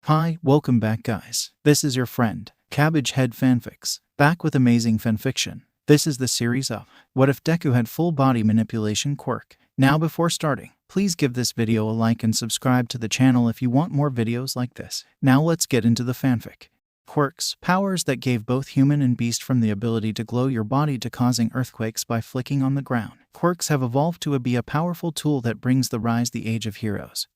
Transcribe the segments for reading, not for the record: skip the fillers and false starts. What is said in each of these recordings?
Hi, welcome back guys. This is your friend, Cabbage Head Fanfics, back with amazing fanfiction. This is the series of What If Deku Had Full Body Manipulation Quirk. Now before starting, please give this video a like and subscribe to the channel if you want more videos like this. Now let's get into the fanfic. Quirks, powers that gave both human and beast, from the ability to glow your body to causing earthquakes by flicking on the ground. Quirks have evolved to be a powerful tool that brings the age of heroes,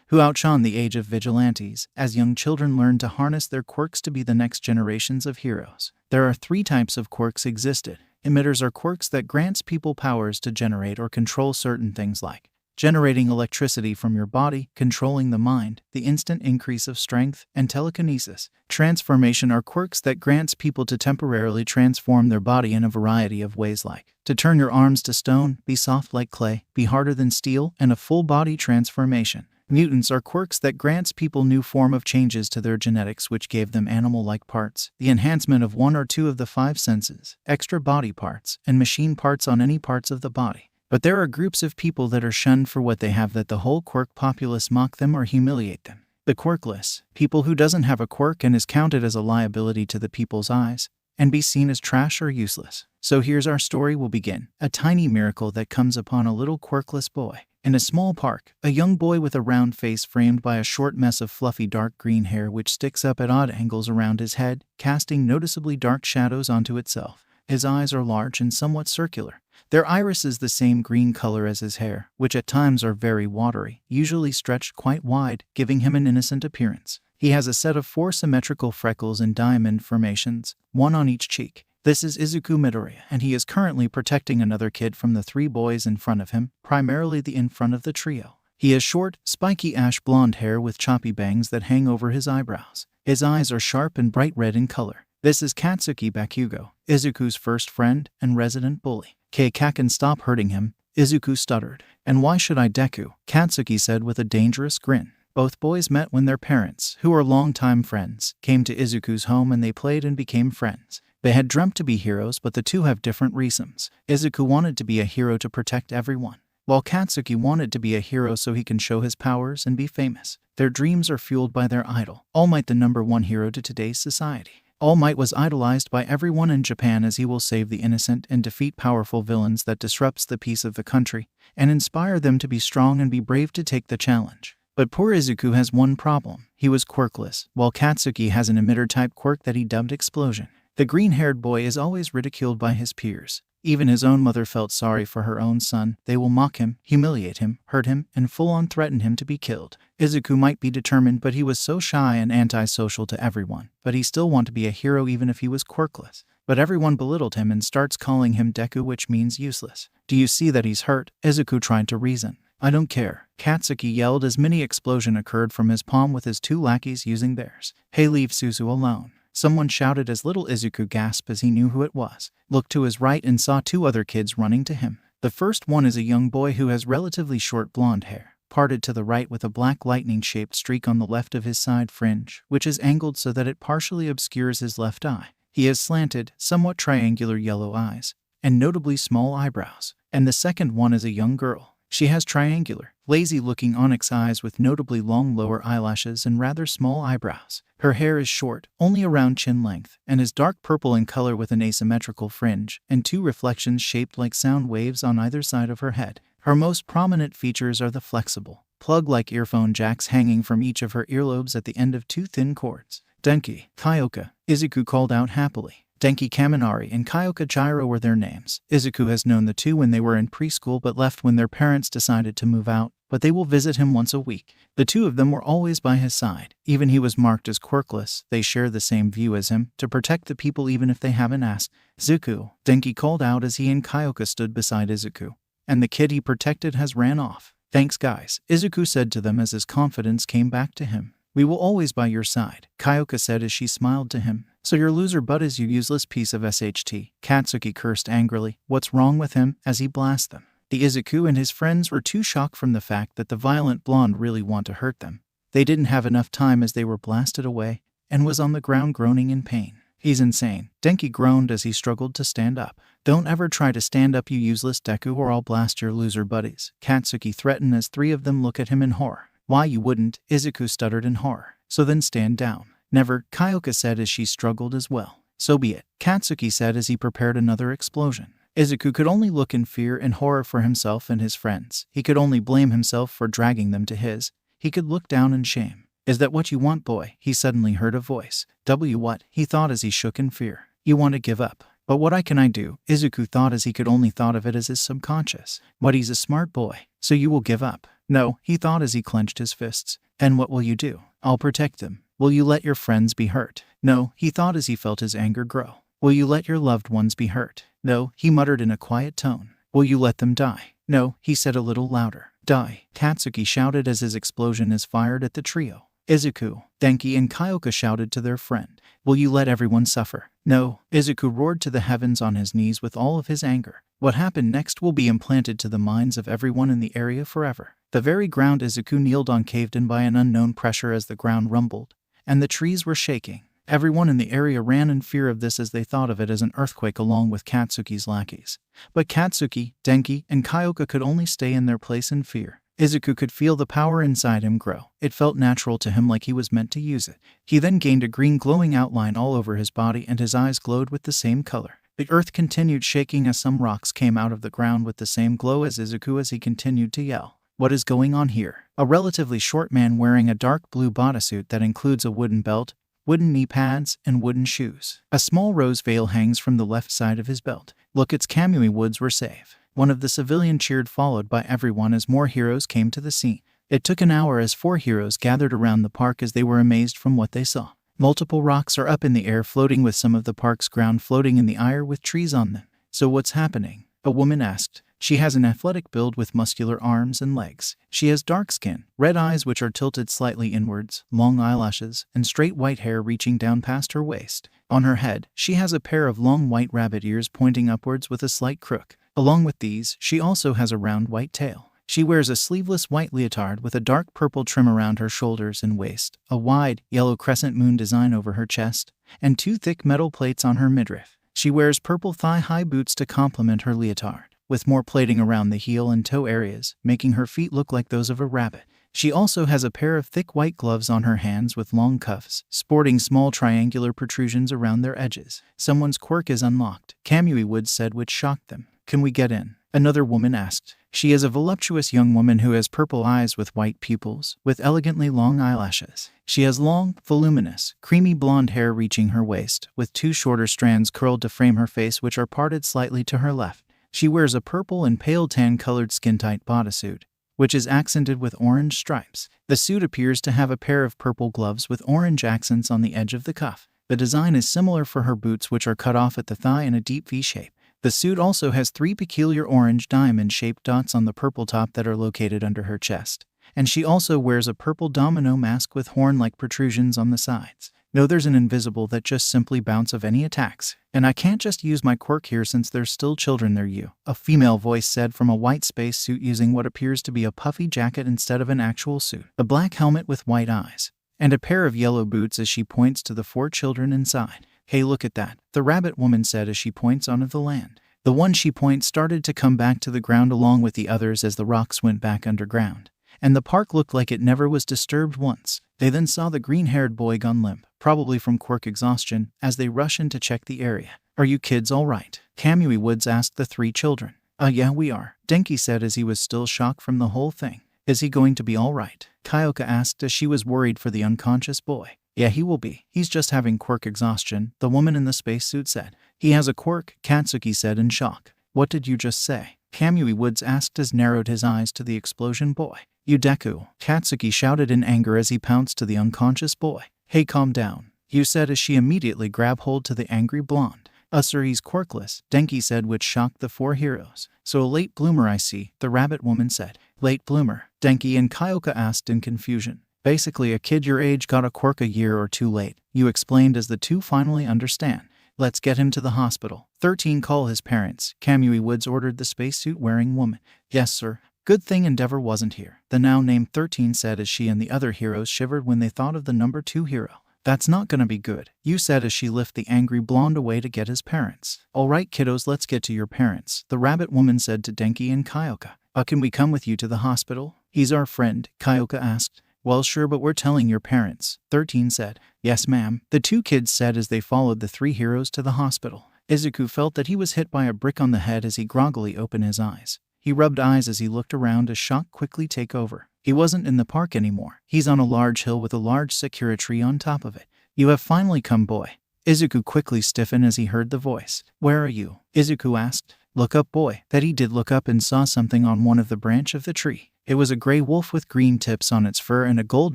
who outshone the age of vigilantes, as young children learn to harness their quirks to be the next generations of heroes. There are three types of quirks existed. Emitters are quirks that grants people powers to generate or control certain things, like generating electricity from your body, controlling the mind, the instant increase of strength, and telekinesis. Transformation are quirks that grants people to temporarily transform their body in a variety of ways, like to turn your arms to stone, be soft like clay, be harder than steel, and a full body transformation. Mutants are quirks that grants people new form of changes to their genetics which gave them animal-like parts, the enhancement of one or two of the five senses, extra body parts, and machine parts on any parts of the body. But there are groups of people that are shunned for what they have, that the whole quirk populace mock them or humiliate them. The quirkless, people who doesn't have a quirk and is counted as a liability to the people's eyes, and be seen as trash or useless. So here's our story will begin. A tiny miracle that comes upon a little quirkless boy. In a small park, a young boy with a round face framed by a short mess of fluffy dark green hair which sticks up at odd angles around his head, casting noticeably dark shadows onto itself. His eyes are large and somewhat circular. Their iris is the same green color as his hair, which at times are very watery, usually stretched quite wide, giving him an innocent appearance. He has a set of 4 symmetrical freckles in diamond formations, one on each cheek. This is Izuku Midoriya, and he is currently protecting another kid from the 3 boys in front of him, primarily the in front of the trio. He has short, spiky ash blonde hair with choppy bangs that hang over his eyebrows. His eyes are sharp and bright red in color. This is Katsuki Bakugo, Izuku's first friend and resident bully. Kaken, stop hurting him, Izuku stuttered. And why should I, Deku? Katsuki said with a dangerous grin. Both boys met when their parents, who are longtime friends, came to Izuku's home and they played and became friends. They had dreamt to be heroes, but the two have different reasons. Izuku wanted to be a hero to protect everyone, while Katsuki wanted to be a hero so he can show his powers and be famous. Their dreams are fueled by their idol, All Might, the #1 hero to today's society. All Might was idolized by everyone in Japan, as he will save the innocent and defeat powerful villains that disrupts the peace of the country, and inspire them to be strong and be brave to take the challenge. But poor Izuku has one problem. He was quirkless, while Katsuki has an emitter-type quirk that he dubbed Explosion. The green-haired boy is always ridiculed by his peers. Even his own mother felt sorry for her own son. They will mock him, humiliate him, hurt him, and full-on threaten him to be killed. Izuku might be determined, but he was so shy and antisocial to everyone. But he still wanted to be a hero even if he was quirkless. But everyone belittled him and starts calling him Deku, which means useless. Do you see that he's hurt? Izuku tried to reason. I don't care, Katsuki yelled as mini explosion occurred from his palm with his 2 lackeys using theirs. Hey, leave Suzu alone, someone shouted as little Izuku gasped as he knew who it was. Looked to his right and saw 2 other kids running to him. The first one is a young boy who has relatively short blonde hair, parted to the right with a black lightning-shaped streak on the left of his side fringe, which is angled so that it partially obscures his left eye. He has slanted, somewhat triangular yellow eyes, and notably small eyebrows. And the second one is a young girl. She has triangular, lazy-looking onyx eyes with notably long lower eyelashes and rather small eyebrows. Her hair is short, only around chin length, and is dark purple in color with an asymmetrical fringe and 2 reflections shaped like sound waves on either side of her head. Her most prominent features are the flexible, plug-like earphone jacks hanging from each of her earlobes at the end of 2 thin cords. Denki, Kyoka, Izuku called out happily. Denki Kaminari and Kyoka Chiro were their names. Izuku has known the 2 when they were in preschool but left when their parents decided to move out, but they will visit him once a week. The 2 of them were always by his side. Even he was marked as quirkless, they share the same view as him, to protect the people even if they haven't asked. Zuku, Denki called out as he and Kyoka stood beside Izuku. And the kid he protected has ran off. Thanks guys, Izuku said to them as his confidence came back to him. We will always by your side, Kyoka said as she smiled to him. So your loser butt is, you useless piece of SHT, Katsuki cursed angrily. What's wrong with him? As he blasted them. The Izuku and his friends were too shocked from the fact that the violent blonde really want to hurt them. They didn't have enough time as they were blasted away, and was on the ground groaning in pain. He's insane, Denki groaned as he struggled to stand up. Don't ever try to stand up, you useless Deku, or I'll blast your loser buddies, Katsuki threatened as 3 of them look at him in horror. Why you wouldn't, Izuku stuttered in horror. so then stand down. Never, Kyoka said as she struggled as well. So be it, Katsuki said as he prepared another explosion. Izuku could only look in fear and horror for himself and his friends. He could only blame himself for dragging them to his. He could look down in shame. Is that what you want, boy? He suddenly heard a voice. What? He thought as he shook in fear. You want to give up. But what can I do? Izuku thought as he could only thought of it as his subconscious. But he's a smart boy. So you will give up? No, he thought as he clenched his fists. And what will you do? I'll protect them. Will you let your friends be hurt? No, he thought as he felt his anger grow. Will you let your loved ones be hurt? No, he muttered in a quiet tone. Will you let them die? No, he said a little louder. Die, Katsuki shouted as his explosion is fired at the trio. Izuku, Denki, and Kyoka shouted to their friend. Will you let everyone suffer? No, Izuku roared to the heavens on his knees with all of his anger. What happened next will be implanted to the minds of everyone in the area forever. The very ground Izuku kneeled on caved in by an unknown pressure as the ground rumbled, and the trees were shaking. Everyone in the area ran in fear of this as they thought of it as an earthquake along with Katsuki's lackeys. But Katsuki, Denki, and Kyoka could only stay in their place in fear. Izuku could feel the power inside him grow. It felt natural to him like he was meant to use it. He then gained a green glowing outline all over his body and his eyes glowed with the same color. The earth continued shaking as some rocks came out of the ground with the same glow as Izuku as he continued to yell. What is going on here? A relatively short man wearing a dark blue bodysuit that includes a wooden belt, wooden knee pads, and wooden shoes. A small rose veil hangs from the left side of his belt. Look, it's Kamui Woods we're safe. One of the civilians cheered, followed by everyone as more heroes came to the scene. It took an hour as 4 heroes gathered around the park as they were amazed from what they saw. Multiple rocks are up in the air floating with some of the park's ground floating in the air with trees on them. So what's happening? A woman asked. She has an athletic build with muscular arms and legs. She has dark skin, red eyes which are tilted slightly inwards, long eyelashes, and straight white hair reaching down past her waist. On her head, she has a pair of long white rabbit ears pointing upwards with a slight crook. Along with these, she also has a round white tail. She wears a sleeveless white leotard with a dark purple trim around her shoulders and waist, a wide, yellow crescent moon design over her chest, and 2 thick metal plates on her midriff. She wears purple thigh-high boots to complement her leotard, with more plating around the heel and toe areas, making her feet look like those of a rabbit. She also has a pair of thick white gloves on her hands with long cuffs, sporting small triangular protrusions around their edges. Someone's quirk is unlocked, Kamui Woods said, which shocked them. Can we get in? Another woman asked. She is a voluptuous young woman who has purple eyes with white pupils, with elegantly long eyelashes. She has long, voluminous, creamy blonde hair reaching her waist, with 2 shorter strands curled to frame her face which are parted slightly to her left. She wears a purple and pale tan-colored skin-tight bodysuit, which is accented with orange stripes. The suit appears to have a pair of purple gloves with orange accents on the edge of the cuff. The design is similar for her boots, which are cut off at the thigh in a deep V shape. The suit also has 3 peculiar orange diamond-shaped dots on the purple top that are located under her chest. And she also wears a purple domino mask with horn-like protrusions on the sides. No, there's an invisible that just simply bounce of any attacks. And I can't just use my quirk here since there's still children there, a female voice said from a white space suit using what appears to be a puffy jacket instead of an actual suit. A black helmet with white eyes, and a pair of yellow boots as she points to the 4 children inside. Hey, look at that, the rabbit woman said as she points onto the land. The one she points started to come back to the ground along with the others as the rocks went back underground, and the park looked like it never was disturbed once. They then saw the green-haired boy gone limp, probably from quirk exhaustion, as they rush in to check the area. Are you kids all right? Kamui Woods asked the 3 children. Yeah, we are, Denki said as he was still shocked from the whole thing. Is he going to be all right? Kyoka asked as she was worried for the unconscious boy. Yeah, he will be. He's just having quirk exhaustion, the woman in the spacesuit said. He has a quirk, Katsuki said in shock. What did you just say? Kamui Woods asked as narrowed his eyes to the explosion boy. You Deku, Katsuki shouted in anger as he pounced to the unconscious boy. Hey, calm down, you said as she immediately grabbed hold to the angry blonde. Sir, he's quirkless, Denki said, which shocked the 4 heroes. So a late bloomer I see, the rabbit woman said. Late bloomer, Denki and Kyoka asked in confusion. Basically a kid your age got a quirk a year or 2 late, you explained as the 2 finally understand. Let's get him to the hospital. 13 call his parents, Kamui Woods ordered the spacesuit-wearing woman. Yes, sir. Good thing Endeavor wasn't here, the now-named 13 said as she and the other heroes shivered when they thought of the number 2 hero. That's not gonna be good, you said as she lifted the angry blonde away to get his parents. Alright kiddos, let's get to your parents, the rabbit woman said to Denki and Kyoka. Can we come with you to the hospital? He's our friend, Kyoka asked. Well, sure, but we're telling your parents, 13 said. Yes, ma'am, the two kids said as they followed the three heroes to the hospital. Izuku felt that he was hit by a brick on the head as he groggily opened his eyes. He rubbed eyes as he looked around as shock quickly take over. He wasn't in the park anymore. He's on a large hill with a large sakura tree on top of it. You have finally come, boy. Izuku quickly stiffened as he heard the voice. Where are you? Izuku asked. Look up, boy. That he did look up and saw something on one of the branch of the tree. It was a gray wolf with green tips on its fur and a gold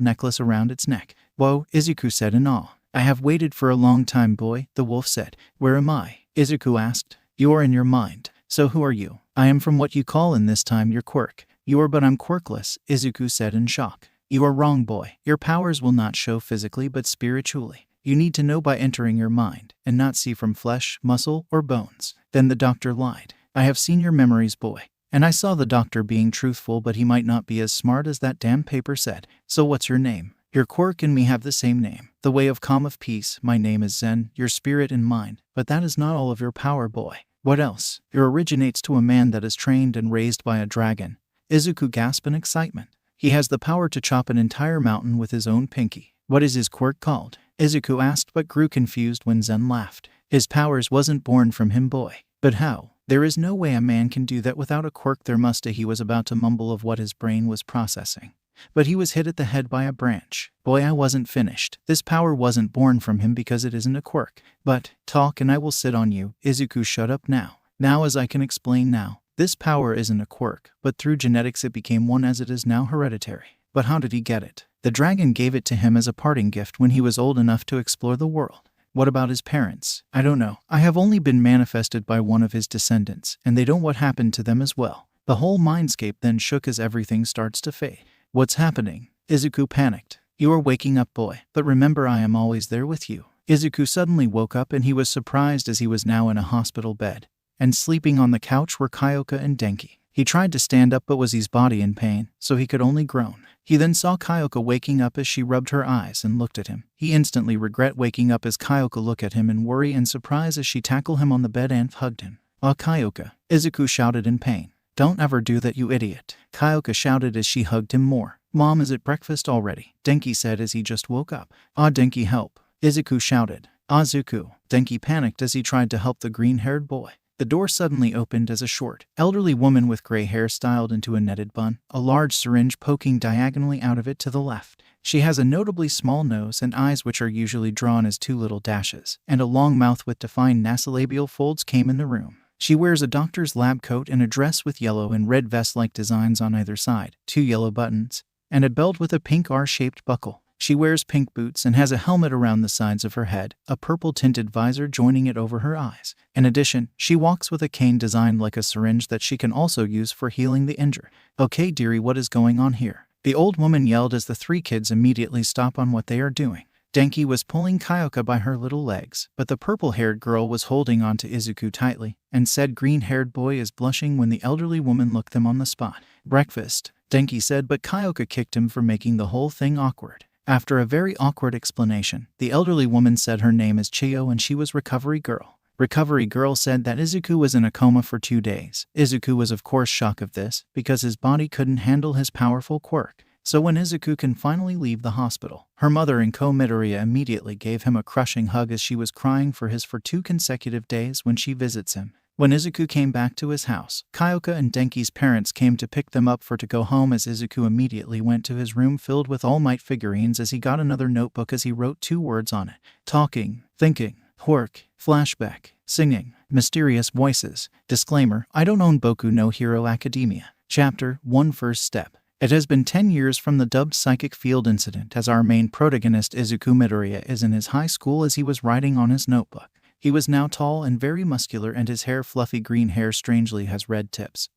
necklace around its neck. Whoa, Izuku said in awe. I have waited for a long time, boy, the wolf said. Where am I? Izuku asked. You are in your mind. So who are you? I am from what you call in this time your quirk. You are, but I'm quirkless, Izuku said in shock. You are wrong, boy. Your powers will not show physically but spiritually. You need to know by entering your mind, and not see from flesh, muscle, or bones. Then the doctor lied. I have seen your memories, boy. And I saw the doctor being truthful, but he might not be as smart as that damn paper said. So what's your name? Your quirk and me have the same name. The way of calm of peace. My name is Zen, your spirit and mind. But that is not all of your power, boy. What else? It originates to a man that is trained and raised by a dragon. Izuku gasped in excitement. He has the power to chop an entire mountain with his own pinky. What is his quirk called? Izuku asked but grew confused when Zen laughed. His powers wasn't born from him, boy. But how? There is no way a man can do that without a quirk. There must he was about to mumble of what his brain was processing. But he was hit at the head by a branch. Boy, I wasn't finished. This power wasn't born from him because it isn't a quirk. But, talk and I will sit on you. Izuku, shut up now. Now as I can explain now. This power isn't a quirk, but through genetics it became one as it is now hereditary. But how did he get it? The dragon gave it to him as a parting gift when he was old enough to explore the world. What about his parents? I don't know. I have only been manifested by one of his descendants, and they don't know what happened to them as well. The whole mindscape then shook as everything starts to fade. What's happening? Izuku panicked. You are waking up, boy, but remember I am always there with you. Izuku suddenly woke up and he was surprised as he was now in a hospital bed. And sleeping on the couch were Kyoka and Denki. He tried to stand up but was his body in pain, so he could only groan. He then saw Kyoka waking up as she rubbed her eyes and looked at him. He instantly regret waking up as Kyoka looked at him in worry and surprise as she tackled him on the bed and hugged him. Ah, Kyoka, Izuku shouted in pain. Don't ever do that, you idiot. Kyoka shouted as she hugged him more. Mom, is it breakfast already? Denki said as he just woke up. Ah, Denki, help. Izuku shouted. Ah, Zuku. Denki panicked as he tried to help the green-haired boy. The door suddenly opened as a short, elderly woman with gray hair styled into a netted bun, a large syringe poking diagonally out of it to the left. She has a notably small nose and eyes which are usually drawn as two little dashes, and a long mouth with defined nasolabial folds came in the room. She wears a doctor's lab coat and a dress with yellow and red vest-like designs on either side, 2 yellow buttons, and a belt with a pink R-shaped buckle. She wears pink boots and has a helmet around the sides of her head, a purple-tinted visor joining it over her eyes. In addition, she walks with a cane designed like a syringe that she can also use for healing the injured. Okay, dearie, what is going on here? The old woman yelled as the 3 kids immediately stop on what they are doing. Denki was pulling Kyoka by her little legs, but the purple-haired girl was holding on to Izuku tightly, and said green-haired boy is blushing when the elderly woman looked them on the spot. Breakfast, Denki said, but Kyoka kicked him for making the whole thing awkward. After a very awkward explanation, the elderly woman said her name is Chiyo and she was Recovery Girl. Recovery Girl said that Izuku was in a coma for 2 days. Izuku was of course shocked of this, because his body couldn't handle his powerful quirk. So when Izuku can finally leave the hospital, her mother and Midoriya immediately gave him a crushing hug as she was crying for 2 consecutive days when she visits him. When Izuku came back to his house, Kyoka and Denki's parents came to pick them up to go home as Izuku immediately went to his room filled with All Might figurines as he got another notebook as he wrote 2 words on it. Talking, thinking, quirk, flashback, singing, mysterious voices. Disclaimer, I don't own Boku no Hero Academia. Chapter 1 First Step. It has been 10 years from the dubbed psychic field incident as our main protagonist Izuku Midoriya is in his high school as he was writing on his notebook. He was now tall and very muscular and his hair fluffy green hair strangely has red tips.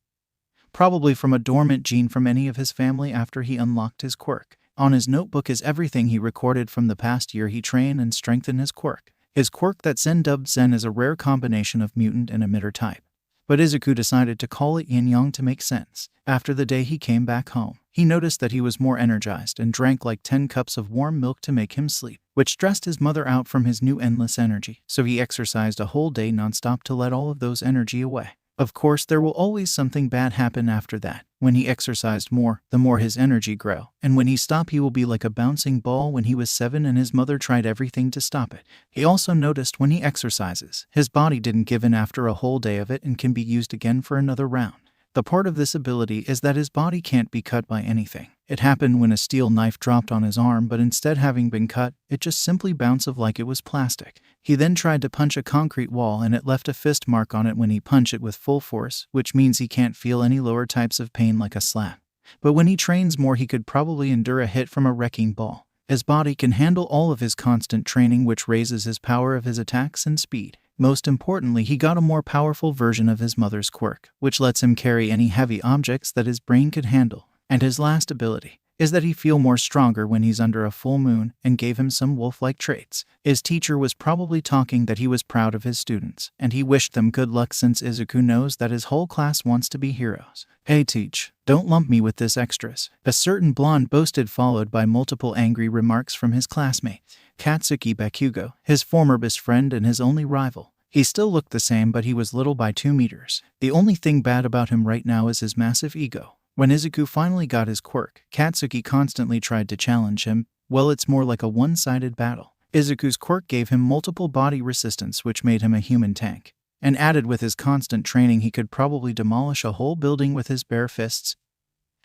Probably from a dormant gene from any of his family after he unlocked his quirk. On his notebook is everything he recorded from the past year he trained and strengthened his quirk. His quirk that Zen dubbed Zen is a rare combination of mutant and emitter type. But Izuku decided to call it yin-yang to make sense. After the day he came back home, he noticed that he was more energized and drank like 10 cups of warm milk to make him sleep, which stressed his mother out from his new endless energy, so he exercised a whole day nonstop to let all of those energy away. Of course, there will always something bad happen after that. When he exercised more, the more his energy grew, and when he stopped he will be like a bouncing ball. When he was 7 and his mother tried everything to stop it. He also noticed when he exercises, his body didn't give in after a whole day of it and can be used again for another round. The part of this ability is that his body can't be cut by anything. It happened when a steel knife dropped on his arm, but instead having been cut, it just simply bounced off like it was plastic. He then tried to punch a concrete wall and it left a fist mark on it when he punched it with full force, which means he can't feel any lower types of pain like a slap. But when he trains more he could probably endure a hit from a wrecking ball. His body can handle all of his constant training, which raises his power of his attacks and speed. Most importantly, he got a more powerful version of his mother's quirk, which lets him carry any heavy objects that his brain could handle. And his last ability is that he feel more stronger when he's under a full moon, and gave him some wolf-like traits. His teacher was probably talking that he was proud of his students, and he wished them good luck since Izuku knows that his whole class wants to be heroes. "Hey teach, don't lump me with this extras," a certain blonde boasted, followed by multiple angry remarks from his classmate, Katsuki Bakugo, his former best friend and his only rival. He still looked the same, but he was little by 2 meters. The only thing bad about him right now is his massive ego. When Izuku finally got his quirk, Katsuki constantly tried to challenge him. Well, it's more like a one-sided battle. Izuku's quirk gave him multiple body resistance, which made him a human tank. And added with his constant training, he could probably demolish a whole building with his bare fists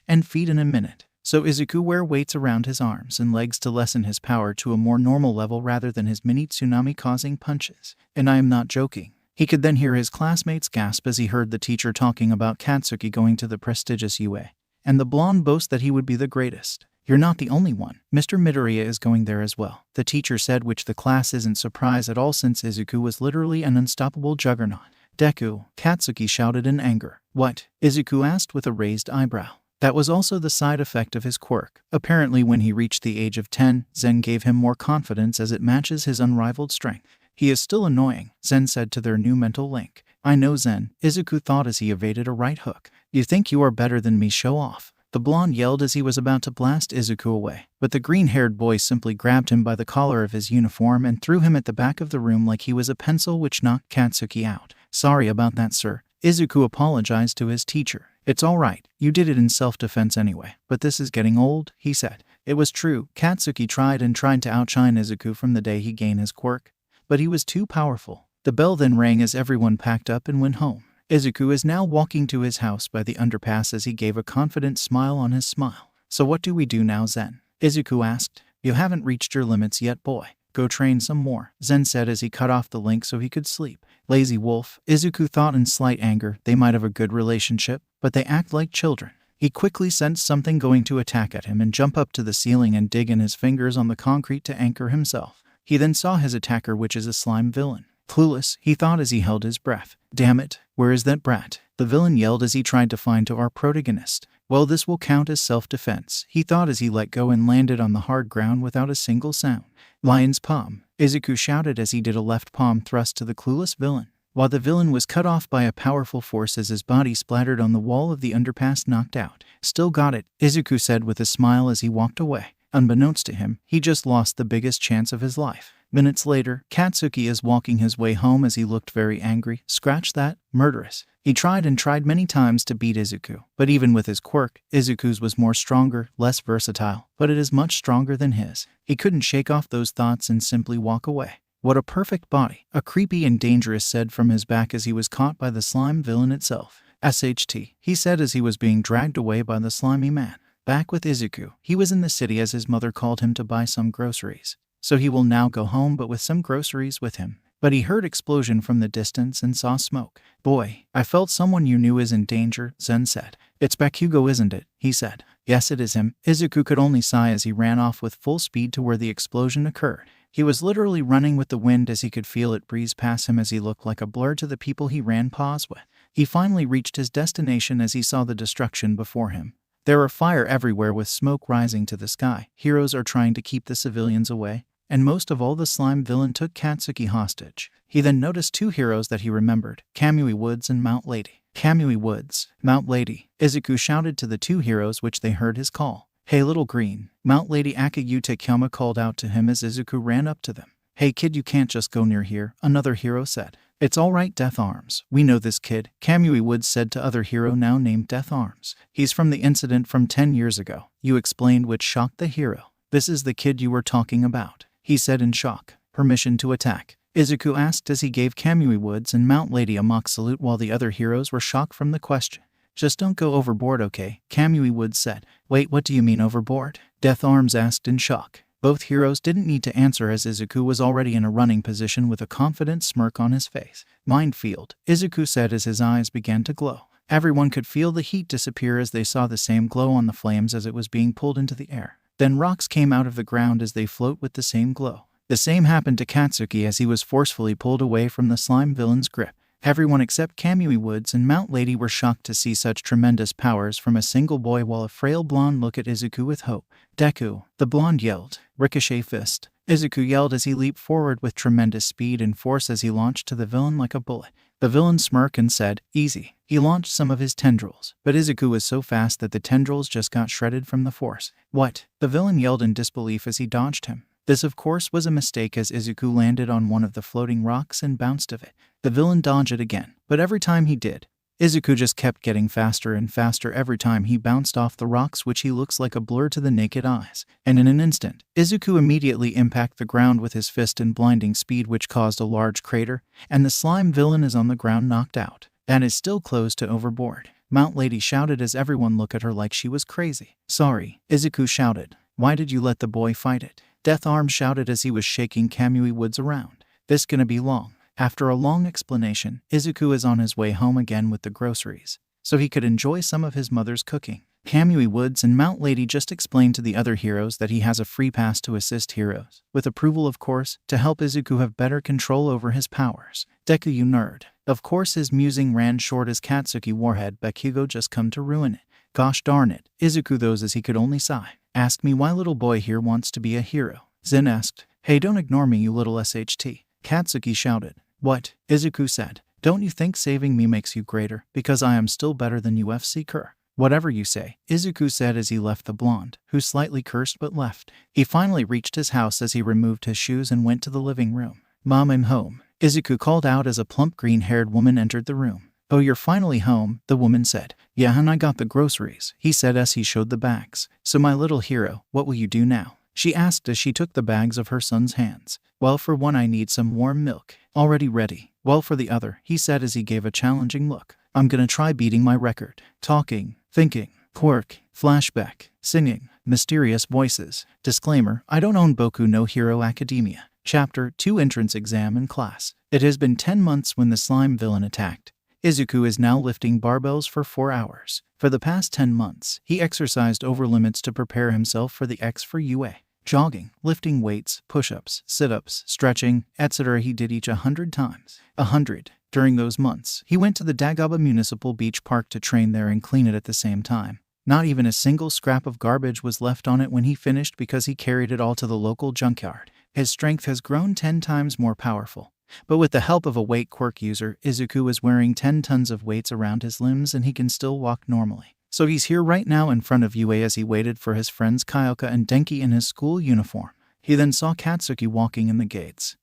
and feet in a minute. So Izuku wear weights around his arms and legs to lessen his power to a more normal level rather than his mini tsunami causing punches. And I am not joking. He could then hear his classmates gasp as he heard the teacher talking about Katsuki going to the prestigious UA. And the blonde boast that he would be the greatest. "You're not the only one. Mr. Midoriya is going there as well," the teacher said, which the class isn't surprised at all since Izuku was literally an unstoppable juggernaut. "Deku," Katsuki shouted in anger. "What?" Izuku asked with a raised eyebrow. That was also the side effect of his quirk. Apparently when he reached the age of 10, Zen gave him more confidence as it matches his unrivaled strength. "He is still annoying," Zen said to their new mental link. "I know, Zen," Izuku thought as he evaded a right hook. "You think you are better than me? Show off," the blonde yelled as he was about to blast Izuku away. But the green-haired boy simply grabbed him by the collar of his uniform and threw him at the back of the room like he was a pencil, which knocked Katsuki out. "Sorry about that, sir," Izuku apologized to his teacher. "It's all right, you did it in self-defense anyway, but this is getting old," he said. It was true. Katsuki tried to outshine Izuku from the day he gained his quirk, but he was too powerful. The bell then rang as everyone packed up and went home. Izuku is now walking to his house by the underpass as he gave a confident smile on his smile. "So what do we do now, Zen?" Izuku asked. "You haven't reached your limits yet, boy. Go train some more," Zen said as he cut off the link so he could sleep. "Lazy wolf," Izuku thought in slight anger. They might have a good relationship, but they act like children. He quickly sensed something going to attack at him and jump up to the ceiling and dig in his fingers on the concrete to anchor himself. He then saw his attacker, which is a slime villain. Clueless, he thought as he held his breath. "Damn it, where is that brat?" the villain yelled as he tried to find our protagonist. "Well, this will count as self-defense," he thought as he let go and landed on the hard ground without a single sound. "Lion's palm," Izuku shouted as he did a left palm thrust to the clueless villain. While the villain was cut off by a powerful force as his body splattered on the wall of the underpass, knocked out. "Still got it," Izuku said with a smile as he walked away. Unbeknownst to him, he just lost the biggest chance of his life. Minutes later, Katsuki is walking his way home as he looked very angry. Scratch that, murderous. He tried many times to beat Izuku, but even with his quirk, Izuku's was more stronger, less versatile, but it is much stronger than his. He couldn't shake off those thoughts and simply walk away. "What a perfect body," a creepy and dangerous said from his back as he was caught by the slime villain itself. "SHT, he said as he was being dragged away by the slimy man. Back with Izuku, he was in the city as his mother called him to buy some groceries. So he will now go home but with some groceries with him. But he heard explosion from the distance and saw smoke. "Boy, I felt someone you knew is in danger," Zen said. "It's Bakugo, isn't it?" he said. "Yes, it is him." Izuku could only sigh as he ran off with full speed to where the explosion occurred. He was literally running with the wind as he could feel it breeze past him as he looked like a blur to the people he ran paws with. He finally reached his destination as he saw the destruction before him. There are fire everywhere with smoke rising to the sky. Heroes are trying to keep the civilians away. And most of all, the slime villain took Katsuki hostage. He then noticed 2 heroes that he remembered, Kamui Woods and Mount Lady. "Kamui Woods, Mount Lady," Izuku shouted to the 2 heroes, which they heard his call. "Hey little green," Mount Lady Akiyuta Kyama called out to him as Izuku ran up to them. "Hey kid, you can't just go near here," another hero said. It's all right, Death Arms. We know this kid, Kamui Woods said to other hero now named Death Arms. He's from the incident from 10 years ago, you explained, which shocked the hero. This is the kid you were talking about, he said in shock. Permission to attack? Izuku asked as he gave Kamui Woods and Mount Lady a mock salute while the other heroes were shocked from the question. Just don't go overboard, okay? Kamui Woods said. Wait, what do you mean overboard? Death Arms asked in shock. Both heroes didn't need to answer as Izuku was already in a running position with a confident smirk on his face. Mind field, Izuku said as his eyes began to glow. Everyone could feel the heat disappear as they saw the same glow on the flames as it was being pulled into the air. Then rocks came out of the ground as they float with the same glow. The same happened to Katsuki as he was forcefully pulled away from the slime villain's grip. Everyone except Kamui Woods and Mount Lady were shocked to see such tremendous powers from a single boy while a frail blonde looked at Izuku with hope. Deku, the blonde yelled. Ricochet fist. Izuku yelled as he leaped forward with tremendous speed and force as he launched to the villain like a bullet. The villain smirked and said, easy. He launched some of his tendrils, but Izuku was so fast that the tendrils just got shredded from the force. What? The villain yelled in disbelief as he dodged him. This, of course, was a mistake as Izuku landed on one of the floating rocks and bounced of it. The villain dodged it again, but every time he did, Izuku just kept getting faster and faster every time he bounced off the rocks, which he looks like a blur to the naked eyes. And in an instant, Izuku immediately impacted the ground with his fist in blinding speed, which caused a large crater, and the slime villain is on the ground knocked out. That is still close to overboard. Mount Lady shouted as everyone looked at her like she was crazy. Sorry, Izuku shouted. Why did you let the boy fight it? Death Arms shouted as he was shaking Kamui Woods around. This gonna be long. After a long explanation, Izuku is on his way home again with the groceries, so he could enjoy some of his mother's cooking. Kamui Woods and Mount Lady just explained to the other heroes that he has a free pass to assist heroes, with approval of course, to help Izuku have better control over his powers. Deku, you nerd. Of course his musing ran short as Katsuki Warhead Bakugo just come to ruin it. Gosh darn it, Izuku those as he could only sigh. Ask me why little boy here wants to be a hero. Zen asked. Hey, don't ignore me, you little SHT. Katsuki shouted. What? Izuku said. Don't you think saving me makes you greater, because I am still better than UFC Kerr? Whatever you say, Izuku said as he left the blonde, who slightly cursed but left. He finally reached his house as he removed his shoes and went to the living room. Mom, I'm home, Izuku called out as a plump green-haired woman entered the room. Oh, you're finally home, the woman said. Yeah, and I got the groceries, he said as he showed the bags. So my little hero, what will you do now? She asked as she took the bags of her son's hands. Well, for one, I need some warm milk. Already ready. Well, for the other, he said as he gave a challenging look. I'm gonna try beating my record. Talking, thinking, Quirk, flashback, singing, mysterious voices. Disclaimer, I don't own Boku no Hero Academia. Chapter 2 Entrance Exam in Class. It has been 10 months when the slime villain attacked. Izuku is now lifting barbells for 4 hours. For the past 10 months, he exercised over limits to prepare himself for the X for UA. Jogging, lifting weights, push-ups, sit-ups, stretching, etc. He did each 100 times. 100. During those months, he went to the Dagaba Municipal Beach Park to train there and clean it at the same time. Not even a single scrap of garbage was left on it when he finished because he carried it all to the local junkyard. His strength has grown 10 times more powerful. But with the help of a weight quirk user, Izuku is wearing 10 tons of weights around his limbs and he can still walk normally. So he's here right now in front of UA as he waited for his friends Kyoka and Denki in his school uniform. He then saw Katsuki walking in the gates.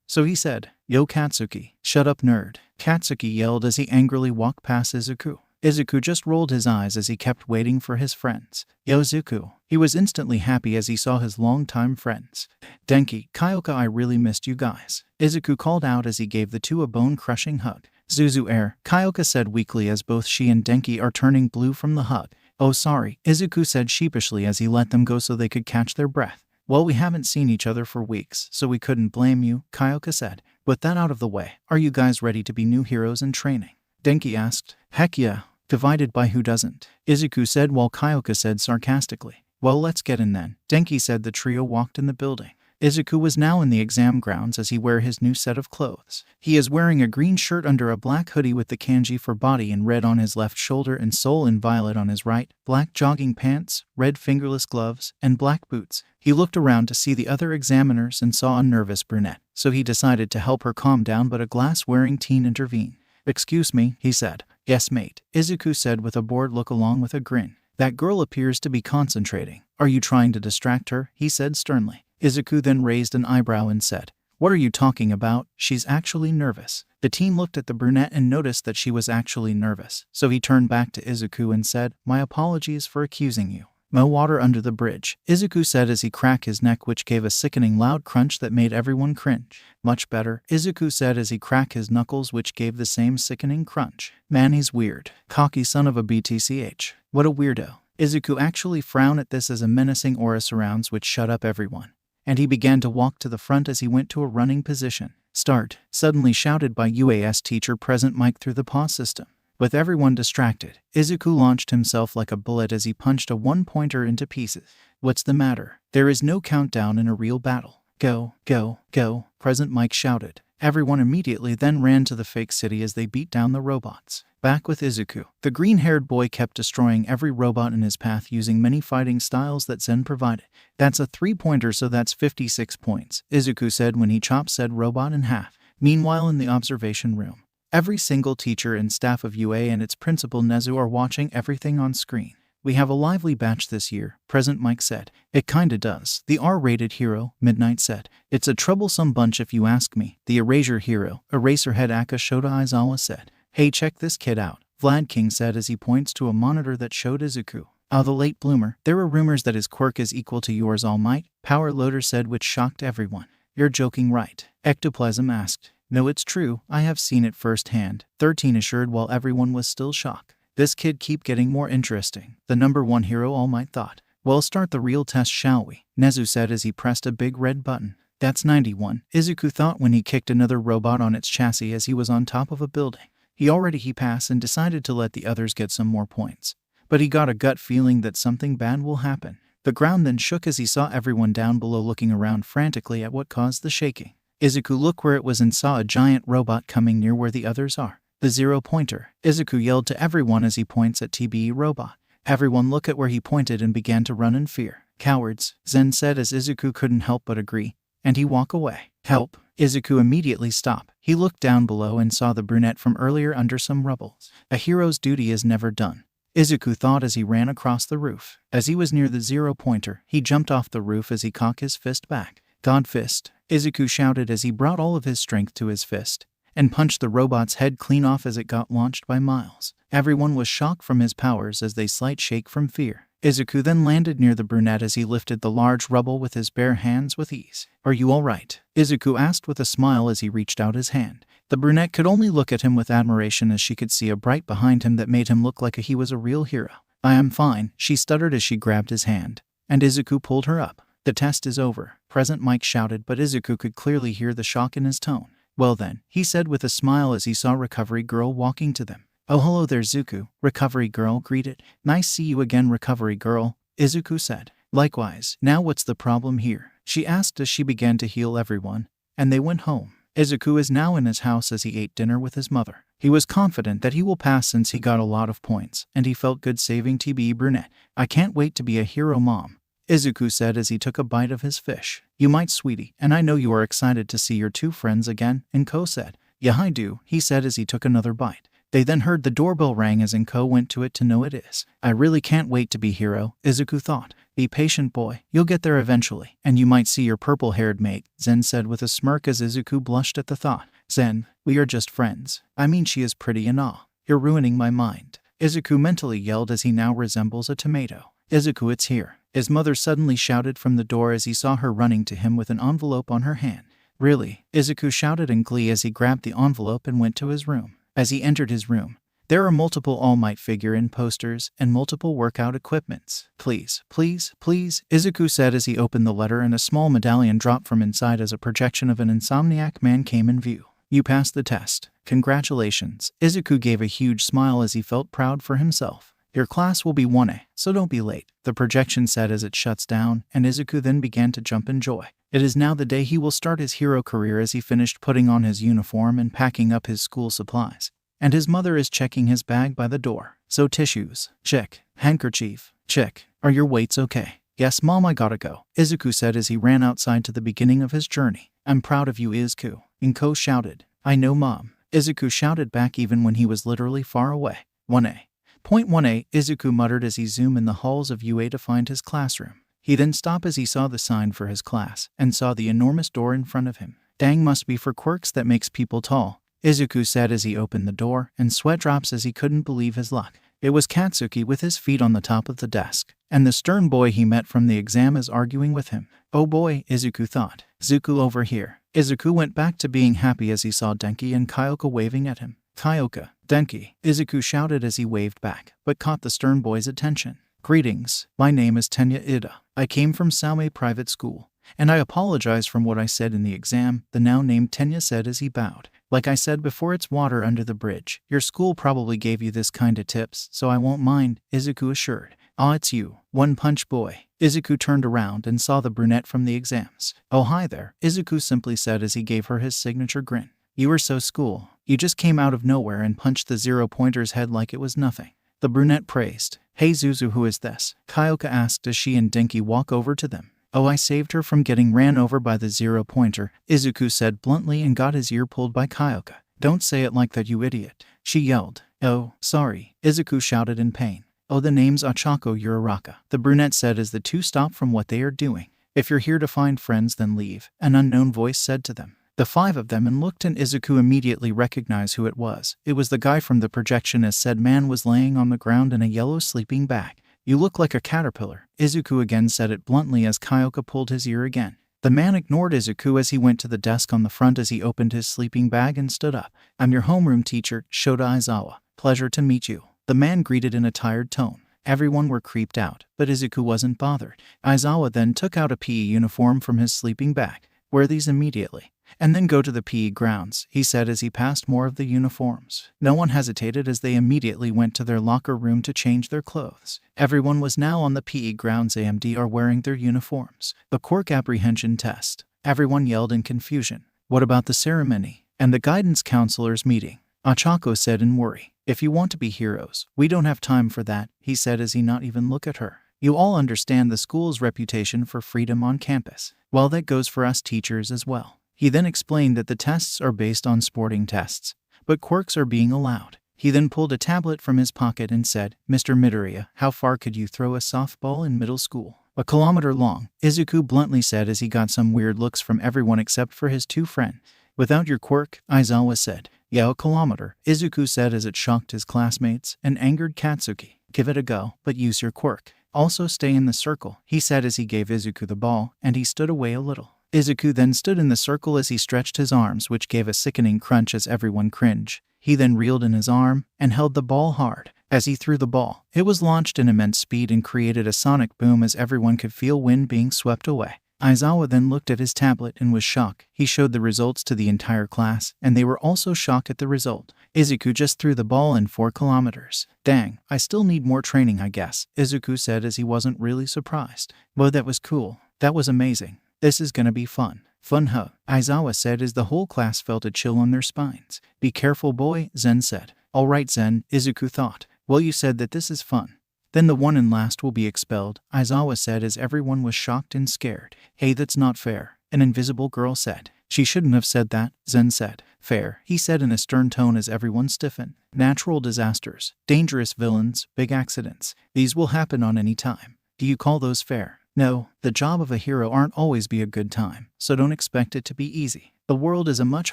So he said, Yo Katsuki, shut up nerd. Katsuki yelled as he angrily walked past Izuku. Izuku just rolled his eyes as he kept waiting for his friends. Yo Zuku. He was instantly happy as he saw his longtime friends. Denki, Kyoka, I really missed you guys. Izuku called out as he gave the two a bone-crushing hug. Zuzu air, Kyoka said weakly as both she and Denki are turning blue from the hug. Oh sorry, Izuku said sheepishly as he let them go so they could catch their breath. Well, we haven't seen each other for weeks, so we couldn't blame you, Kyoka said. With that out of the way, are you guys ready to be new heroes in training? Denki asked. Heck yeah. Divided by who doesn't? Izuku said while Kyoka said sarcastically. Well, let's get in then. Denki said. The trio walked in the building. Izuku was now in the exam grounds as he wore his new set of clothes. He is wearing a green shirt under a black hoodie with the kanji for body in red on his left shoulder and soul in violet on his right, black jogging pants, red fingerless gloves, and black boots. He looked around to see the other examiners and saw a nervous brunette, so he decided to help her calm down, but a glass-wearing teen intervened. Excuse me, he said. Yes, mate, Izuku said with a bored look along with a grin. That girl appears to be concentrating. Are you trying to distract her? He said sternly. Izuku then raised an eyebrow and said, What are you talking about? She's actually nervous. The teen looked at the brunette and noticed that she was actually nervous, so he turned back to Izuku and said, "My apologies for accusing you." "No water under the bridge," Izuku said as he cracked his neck, which gave a sickening loud crunch that made everyone cringe. "Much better," Izuku said as he cracked his knuckles, which gave the same sickening crunch. "Man, he's weird. Cocky son of a BTCH. What a weirdo." Izuku actually frowned at this as a menacing aura surrounds which shut up everyone, and he began to walk to the front as he went to a running position. "Start," suddenly shouted by UAS teacher present Mike through the pause system. With everyone distracted, Izuku launched himself like a bullet as he punched a one-pointer into pieces. "What's the matter? There is no countdown in a real battle. Go, go, go," Present Mike shouted. Everyone immediately then ran to the fake city as they beat down the robots. Back with Izuku, the green-haired boy kept destroying every robot in his path using many fighting styles that Zen provided. "That's a 3-pointer, so that's 56 points, Izuku said when he chopped said robot in half. Meanwhile, in the observation room, every single teacher and staff of UA and its principal Nezu are watching everything on screen. "We have a lively batch this year," Present Mike said. "It kinda does," the R-rated hero, Midnight said. "It's a troublesome bunch if you ask me," the Erasure hero, Eraserhead Akashoda Aizawa said. "Hey, check this kid out," Vlad King said as he points to a monitor that showed Izuku. "Ah, the late bloomer. There are rumors that his quirk is equal to yours, All Might," Power Loader said, which shocked everyone. "You're joking, right?" Ectoplasm asked. "No, it's true. I have seen it firsthand," 13 assured while everyone was still shocked. "This kid keep getting more interesting," the number 1 hero All Might thought. "Well, start the real test, shall we?" Nezu said as he pressed a big red button. "That's 91, Izuku thought when he kicked another robot on its chassis as he was on top of a building. He passed and decided to let the others get some more points. But he got a gut feeling that something bad will happen. The ground then shook as he saw everyone down below looking around frantically at what caused the shaking. Izuku looked where it was and saw a giant robot coming near where the others are. "The 0-pointer," Izuku yelled to everyone as he points at TBE robot. Everyone looked at where he pointed and began to run in fear. "Cowards," Zen said as Izuku couldn't help but agree, and he walked away. "Help!" Izuku immediately stopped. He looked down below and saw the brunette from earlier under some rubble. A hero's duty is never done, Izuku thought as he ran across the roof. As he was near the 0-pointer, he jumped off the roof as he cocked his fist back. "God fist," Izuku shouted as he brought all of his strength to his fist and punched the robot's head clean off as it got launched by Miles. Everyone was shocked from his powers as they slight shake from fear. Izuku then landed near the brunette as he lifted the large rubble with his bare hands with ease. "Are you all right?" Izuku asked with a smile as he reached out his hand. The brunette could only look at him with admiration as she could see a bright behind him that made him look like he was a real hero. "I am fine," she stuttered as she grabbed his hand, and Izuku pulled her up. "The test is over," Present Mike shouted, but Izuku could clearly hear the shock in his tone. "Well then," he said with a smile as he saw Recovery Girl walking to them. "Oh, hello there, Zuku," Recovery Girl greeted. "Nice see you again, Recovery Girl," Izuku said. "Likewise. Now what's the problem here?" she asked as she began to heal everyone, and they went home. Izuku is now in his house as he ate dinner with his mother. He was confident that he will pass since he got a lot of points, and he felt good saving TBE brunette. "I can't wait to be a hero, Mom," Izuku said as he took a bite of his fish. "You might, sweetie, and I know you are excited to see your 2 friends again," Inko said. "Yeah, I do," he said as he took another bite. They then heard the doorbell rang as Inko went to it to know it is. "I really can't wait to be hero," Izuku thought. "Be patient, boy. You'll get there eventually, and you might see your purple-haired mate," Zen said with a smirk as Izuku blushed at the thought. "Zen, we are just friends. I mean, she is pretty and all. You're ruining my mind," Izuku mentally yelled as he now resembles a tomato. "Izuku, it's here," his mother suddenly shouted from the door as he saw her running to him with an envelope on her hand. "Really?" Izuku shouted in glee as he grabbed the envelope and went to his room. As he entered his room, there are multiple All Might figure-in posters and multiple workout equipments. "Please, please, please," Izuku said as he opened the letter, and a small medallion dropped from inside as a projection of an insomniac man came in view. "You passed the test. Congratulations." Izuku gave a huge smile as he felt proud for himself. "Your class will be 1A, so don't be late," the projection said as it shuts down, and Izuku then began to jump in joy. It is now the day he will start his hero career as he finished putting on his uniform and packing up his school supplies. And his mother is checking his bag by the door. "So tissues, check. Handkerchief, check. Are your weights okay?" "Yes, Mom, I gotta go," Izuku said as he ran outside to the beginning of his journey. "I'm proud of you, Izuku," Inko shouted. "I know, Mom," Izuku shouted back even when he was literally far away. 1A. Point 1A, Izuku muttered as he zoomed in the halls of UA to find his classroom. He then stopped as he saw the sign for his class, and saw the enormous door in front of him. "Dang, must be for quirks that makes people tall," Izuku said as he opened the door, and sweat drops as he couldn't believe his luck. It was Katsuki with his feet on the top of the desk, and the stern boy he met from the exam is arguing with him. Oh boy, Izuku thought. Zuko over here. Izuku went back to being happy as he saw Denki and Kyoka waving at him. Kyoka, Denki, Izuku shouted as he waved back, but caught the stern boy's attention. Greetings, my name is Tenya Ida. I came from Salme Private School, and I apologize from what I said in the exam, the now named Tenya said as he bowed. Like I said before, it's water under the bridge. Your school probably gave you this kind of tips, so I won't mind, Izuku assured. Ah, it's you, One Punch Boy. Izuku turned around and saw the brunette from the exams. Oh, hi there, Izuku simply said as he gave her his signature grin. You were so cool. You just came out of nowhere and punched the 0-pointer's head like it was nothing. The brunette praised. Hey Zuzu, who is this? Kyoka asked as she and Denki walk over to them. Oh, I saved her from getting ran over by the 0-pointer, Izuku said bluntly and got his ear pulled by Kyoka. Don't say it like that, you idiot, she yelled. Oh, sorry, Izuku shouted in pain. Oh, the name's Ochako Uraraka, the brunette said as the two stopped from what they are doing. If you're here to find friends, then leave, an unknown voice said to them. The five of them looked, and Izuku immediately recognized who it was. It was the guy from the projection, as said man was laying on the ground in a yellow sleeping bag. You look like a caterpillar, Izuku again said it bluntly as Kyoka pulled his ear again. The man ignored Izuku as he went to the desk on the front as he opened his sleeping bag and stood up. I'm your homeroom teacher, Shota Aizawa. Pleasure to meet you, the man greeted in a tired tone. Everyone were creeped out, but Izuku wasn't bothered. Aizawa then took out a PE uniform from his sleeping bag. Wear these immediately, and then go to the PE grounds, he said as he passed more of the uniforms. No one hesitated as they immediately went to their locker room to change their clothes. Everyone was now on the PE grounds. AMD are wearing their uniforms. The Quirk apprehension test. Everyone yelled in confusion. What about the ceremony and the guidance counselor's meeting? Ochako said in worry. If you want to be heroes, we don't have time for that, he said as he not even look at her. You all understand the school's reputation for freedom on campus. Well, that goes for us teachers as well. He then explained that the tests are based on sporting tests, but quirks are being allowed. He then pulled a tablet from his pocket and said, Mr. Midoriya, how far could you throw a softball in middle school? 1 kilometer long, Izuku bluntly said as he got some weird looks from everyone except for his two friends. Without your quirk, Aizawa said. Yeah, 1 kilometer, Izuku said as it shocked his classmates and angered Katsuki. Give it a go, but use your quirk. Also stay in the circle, he said as he gave Izuku the ball, and he stood away a little. Izuku then stood in the circle as he stretched his arms, which gave a sickening crunch as everyone cringed. He then reeled in his arm and held the ball hard. As he threw the ball, it was launched in immense speed and created a sonic boom as everyone could feel wind being swept away. Aizawa then looked at his tablet and was shocked. He showed the results to the entire class, and they were also shocked at the result. Izuku just threw the ball in 4 kilometers. Dang, I still need more training, I guess, Izuku said as he wasn't really surprised. Whoa, that was cool. That was amazing. This is gonna be fun. Fun, huh? Aizawa said as the whole class felt a chill on their spines. Be careful, boy, Zen said. All right, Zen, Izuku thought. Well, you said that this is fun. Then the one and last will be expelled, Aizawa said as everyone was shocked and scared. Hey, that's not fair, an invisible girl said. She shouldn't have said that, Zen said. Fair, he said in a stern tone as everyone stiffened. Natural disasters, dangerous villains, big accidents. These will happen on any time. Do you call those fair? No, the job of a hero aren't always be a good time, so don't expect it to be easy. The world is a much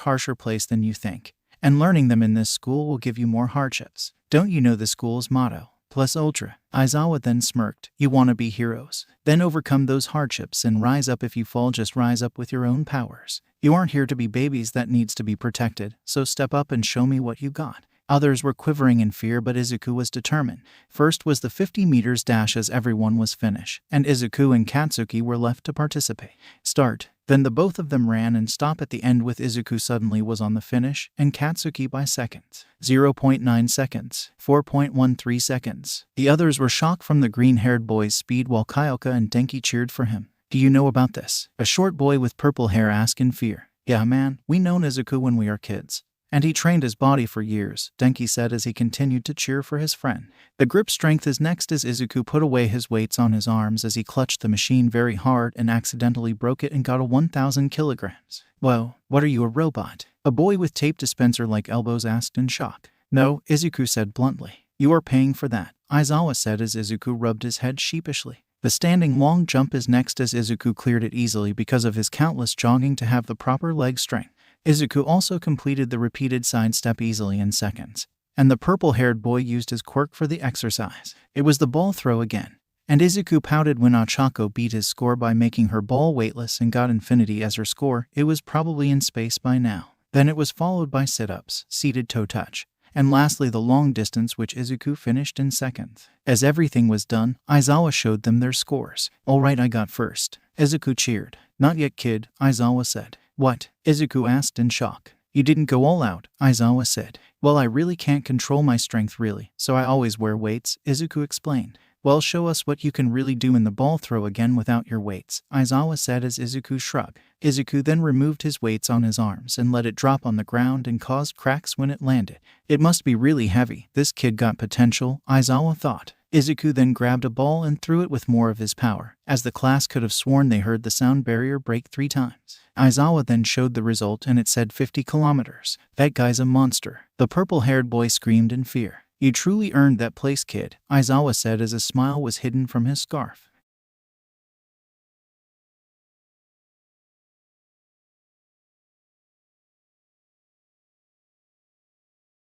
harsher place than you think, and learning them in this school will give you more hardships. Don't you know the school's motto? Plus ultra. Aizawa then smirked. You want to be heroes. Then overcome those hardships and rise up. If you fall, just rise up with your own powers. You aren't here to be babies that needs to be protected, so step up and show me what you got. Others were quivering in fear, but Izuku was determined. First was the 50 meters dash as everyone was finished, and Izuku and Katsuki were left to participate. Start. Then the both of them ran and stopped at the end with Izuku suddenly was on the finish, and Katsuki by seconds. 0.9 seconds. 4.13 seconds. The others were shocked from the green-haired boy's speed while Kyoka and Denki cheered for him. Do you know about this? A short boy with purple hair asked in fear. Yeah, man, we known Izuku when we are kids. And he trained his body for years, Denki said as he continued to cheer for his friend. The grip strength is next as Izuku put away his weights on his arms as he clutched the machine very hard and accidentally broke it and got a 1,000 kilograms. Whoa, what are you, a robot? A boy with tape dispenser like elbows asked in shock. No, Izuku said bluntly. You are paying for that, Aizawa said as Izuku rubbed his head sheepishly. The standing long jump is next as Izuku cleared it easily because of his countless jogging to have the proper leg strength. Izuku also completed the repeated sidestep easily in seconds, and the purple-haired boy used his quirk for the exercise. It was the ball throw again, and Izuku pouted when Ochako beat his score by making her ball weightless and got infinity as her score. It was probably in space by now. Then it was followed by sit-ups, seated toe touch, and lastly the long distance, which Izuku finished in seconds. As everything was done, Aizawa showed them their scores. "Alright, I got first." Izuku cheered. "Not yet, kid," Aizawa said. "What?" Izuku asked in shock. "You didn't go all out," Aizawa said. "Well, I really can't control my strength really, so I always wear weights," Izuku explained. "Well, show us what you can really do in the ball throw again without your weights," Aizawa said as Izuku shrugged. Izuku then removed his weights on his arms and let it drop on the ground and caused cracks when it landed. It must be really heavy. This kid got potential, Aizawa thought. Izuku then grabbed a ball and threw it with more of his power, as the class could have sworn they heard the sound barrier break 3 times. Aizawa then showed the result and it said 50 kilometers. "That guy's a monster," the purple-haired boy screamed in fear. "You truly earned that place, kid," Aizawa said as a smile was hidden from his scarf.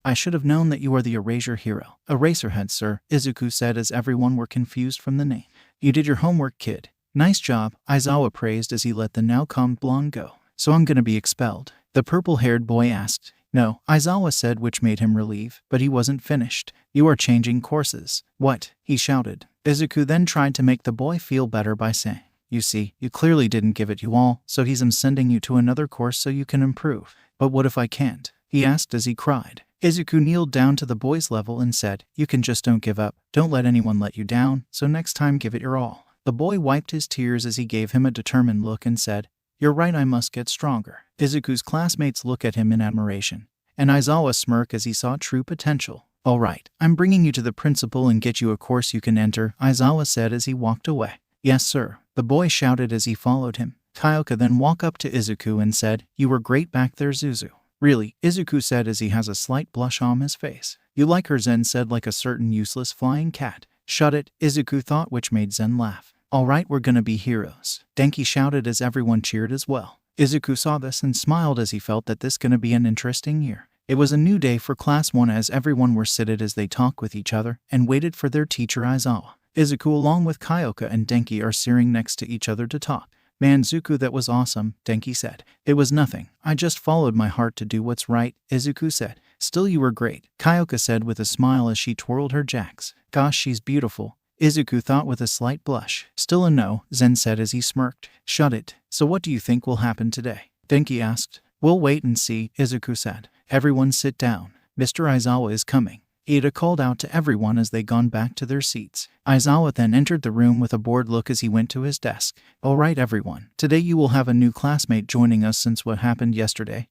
"I should have known that you are the Erasure hero." "Eraserhead, sir," Izuku said as everyone were confused from the name. "You did your homework, kid." "Nice job," Aizawa praised as he let the now calm blonde go. "So I'm gonna be expelled?" the purple-haired boy asked. "No," Aizawa said, which made him relieve, but he wasn't finished. "You are changing courses." "What?" he shouted. Izuku then tried to make the boy feel better by saying, "You see, you clearly didn't give it you all, so I'm sending you to another course so you can improve." "But what if I can't?" he asked as he cried. Izuku kneeled down to the boy's level and said, "You can just don't give up. Don't let anyone let you down, so next time give it your all." The boy wiped his tears as he gave him a determined look and said, "You're right, I must get stronger." Izuku's classmates look at him in admiration, and Aizawa smirk as he saw true potential. "Alright, I'm bringing you to the principal and get you a course you can enter," Aizawa said as he walked away. "Yes, sir," the boy shouted as he followed him. Kyoka then walked up to Izuku and said, "You were great back there, Zuzu." "Really?" Izuku said as he has a slight blush on his face. "You like her," Zen said, like a certain useless flying cat. "Shut it," Izuku thought, which made Zen laugh. "Alright, we're gonna be heroes," Denki shouted as everyone cheered as well. Izuku saw this and smiled as he felt that this gonna be an interesting year. It was a new day for Class 1 as everyone were seated as they talked with each other and waited for their teacher Aizawa. Izuku along with Kyoka and Denki are sitting next to each other to talk. "Man, Zuko, that was awesome," Denki said. "It was nothing. I just followed my heart to do what's right," Izuku said. "Still, you were great," Kyoka said with a smile as she twirled her jacks. "Gosh, she's beautiful," Izuku thought with a slight blush. "Still a no," Zen said as he smirked. "Shut it. So what do you think will happen today?" Denki asked. "We'll wait and see," Izuku said. "Everyone sit down. Mr. Aizawa is coming." Ida called out to everyone as they gone back to their seats. Aizawa then entered the room with a bored look as he went to his desk. "Alright everyone, today you will have a new classmate joining us since what happened yesterday,"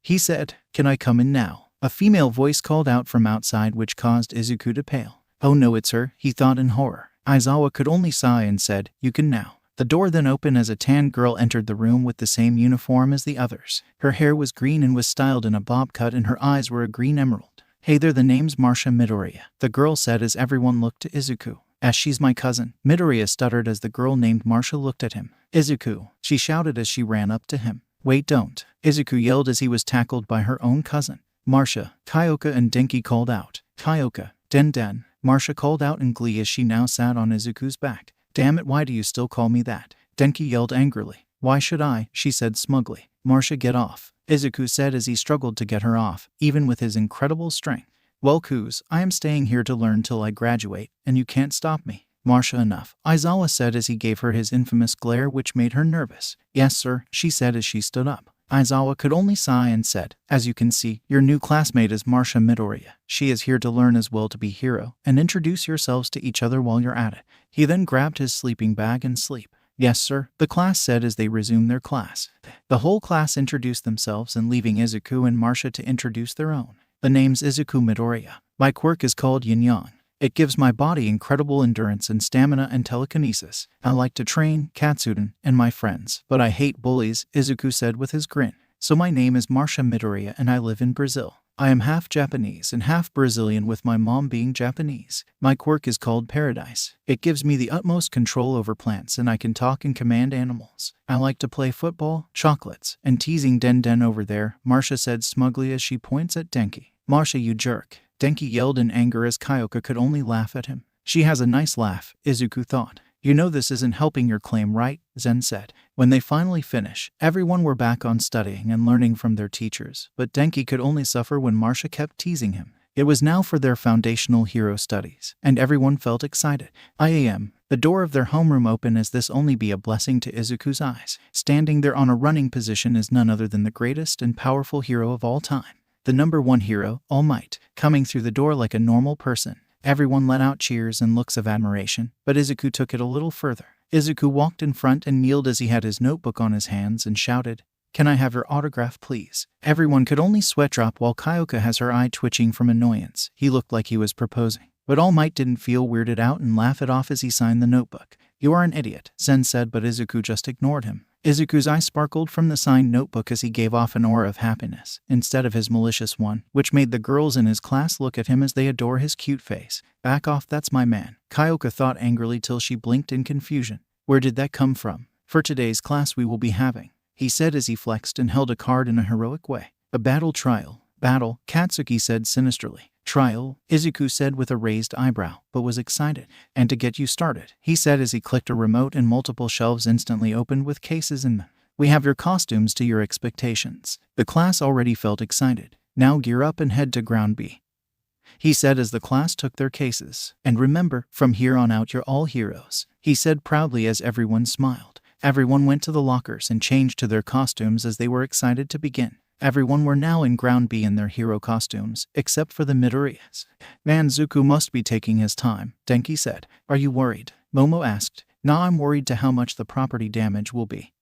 he said. "Can I come in now?" A female voice called out from outside, which caused Izuku to pale. "Oh no, it's her," he thought in horror. Aizawa could only sigh and said, "You can now." The door then opened as a tan girl entered the room with the same uniform as the others. Her hair was green and was styled in a bob cut and her eyes were a green emerald. "Hey there, the name's Marcia Midoriya," the girl said as everyone looked to Izuku. "As she's my cousin," Midoriya stuttered as the girl named Marcia looked at him. "Izuku," she shouted as she ran up to him. "Wait, don't," Izuku yelled as he was tackled by her own cousin. "Marcia," Kyoka and Denki called out. "Kyoka, Den," Marcia called out in glee as she now sat on Izuku's back. "Damn it, why do you still call me that?" Denki yelled angrily. "Why should I?" she said smugly. "Marcia, get off," Izuku said as he struggled to get her off, even with his incredible strength. "Well, Kuz, I am staying here to learn till I graduate, and you can't stop me." "Marcia, enough," Aizawa said as he gave her his infamous glare, which made her nervous. "Yes, sir," she said as she stood up. Aizawa could only sigh and said, "As you can see, your new classmate is Marcia Midoriya. She is here to learn as well to be hero, and introduce yourselves to each other while you're at it." He then grabbed his sleeping bag and sleep. "Yes, sir," the class said as they resumed their class. The whole class introduced themselves and leaving Izuku and Marcia to introduce their own. "The name's Izuku Midoriya. My quirk is called Yin Yang. It gives my body incredible endurance and stamina and telekinesis. I like to train, Katsuden, and my friends, but I hate bullies," Izuku said with his grin. "So my name is Marcia Midoriya and I live in Brazil." I am half Japanese and half Brazilian, with my mom being Japanese. My quirk is called Paradise. It gives me the utmost control over plants and I can talk and command animals. I like to play football, chocolates, and teasing Den over there, Marcia said smugly as she points at Denki. Marcia, you jerk. Denki yelled in anger as Kyoka could only laugh at him. She has a nice laugh, Izuku thought. You know this isn't helping your claim, right? Zen said. When they finally finish, everyone were back on studying and learning from their teachers, but Denki could only suffer when Marcia kept teasing him. It was now for their foundational hero studies, and everyone felt excited. IAM. The door of their homeroom opened as this only be a blessing to Izuku's eyes. Standing there on a running position is none other than the greatest and powerful hero of all time. The number one hero, All Might, coming through the door like a normal person. Everyone let out cheers and looks of admiration, but Izuku took it a little further. Izuku walked in front and kneeled as he had his notebook on his hands and shouted, "Can I have your autograph, please?" Everyone could only sweat drop while Kyoka has her eye twitching from annoyance. He looked like he was proposing. But All Might didn't feel weirded out and laugh it off as he signed the notebook. "You are an idiot," Zen said, but Izuku just ignored him. Izuku's eye sparkled from the signed notebook as he gave off an aura of happiness, instead of his malicious one, which made the girls in his class look at him as they adore his cute face. "Back off, that's my man," Kyoka thought angrily till she blinked in confusion. "Where did that come from? For today's class we will be having," he said as he flexed and held a card in a heroic way. "A battle trial." "Battle," Katsuki said sinisterly. "Trial," Izuku said with a raised eyebrow, but was excited. "And to get you started," he said as he clicked a remote and multiple shelves instantly opened with cases in them. "We have your costumes to your expectations." The class already felt excited. "Now gear up and head to Ground B," he said as the class took their cases. "And remember, from here on out you're all heroes," he said proudly as everyone smiled. Everyone went to the lockers and changed to their costumes as they were excited to begin. Everyone were now in Ground B in their hero costumes, except for the Midoriyas. "Man, Zuko must be taking his time," Denki said. "Are you worried?" Momo asked. "Nah, I'm worried to how much the property damage will be,"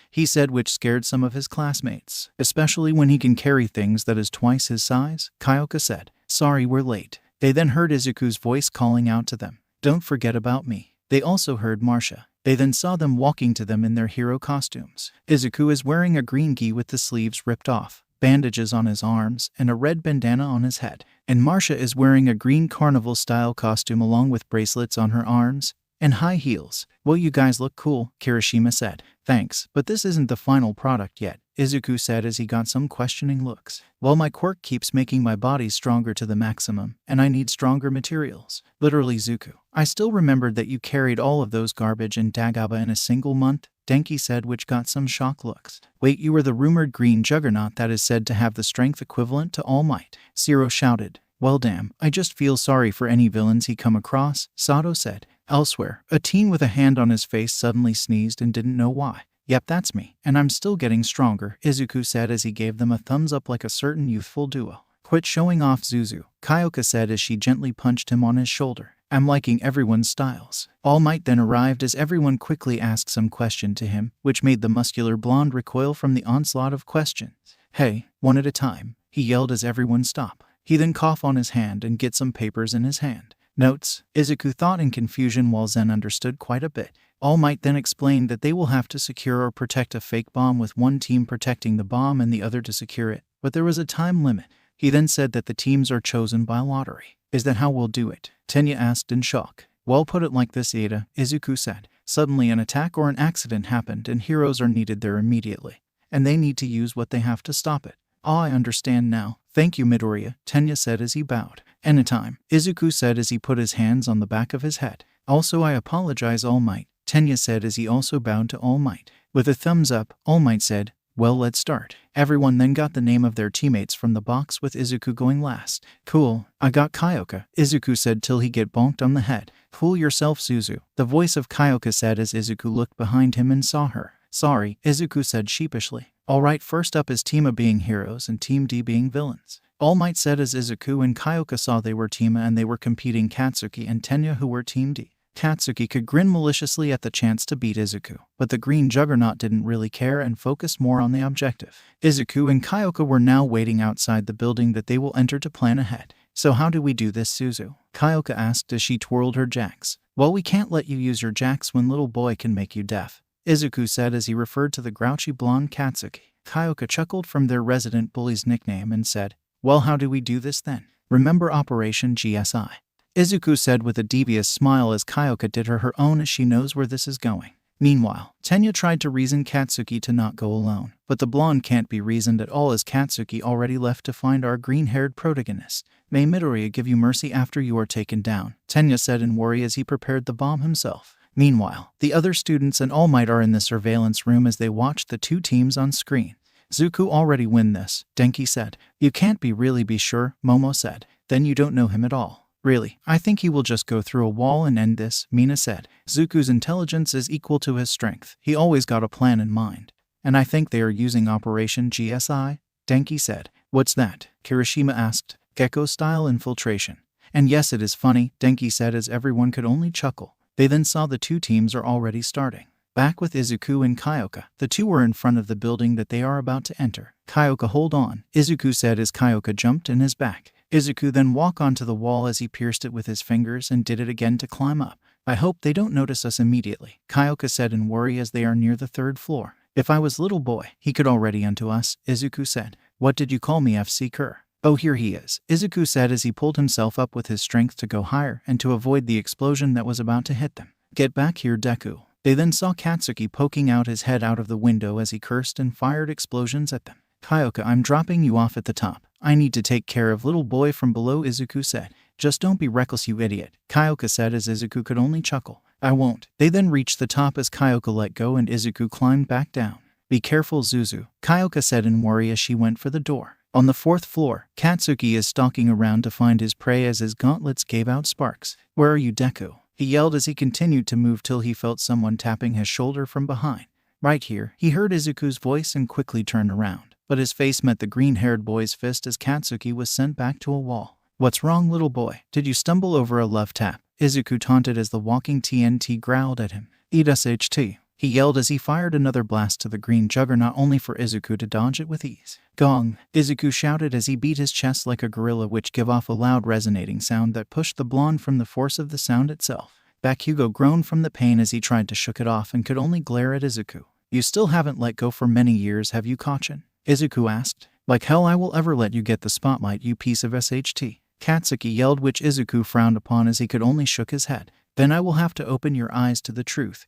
he said, which scared some of his classmates. "Especially when he can carry things that is twice his size," Kyoka said. "Sorry, we're late." They then heard Izuku's voice calling out to them, "Don't forget about me." They also heard Marcia. They then saw them walking to them in their hero costumes. Izuku is wearing a green gi with the sleeves ripped off, bandages on his arms, and a red bandana on his head. And Marcia is wearing a green carnival-style costume along with bracelets on her arms and high heels. "Well, you guys look cool," Kirishima said. "Thanks, but this isn't the final product yet," Izuku said as he got some questioning looks. "Well, my quirk keeps making my body stronger to the maximum, and I need stronger materials." Literally, Zuko. "I still remembered that you carried all of those garbage in Dagaba in a single month," Denki said, which got some shocked looks. "Wait, you were the rumored green juggernaut that is said to have the strength equivalent to All Might," Zero shouted. "Well damn, I just feel sorry for any villains he come across," Sato said. Elsewhere, a teen with a hand on his face suddenly sneezed and didn't know why. "Yep, that's me, and I'm still getting stronger," Izuku said as he gave them a thumbs up like a certain youthful duo. "Quit showing off, Zuzu," Kyoka said as she gently punched him on his shoulder. "I'm liking everyone's styles." All Might then arrived as everyone quickly asked some question to him, which made the muscular blonde recoil from the onslaught of questions. "Hey, one at a time," he yelled as everyone stopped. He then coughed on his hand and get some papers in his hand. "Notes," Izuku thought in confusion while Zen understood quite a bit. All Might then explained that they will have to secure or protect a fake bomb with one team protecting the bomb and the other to secure it, but there was a time limit. He then said that the teams are chosen by lottery. "Is that how we'll do it?" Tenya asked in shock. "Well, put it like this, Ada," Izuku said. "Suddenly an attack or an accident happened and heroes are needed there immediately, and they need to use what they have to stop it." "Ah, I understand now. Thank you, Midoriya," Tenya said as he bowed. "Anytime," Izuku said as he put his hands on the back of his head. "Also, I apologize, All Might," Tenya said as he also bowed to All Might. With a thumbs up, All Might said, "Well, let's start." Everyone then got the name of their teammates from the box with Izuku going last. "Cool, I got Kyoka," Izuku said till he get bonked on the head. "Fool yourself, Suzu," the voice of Kyoka said as Izuku looked behind him and saw her. "Sorry," Izuku said sheepishly. "Alright, first up is Team A being heroes and Team D being villains." All Might said as Izuku and Kyoka saw they were Team A and they were competing Katsuki and Tenya who were Team D. Katsuki could grin maliciously at the chance to beat Izuku, but the green juggernaut didn't really care and focused more on the objective. Izuku and Kyoka were now waiting outside the building that they will enter to plan ahead. "So how do we do this, Suzu?" Kyoka asked as she twirled her jacks. "Well, we can't let you use your jacks when little boy can make you deaf," Izuku said as he referred to the grouchy blonde Katsuki. Kyoka chuckled from their resident bully's nickname and said, Well, how do we do this then? Remember Operation GSI? Izuku said with a devious smile as Kyoka did her own as she knows where this is going. Meanwhile, Tenya tried to reason Katsuki to not go alone, but the blonde can't be reasoned at all as Katsuki already left to find our green-haired protagonist. May Midoriya give you mercy after you are taken down, Tenya said in worry as he prepared the bomb himself. Meanwhile, the other students and All Might are in the surveillance room as they watch the two teams on screen. Zuko already win this, Denki said. You can't really be sure, Momo said. Then you don't know him at all. Really, I think he will just go through a wall and end this, Mina said. Zuko's intelligence is equal to his strength. He always got a plan in mind. And I think they are using Operation GSI, Denki said. What's that? Kirishima asked. Gecko-style infiltration. And yes, it is funny, Denki said as everyone could only chuckle. They then saw the two teams are already starting. Back with Izuku and Kyoka, the two were in front of the building that they are about to enter. Kyoka, hold on, Izuku said as Kyoka jumped in his back. Izuku then walked onto the wall as he pierced it with his fingers and did it again to climb up. I hope they don't notice us immediately, Kyoka said in worry as they are near the third floor. If I was little boy, he could already onto us, Izuku said. What did you call me, FC Kerr? Oh, here he is, Izuku said as he pulled himself up with his strength to go higher and to avoid the explosion that was about to hit them. Get back here, Deku. They then saw Katsuki poking out his head out of the window as he cursed and fired explosions at them. Kyoka, I'm dropping you off at the top. I need to take care of little boy from below, Izuku said. Just don't be reckless, you idiot, Kyoka said as Izuku could only chuckle. I won't. They then reached the top as Kyoka let go and Izuku climbed back down. Be careful, Zuzu, Kyoka said in worry as she went for the door. On the fourth floor, Katsuki is stalking around to find his prey as his gauntlets gave out sparks. Where are you, Deku? He yelled as he continued to move till he felt someone tapping his shoulder from behind. Right here, he heard Izuku's voice and quickly turned around. But his face met the green-haired boy's fist as Katsuki was sent back to a wall. What's wrong, little boy? Did you stumble over a love tap? Izuku taunted as the walking TNT growled at him. Eat us HT. He yelled as he fired another blast to the green juggernaut only for Izuku to dodge it with ease. Gong! Izuku shouted as he beat his chest like a gorilla which gave off a loud resonating sound that pushed the blonde from the force of the sound itself. Bakugo groaned from the pain as he tried to shook it off and could only glare at Izuku. You still haven't let go for many years, have you, Kachin? Izuku asked. Like hell I will ever let you get the spotlight, you piece of SHT. Katsuki yelled, which Izuku frowned upon as he could only shook his head. Then I will have to open your eyes to the truth,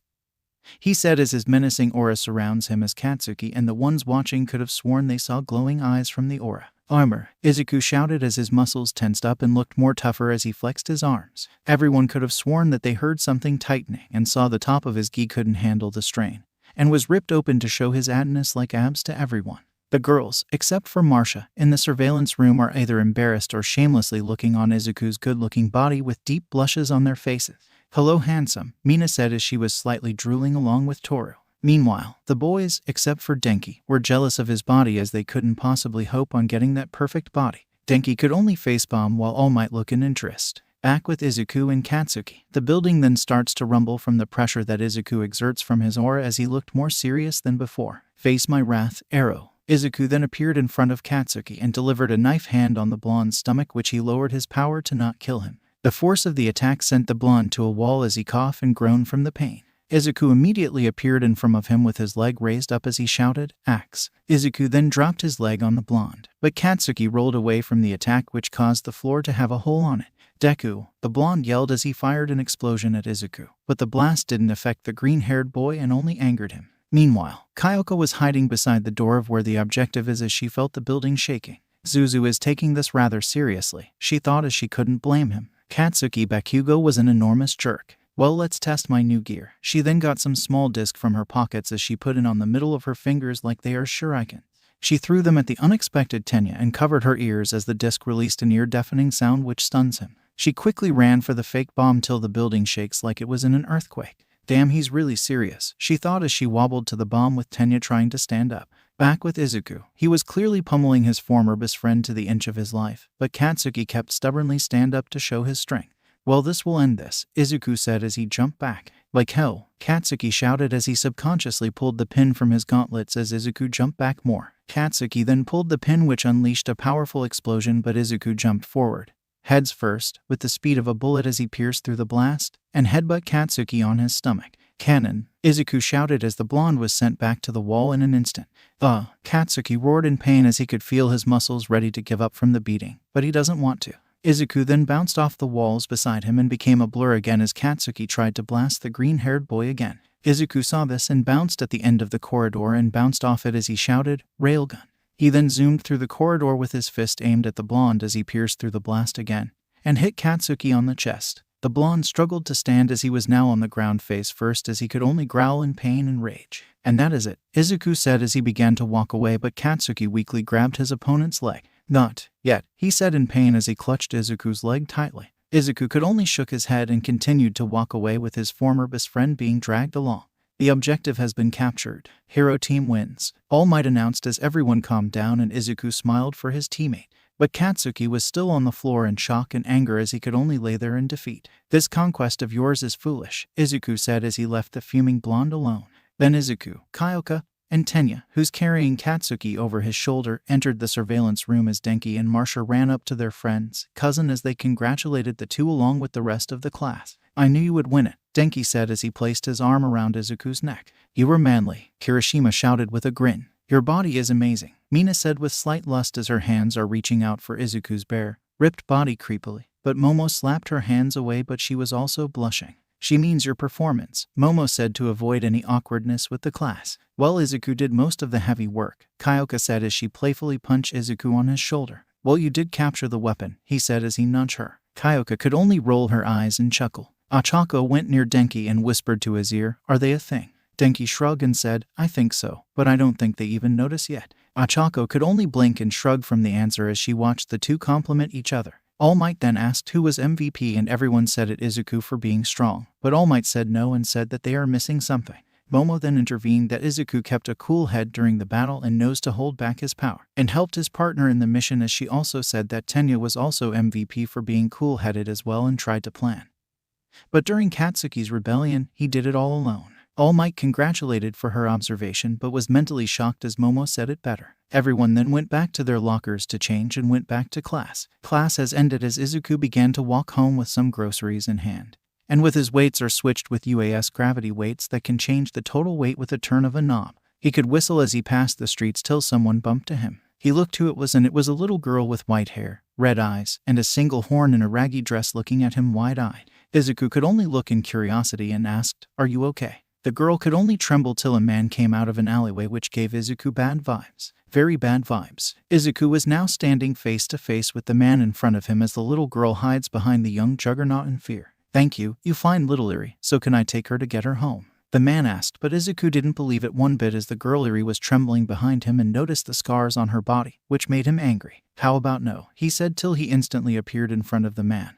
he said as his menacing aura surrounds him as Katsuki and the ones watching could have sworn they saw glowing eyes from the aura. Armor, Izuku shouted as his muscles tensed up and looked more tougher as he flexed his arms. Everyone could have sworn that they heard something tightening and saw the top of his gi couldn't handle the strain, and was ripped open to show his Adonis-like abs to everyone. The girls, except for Marcia, in the surveillance room are either embarrassed or shamelessly looking on Izuku's good-looking body with deep blushes on their faces. Hello, handsome, Mina said as she was slightly drooling along with Toru. Meanwhile, the boys, except for Denki, were jealous of his body as they couldn't possibly hope on getting that perfect body. Denki could only facepalm while All Might look in interest. Back with Izuku and Katsuki, the building then starts to rumble from the pressure that Izuku exerts from his aura as he looked more serious than before. Face my wrath, arrow. Izuku then appeared in front of Katsuki and delivered a knife hand on the blonde's stomach which he lowered his power to not kill him. The force of the attack sent the blonde to a wall as he coughed and groaned from the pain. Izuku immediately appeared in front of him with his leg raised up as he shouted, Axe. Izuku then dropped his leg on the blonde, but Katsuki rolled away from the attack which caused the floor to have a hole on it. Deku, the blonde yelled as he fired an explosion at Izuku, but the blast didn't affect the green-haired boy and only angered him. Meanwhile, Kyoka was hiding beside the door of where the objective is as she felt the building shaking. Zuzu is taking this rather seriously, she thought as she couldn't blame him. Katsuki Bakugo was an enormous jerk. Well, let's test my new gear. She then got some small disc from her pockets as she put it on the middle of her fingers like they are shuriken. She threw them at the unexpected Tenya and covered her ears as the disc released an ear-deafening sound which stuns him. She quickly ran for the fake bomb till the building shakes like it was in an earthquake. Damn, he's really serious, she thought as she wobbled to the bomb with Tenya trying to stand up. Back with Izuku, he was clearly pummeling his former best friend to the inch of his life, but Katsuki kept stubbornly stand up to show his strength. Well, this will end this, Izuku said as he jumped back. Like hell, Katsuki shouted as he subconsciously pulled the pin from his gauntlets as Izuku jumped back more. Katsuki then pulled the pin which unleashed a powerful explosion but Izuku jumped forward, heads first, with the speed of a bullet as he pierced through the blast, and headbutt Katsuki on his stomach. Cannon, Izuku shouted as the blonde was sent back to the wall in an instant. Katsuki roared in pain as he could feel his muscles ready to give up from the beating, but he doesn't want to. Izuku then bounced off the walls beside him and became a blur again as Katsuki tried to blast the green-haired boy again. Izuku saw this and bounced at the end of the corridor and bounced off it as he shouted, "Railgun." He then zoomed through the corridor with his fist aimed at the blonde as he pierced through the blast again, and hit Katsuki on the chest. The blonde struggled to stand as he was now on the ground face first as he could only growl in pain and rage. "And that is it," Izuku said as he began to walk away, but Katsuki weakly grabbed his opponent's leg. "Not yet," he said in pain as he clutched Izuku's leg tightly. Izuku could only shook his head and continued to walk away with his former best friend being dragged along. "The objective has been captured. Hero team wins," All Might announced as everyone calmed down and Izuku smiled for his teammate. But Katsuki was still on the floor in shock and anger as he could only lay there in defeat. "This conquest of yours is foolish," Izuku said as he left the fuming blonde alone. Then Izuku, Kyoka, and Tenya, who's carrying Katsuki over his shoulder, entered the surveillance room as Denki and Marsha ran up to their friend's cousin as they congratulated the two along with the rest of the class. "I knew you would win it," Denki said as he placed his arm around Izuku's neck. "You were manly," Kirishima shouted with a grin. "Your body is amazing," Mina said with slight lust as her hands are reaching out for Izuku's bare, ripped body creepily. But Momo slapped her hands away, but she was also blushing. "She means your performance," Momo said to avoid any awkwardness with the class. "Well, Izuku did most of the heavy work," Kyoka said as she playfully punched Izuku on his shoulder. "Well, you did capture the weapon," he said as he nudged her. Kyoka could only roll her eyes and chuckle. Achako went near Denki and whispered to his ear, "Are they a thing?" Denki shrugged and said, "I think so, but I don't think they even notice yet." Achako could only blink and shrug from the answer as she watched the two compliment each other. All Might then asked who was MVP and everyone said it Izuku for being strong, but All Might said no and said that they are missing something. Momo then intervened that Izuku kept a cool head during the battle and knows to hold back his power, and helped his partner in the mission as she also said that Tenya was also MVP for being cool-headed as well and tried to plan. But during Katsuki's rebellion, he did it all alone. All Might congratulated for her observation but was mentally shocked as Momo said it better. Everyone then went back to their lockers to change and went back to class. Class has ended as Izuku began to walk home with some groceries in hand. And with his weights are switched with UAS gravity weights that can change the total weight with a turn of a knob. He could whistle as he passed the streets till someone bumped to him. He looked who it was and it was a little girl with white hair, red eyes, and a single horn in a raggy dress looking at him wide-eyed. Izuku could only look in curiosity and asked, "Are you okay?" The girl could only tremble till a man came out of an alleyway which gave Izuku bad vibes. Very bad vibes. Izuku was now standing face to face with the man in front of him as the little girl hides behind the young juggernaut in fear. "Thank you, you fine little Eri, so can I take her to get her home?" the man asked, but Izuku didn't believe it one bit as the girl Eri was trembling behind him and noticed the scars on her body, which made him angry. "How about no?" he said till he instantly appeared in front of the man,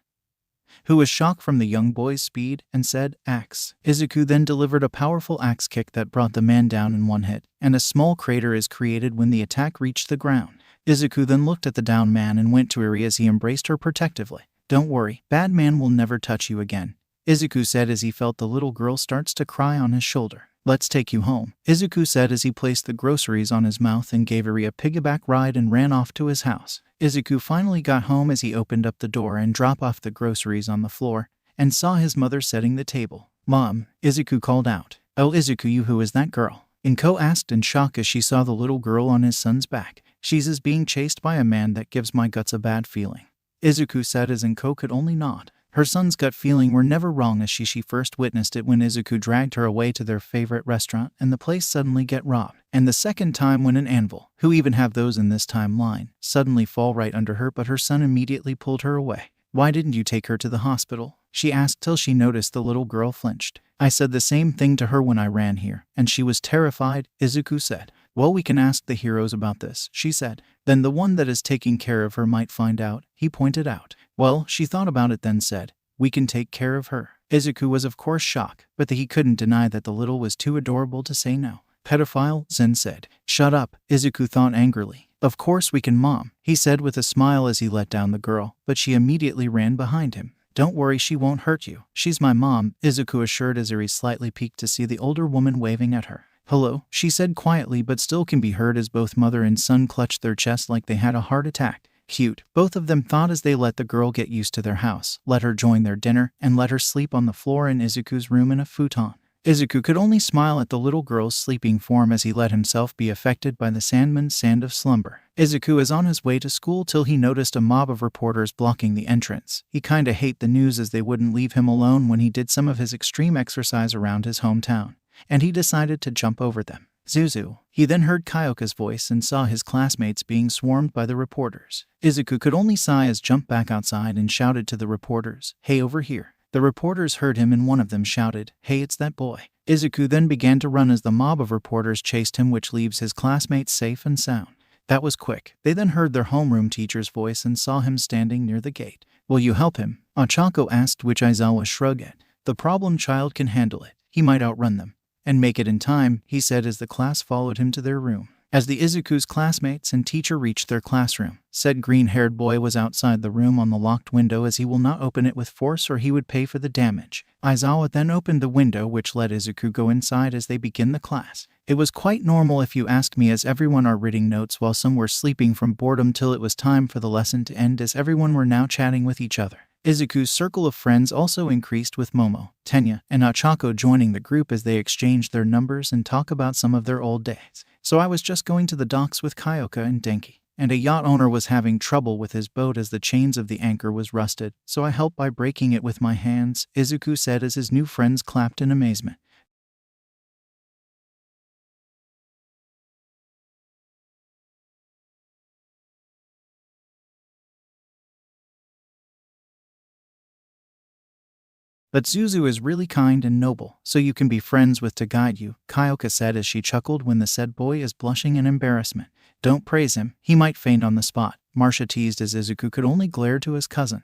who was shocked from the young boy's speed, and said, "Axe." Izuku then delivered a powerful axe kick that brought the man down in one hit, and a small crater is created when the attack reached the ground. Izuku then looked at the down man and went to Eri as he embraced her protectively. "Don't worry, bad man will never touch you again," Izuku said as he felt the little girl starts to cry on his shoulder. "Let's take you home," Izuku said as he placed the groceries on his mouth and gave Eri a piggyback ride and ran off to his house. Izuku finally got home as he opened up the door and dropped off the groceries on the floor, and saw his mother setting the table. "Mom," Izuku called out. "Oh Izuku, who is that girl?" Inko asked in shock as she saw the little girl on his son's back. "She's being chased by a man that gives my guts a bad feeling," Izuku said as Inko could only nod. Her son's gut feeling were never wrong as she first witnessed it when Izuku dragged her away to their favorite restaurant and the place suddenly get robbed. And the second time when an anvil, who even have those in this timeline, suddenly fall right under her, but her son immediately pulled her away. "Why didn't you take her to the hospital?" she asked till she noticed the little girl flinched. "I said the same thing to her when I ran here, and she was terrified," Izuku said. "Well, we can ask the heroes about this," she said. "Then the one that is taking care of her might find out," he pointed out. Well, she thought about it then said, "We can take care of her." Izuku was of course shocked, but he couldn't deny that the little was too adorable to say no. "Pedophile," Zen said. "Shut up," Izuku thought angrily. "Of course we can, Mom," he said with a smile as he let down the girl, but she immediately ran behind him. "Don't worry, she won't hurt you. She's my mom," Izuku assured as Eri slightly peeked to see the older woman waving at her. "Hello," she said quietly but still can be heard as both mother and son clutched their chests like they had a heart attack. "Cute," both of them thought as they let the girl get used to their house, let her join their dinner, and let her sleep on the floor in Izuku's room in a futon. Izuku could only smile at the little girl's sleeping form as he let himself be affected by the Sandman's sand of slumber. Izuku is on his way to school till he noticed a mob of reporters blocking the entrance. He kinda hate the news as they wouldn't leave him alone when he did some of his extreme exercise around his hometown, and he decided to jump over them. Zuzu. He then heard Kyoka's voice and saw his classmates being swarmed by the reporters. Izuku could only sigh as jumped back outside and shouted to the reporters, "Hey, over here." The reporters heard him and one of them shouted, "Hey, it's that boy." Izuku then began to run as the mob of reporters chased him, which leaves his classmates safe and sound. That was quick. They then heard their homeroom teacher's voice and saw him standing near the gate. "Will you help him?" Ochako asked, which Aizawa shrugged at. "The problem child can handle it. He might outrun them and make it in time," he said as the class followed him to their room. As the Izuku's classmates and teacher reached their classroom, said green-haired boy was outside the room on the locked window as he will not open it with force or he would pay for the damage. Aizawa then opened the window, which let Izuku go inside as they begin the class. It was quite normal if you asked me, as everyone are reading notes while some were sleeping from boredom till it was time for the lesson to end, as everyone were now chatting with each other. Izuku's circle of friends also increased, with Momo, Tenya, and Ochako joining the group as they exchanged their numbers and talk about some of their old days. "So I was just going to the docks with Kyoka and Denki, and a yacht owner was having trouble with his boat as the chains of the anchor was rusted, so I helped by breaking it with my hands," Izuku said as his new friends clapped in amazement. "But Zuzu is really kind and noble, so you can be friends with to guide you," Kyoka said as she chuckled when the said boy is blushing in embarrassment. "Don't praise him, he might faint on the spot," Marcia teased as Izuku could only glare to his cousin.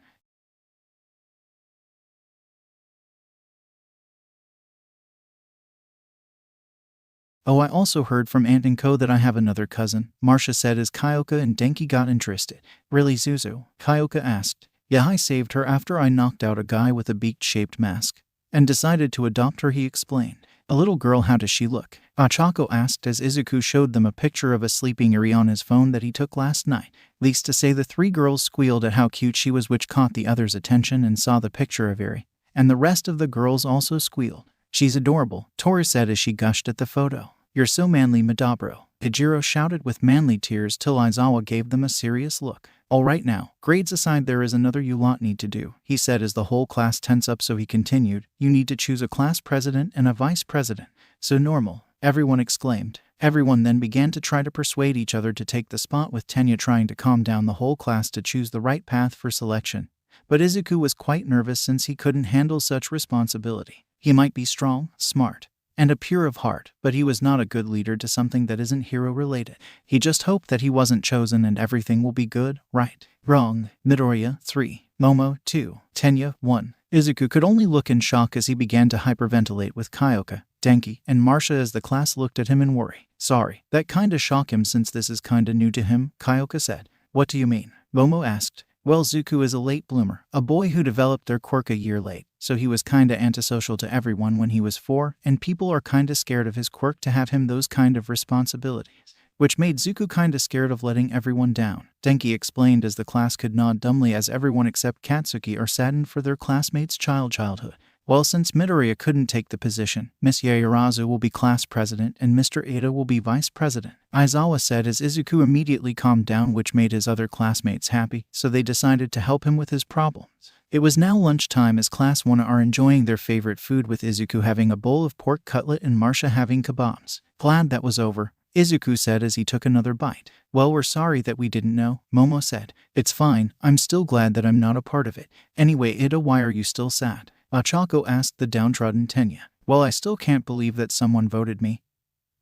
"Oh, I also heard from Aunt and Co that I have another cousin," Marcia said as Kyoka and Denki got interested. "Really, Zuzu?" Kyoka asked. "Yeah, I saved her after I knocked out a guy with a beak-shaped mask and decided to adopt her," he explained. "A little girl, how does she look?" Ochako asked as Izuku showed them a picture of a sleeping Eri on his phone that he took last night. Least to say, the three girls squealed at how cute she was, which caught the others' attention and saw the picture of Eri, and the rest of the girls also squealed. "She's adorable," Tori said as she gushed at the photo. "You're so manly, Madabro," Ijiro shouted with manly tears till Aizawa gave them a serious look. "All right now, grades aside, there is another you lot need to do," he said as the whole class tense up, so he continued, "You need to choose a class president and a vice president." "So normal," everyone exclaimed. Everyone then began to try to persuade each other to take the spot, with Tenya trying to calm down the whole class to choose the right path for selection. But Izuku was quite nervous since he couldn't handle such responsibility. He might be strong, smart, and a pure of heart, but he was not a good leader to something that isn't hero-related. He just hoped that he wasn't chosen and everything will be good, right? Wrong. Midoriya, 3. Momo, 2. Tenya, 1. Izuku could only look in shock as he began to hyperventilate with Kyoka, Denki, and Marcia as the class looked at him in worry. "Sorry, that kinda shocked him since this is kinda new to him," Kyoka said. "What do you mean?" Momo asked. "Well, Zuko is a late bloomer, a boy who developed their quirk a year late, so he was kinda antisocial to everyone when he was 4, and people are kinda scared of his quirk to have him those kind of responsibilities, which made Zuko kinda scared of letting everyone down," Denki explained as the class could nod dumbly as everyone except Katsuki are saddened for their classmates' childhood. "Well, since Midoriya couldn't take the position, Miss Yaoyorozu will be class president and Mr. Ada will be vice president," Aizawa said as Izuku immediately calmed down, which made his other classmates happy, so they decided to help him with his problems. It was now lunchtime as Class 1 are enjoying their favorite food, with Izuku having a bowl of pork cutlet and Marcia having kebabs. Glad that was over, Izuku said as he took another bite. "Well, we're sorry that we didn't know," Momo said. "It's fine, I'm still glad that I'm not a part of it. Anyway, Ida, why are you still sad?" Ochako asked the downtrodden Tenya. "Well, I still can't believe that someone voted me,"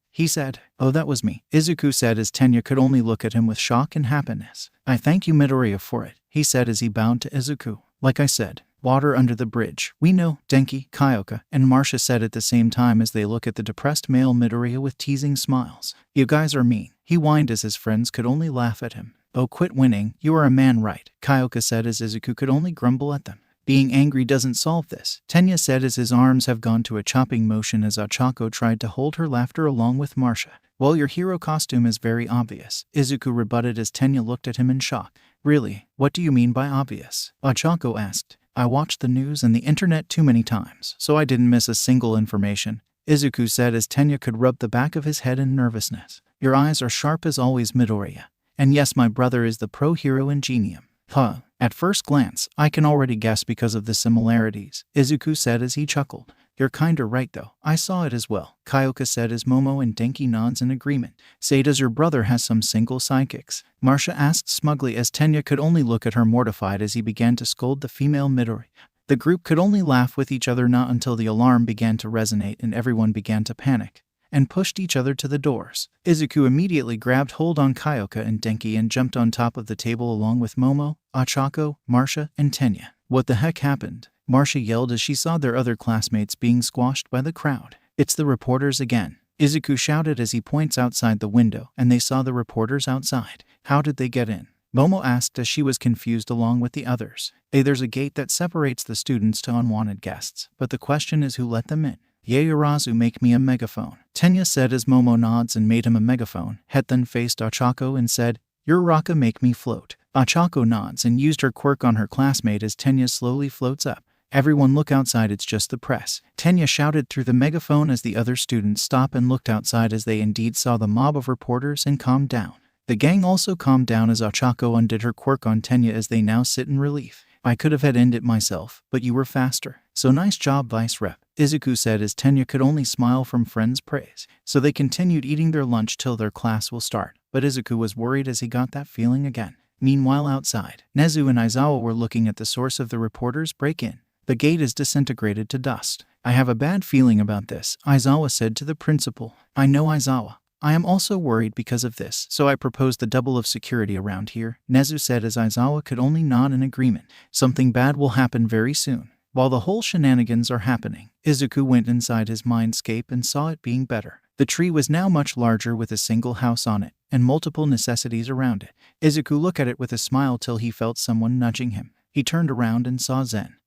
he said. "Oh, that was me," Izuku said as Tenya could only look at him with shock and happiness. "I thank you, Midoriya, for it," he said as he bowed to Izuku. "Like I said, water under the bridge." "We know," Denki, Kyoka, and Marcia said at the same time as they look at the depressed male Midoriya with teasing smiles. "You guys are mean," he whined as his friends could only laugh at him. "Oh, quit whining, you are a man, right?" Kyoka said as Izuku could only grumble at them. "Being angry doesn't solve this," Tenya said as his arms have gone to a chopping motion as Ochako tried to hold her laughter along with Marcia. "Well, your hero costume is very obvious," Izuku rebutted as Tenya looked at him in shock. "Really? What do you mean by obvious?" Ochako asked. I watched the news and the internet too many times, so I didn't miss a single information, Izuku said as Tenya could rub the back of his head in nervousness. Your eyes are sharp as always, Midoriya. And yes, my brother is the pro-hero Ingenium. Huh. At first glance, I can already guess because of the similarities, Izuku said as he chuckled. You're kinda right though, I saw it as well, Kyoka said as Momo and Denki nods in agreement. Say, does your brother has some single sidekicks? Marcia asked smugly as Tenya could only look at her mortified as he began to scold the female Midori. The group could only laugh with each other not until the alarm began to resonate and everyone began to panic and pushed each other to the doors. Izuku immediately grabbed hold on Kyoka and Denki and jumped on top of the table along with Momo, Ochako, Marcia, and Tenya. What the heck happened? Marcia yelled as she saw their other classmates being squashed by the crowd. It's the reporters again, Izuku shouted as he points outside the window, and they saw the reporters outside. How did they get in? Momo asked as she was confused along with the others. There's a gate that separates the students to unwanted guests, but the question is who let them in. Yaoyorozu, make me a megaphone, Tenya said as Momo nods and made him a megaphone. Het then faced Ochako and said, Your Raka, make me float. Ochako nods and used her quirk on her classmate as Tenya slowly floats up. Everyone look outside, it's just the press, Tenya shouted through the megaphone as the other students stopped and looked outside as they indeed saw the mob of reporters and calmed down. The gang also calmed down as Ochako undid her quirk on Tenya as they now sit in relief. I could have had ended myself, but you were faster. So nice job, Vice Rep, Izuku said as Tenya could only smile from friends' praise. So they continued eating their lunch till their class will start, but Izuku was worried as he got that feeling again. Meanwhile outside, Nezu and Aizawa were looking at the source of the reporters' break-in. The gate is disintegrated to dust. I have a bad feeling about this, Aizawa said to the principal. I know, Aizawa. I am also worried because of this, so I propose the double of security around here, Nezu said as Aizawa could only nod in agreement. Something bad will happen very soon. While the whole shenanigans are happening, Izuku went inside his mindscape and saw it being better. The tree was now much larger with a single house on it, and multiple necessities around it. Izuku looked at it with a smile till he felt someone nudging him. He turned around and saw Zen,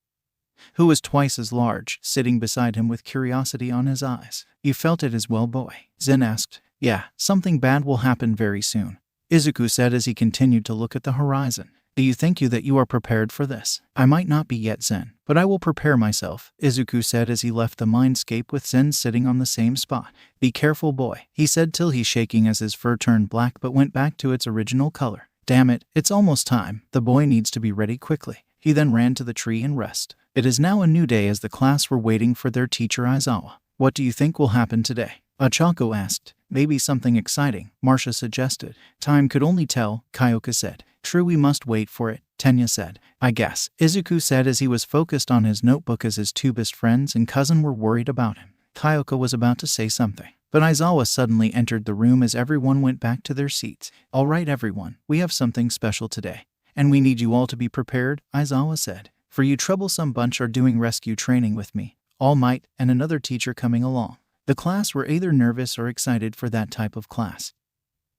who was twice as large, sitting beside him with curiosity on his eyes. You felt it as well, boy? Zen asked. Yeah, something bad will happen very soon, Izuku said as he continued to look at the horizon. Do you think that you are prepared for this? I might not be yet, Zen, but I will prepare myself, Izuku said as he left the mindscape with Zen sitting on the same spot. Be careful, boy, he said till he's shaking as his fur turned black but went back to its original color. Damn it, it's almost time. The boy needs to be ready quickly. He then ran to the tree and rest. It is now a new day as the class were waiting for their teacher Aizawa. What do you think will happen today? Ochako asked. Maybe something exciting, Marcia suggested. Time could only tell, Kyoka said. True, we must wait for it, Tenya said. I guess, Izuku said as he was focused on his notebook as his two best friends and cousin were worried about him. Kyoka was about to say something, but Aizawa suddenly entered the room as everyone went back to their seats. All right, everyone, we have something special today, and we need you all to be prepared, Aizawa said. For you troublesome bunch are doing rescue training with me, All Might, and another teacher coming along. The class were either nervous or excited for that type of class,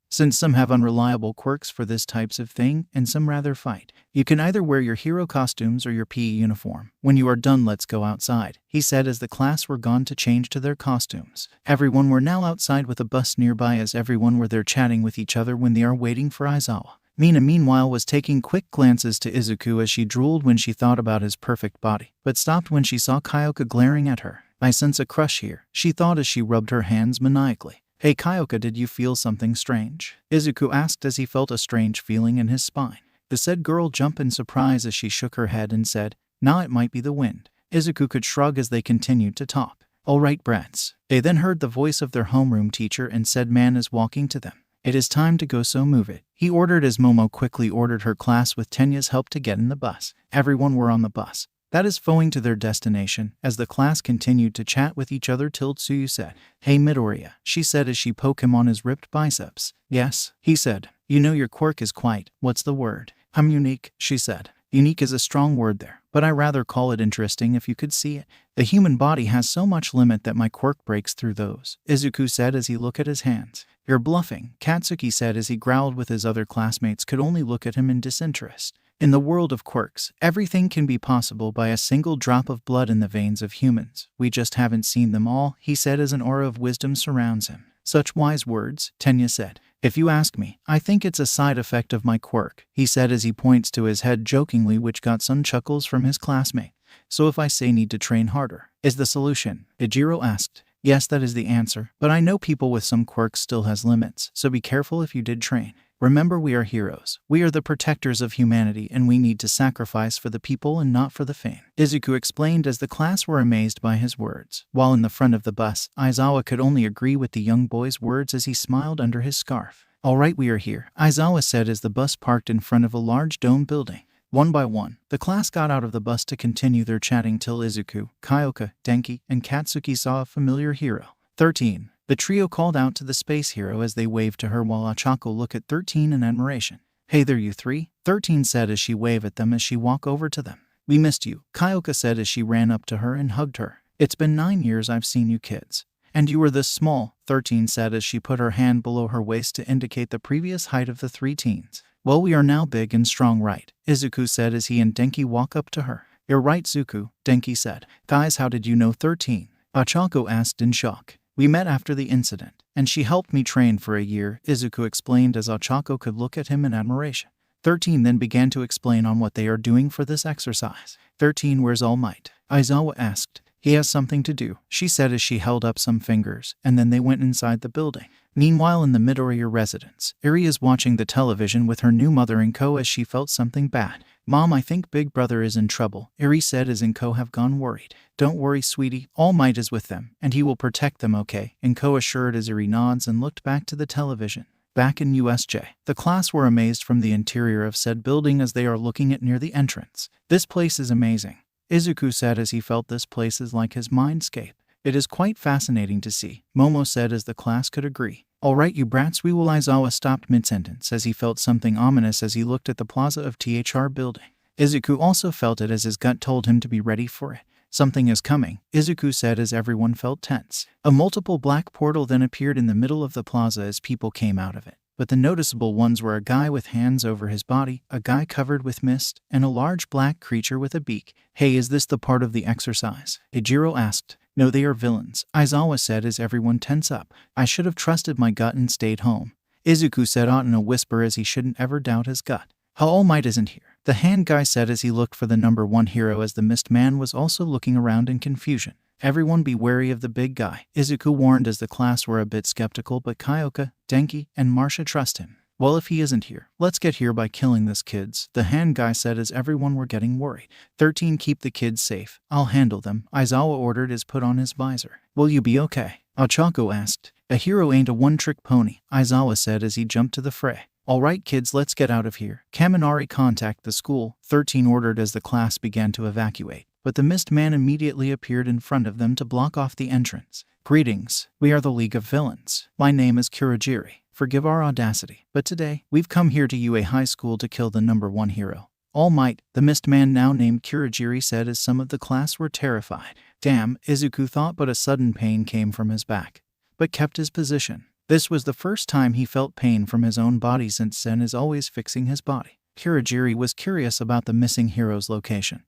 since some have unreliable quirks for this types of thing and some rather fight. You can either wear your hero costumes or your PE uniform. When you are done, let's go outside, he said as the class were gone to change to their costumes. Everyone were now outside with a bus nearby as everyone were there chatting with each other when they are waiting for Aizawa. Mina meanwhile was taking quick glances to Izuku as she drooled when she thought about his perfect body, but stopped when she saw Kyoka glaring at her. I sense a crush here, she thought as she rubbed her hands maniacally. Hey Kyoka, did you feel something strange? Izuku asked as he felt a strange feeling in his spine. The said girl jumped in surprise as she shook her head and said, Nah, it might be the wind. Izuku could shrug as they continued to talk. All right, brats. They then heard the voice of their homeroom teacher and said man is walking to them. It is time to go, so move it, he ordered as Momo quickly ordered her class with Tenya's help to get in the bus. Everyone were on the bus, that is going to their destination, as the class continued to chat with each other till Tsuyu said, Hey Midoriya, she said as she poked him on his ripped biceps. Yes, he said. You know your quirk is quite, what's the word? I'm unique, she said. Unique is a strong word there, but I rather call it interesting if you could see it. The human body has so much limit that my quirk breaks through those, Izuku said as he looked at his hands. You're bluffing, Katsuki said as he growled with his other classmates could only look at him in disinterest. In the world of quirks, everything can be possible by a single drop of blood in the veins of humans. We just haven't seen them all, he said as an aura of wisdom surrounds him. Such wise words, Tenya said. If you ask me, I think it's a side effect of my quirk, he said as he points to his head jokingly, which got some chuckles from his classmate. So if I say need to train harder, is the solution? Ejiro asked. Yes, that is the answer, but I know people with some quirks still has limits, so be careful if you did train. Remember, we are heroes. We are the protectors of humanity, and we need to sacrifice for the people and not for the fame, Izuku explained as the class were amazed by his words. While in the front of the bus, Aizawa could only agree with the young boy's words as he smiled under his scarf. Alright, we are here, Aizawa said as the bus parked in front of a large dome building. One by one, the class got out of the bus to continue their chatting till Izuku, Kyoka, Denki, and Katsuki saw a familiar hero. 13. The trio called out to the space hero as they waved to her while Ochako looked at 13 in admiration. Hey there you three, 13 said as she waved at them as she walked over to them. We missed you, Kyoka said as she ran up to her and hugged her. It's been 9 years I've seen you kids. And you were this small, 13 said as she put her hand below her waist to indicate the previous height of the three teens. Well, we are now big and strong, right? Izuku said as he and Denki walk up to her. You're right, Zuku, Denki said. Guys, how did you know 13? Ochako asked in shock. We met after the incident, and she helped me train for a year, Izuku explained as Ochako could look at him in admiration. 13 then began to explain on what they are doing for this exercise. 13, where's All Might? Aizawa asked. He has something to do, she said as she held up some fingers, and then they went inside the building. Meanwhile, in the Midoriya residence, Eri is watching the television with her new mother Inko as she felt something bad. Mom, I think Big Brother is in trouble, Eri said as Inko have gone worried. Don't worry, sweetie, All Might is with them, and he will protect them, okay? Inko assured as Eri nods and looked back to the television. Back in USJ, the class were amazed from the interior of said building as they are looking at near the entrance. This place is amazing, Izuku said as he felt this place is like his mindscape. It is quite fascinating to see, Momo said as the class could agree. Alright you brats, we will. Aizawa stopped mid-sentence as he felt something ominous as he looked at the plaza of THR building. Izuku also felt it as his gut told him to be ready for it. Something is coming, Izuku said as everyone felt tense. A multiple black portal then appeared in the middle of the plaza as people came out of it. But the noticeable ones were a guy with hands over his body, a guy covered with mist, and a large black creature with a beak. Hey, is this the part of the exercise? Ejiro asked. No, they are villains, Aizawa said as everyone tense up. I should have trusted my gut and stayed home, Izuku said out in a whisper as he shouldn't ever doubt his gut. How All Might isn't here, the hand guy said as he looked for the #1 hero as the mist man was also looking around in confusion. Everyone be wary of the big guy, Izuku warned as the class were a bit skeptical, but Kyoka, Denki, and Marcia trust him. Well, if he isn't here, let's get here by killing this kids, the hand guy said as everyone were getting worried. 13, keep the kids safe. I'll handle them, Aizawa ordered as put on his visor. Will you be okay? Ochako asked. A hero ain't a one-trick pony, Aizawa said as he jumped to the fray. Alright kids, let's get out of here. Kaminari, contact the school, 13 ordered as the class began to evacuate. But the mist man immediately appeared in front of them to block off the entrance. Greetings, we are the League of Villains. My name is Kurogiri. Forgive our audacity, but today, we've come here to UA High School to kill the #1 hero. All Might, the mist man now named Kurogiri said as some of the class were terrified. Damn, Izuku thought, but a sudden pain came from his back, but kept his position. This was the first time he felt pain from his own body since Zen is always fixing his body. Kurogiri was curious about the missing hero's location,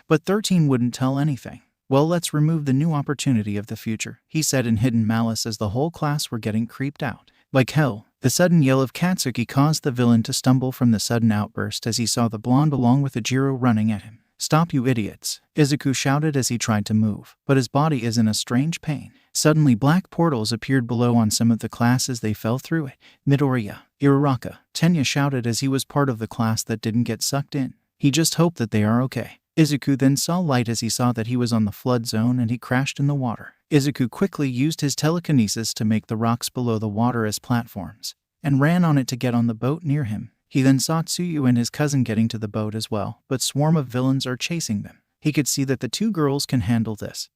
but 13 wouldn't tell anything. Well, let's remove the new opportunity of the future, he said in hidden malice as the whole class were getting creeped out. Like hell, the sudden yell of Katsuki caused the villain to stumble from the sudden outburst as he saw the blonde along with Ejiro running at him. Stop, you idiots, Izuku shouted as he tried to move, but his body is in a strange pain. Suddenly black portals appeared below on some of the class as they fell through it. Midoriya, Iraraka, Tenya shouted as he was part of the class that didn't get sucked in. He just hoped that they are okay. Izuku then saw light as he saw that he was on the flood zone and he crashed in the water. Izuku quickly used his telekinesis to make the rocks below the water as platforms, and ran on it to get on the boat near him. He then saw Tsuyu and his cousin getting to the boat as well, but swarm of villains are chasing them. He could see that the two girls can handle this,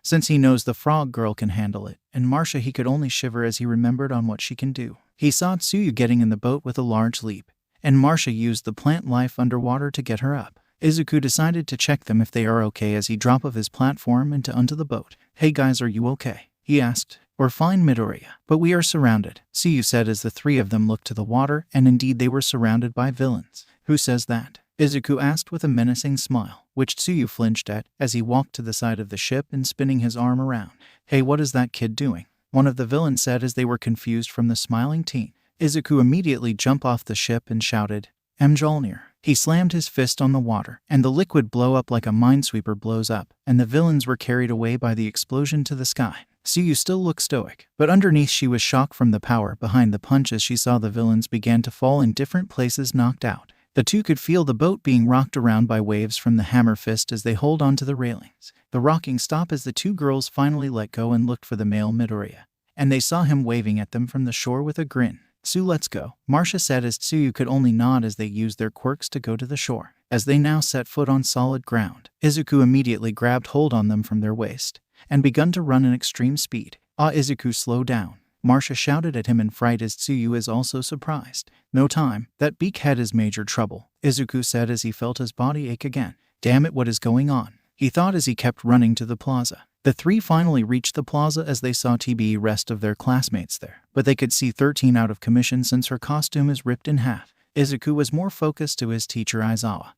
since he knows the frog girl can handle it, and Marcia he could only shiver as he remembered on what she can do. He saw Tsuyu getting in the boat with a large leap, and Marcia used the plant life underwater to get her up. Izuku decided to check them if they are okay as he dropped off his platform and onto the boat. Hey guys, are you okay? He asked. We're fine, Midoriya, but we are surrounded, Tsuyu said as the three of them looked to the water, and indeed they were surrounded by villains. Who says that? Izuku asked with a menacing smile, which Tsuyu flinched at as he walked to the side of the ship and spinning his arm around. Hey, what is that kid doing? one of the villains said as they were confused from the smiling teen. Izuku immediately jumped off the ship and shouted, Mjolnir. He slammed his fist on the water, and the liquid blew up like a minesweeper blows up, and the villains were carried away by the explosion to the sky. Tsuyu still looked stoic, but underneath she was shocked from the power behind the punch as she saw the villains began to fall in different places knocked out. The two could feel the boat being rocked around by waves from the hammer fist as they hold onto the railings. The rocking stopped as the two girls finally let go and looked for the male Midoriya, and they saw him waving at them from the shore with a grin. Tsu, let's go, Marcia said as Tsuyu could only nod as they used their quirks to go to the shore. As they now set foot on solid ground, Izuku immediately grabbed hold on them from their waist and begun to run in extreme speed. Izuku, slow down, Marcia shouted at him in fright as Tsuyu is also surprised. No time, that beakhead is major trouble, Izuku said as he felt his body ache again. Damn it, what is going on? He thought as he kept running to the plaza. The three finally reached the plaza as they saw TBE rest of their classmates there, but they could see 13 out of commission since her costume is ripped in half. Izuku was more focused to his teacher Aizawa,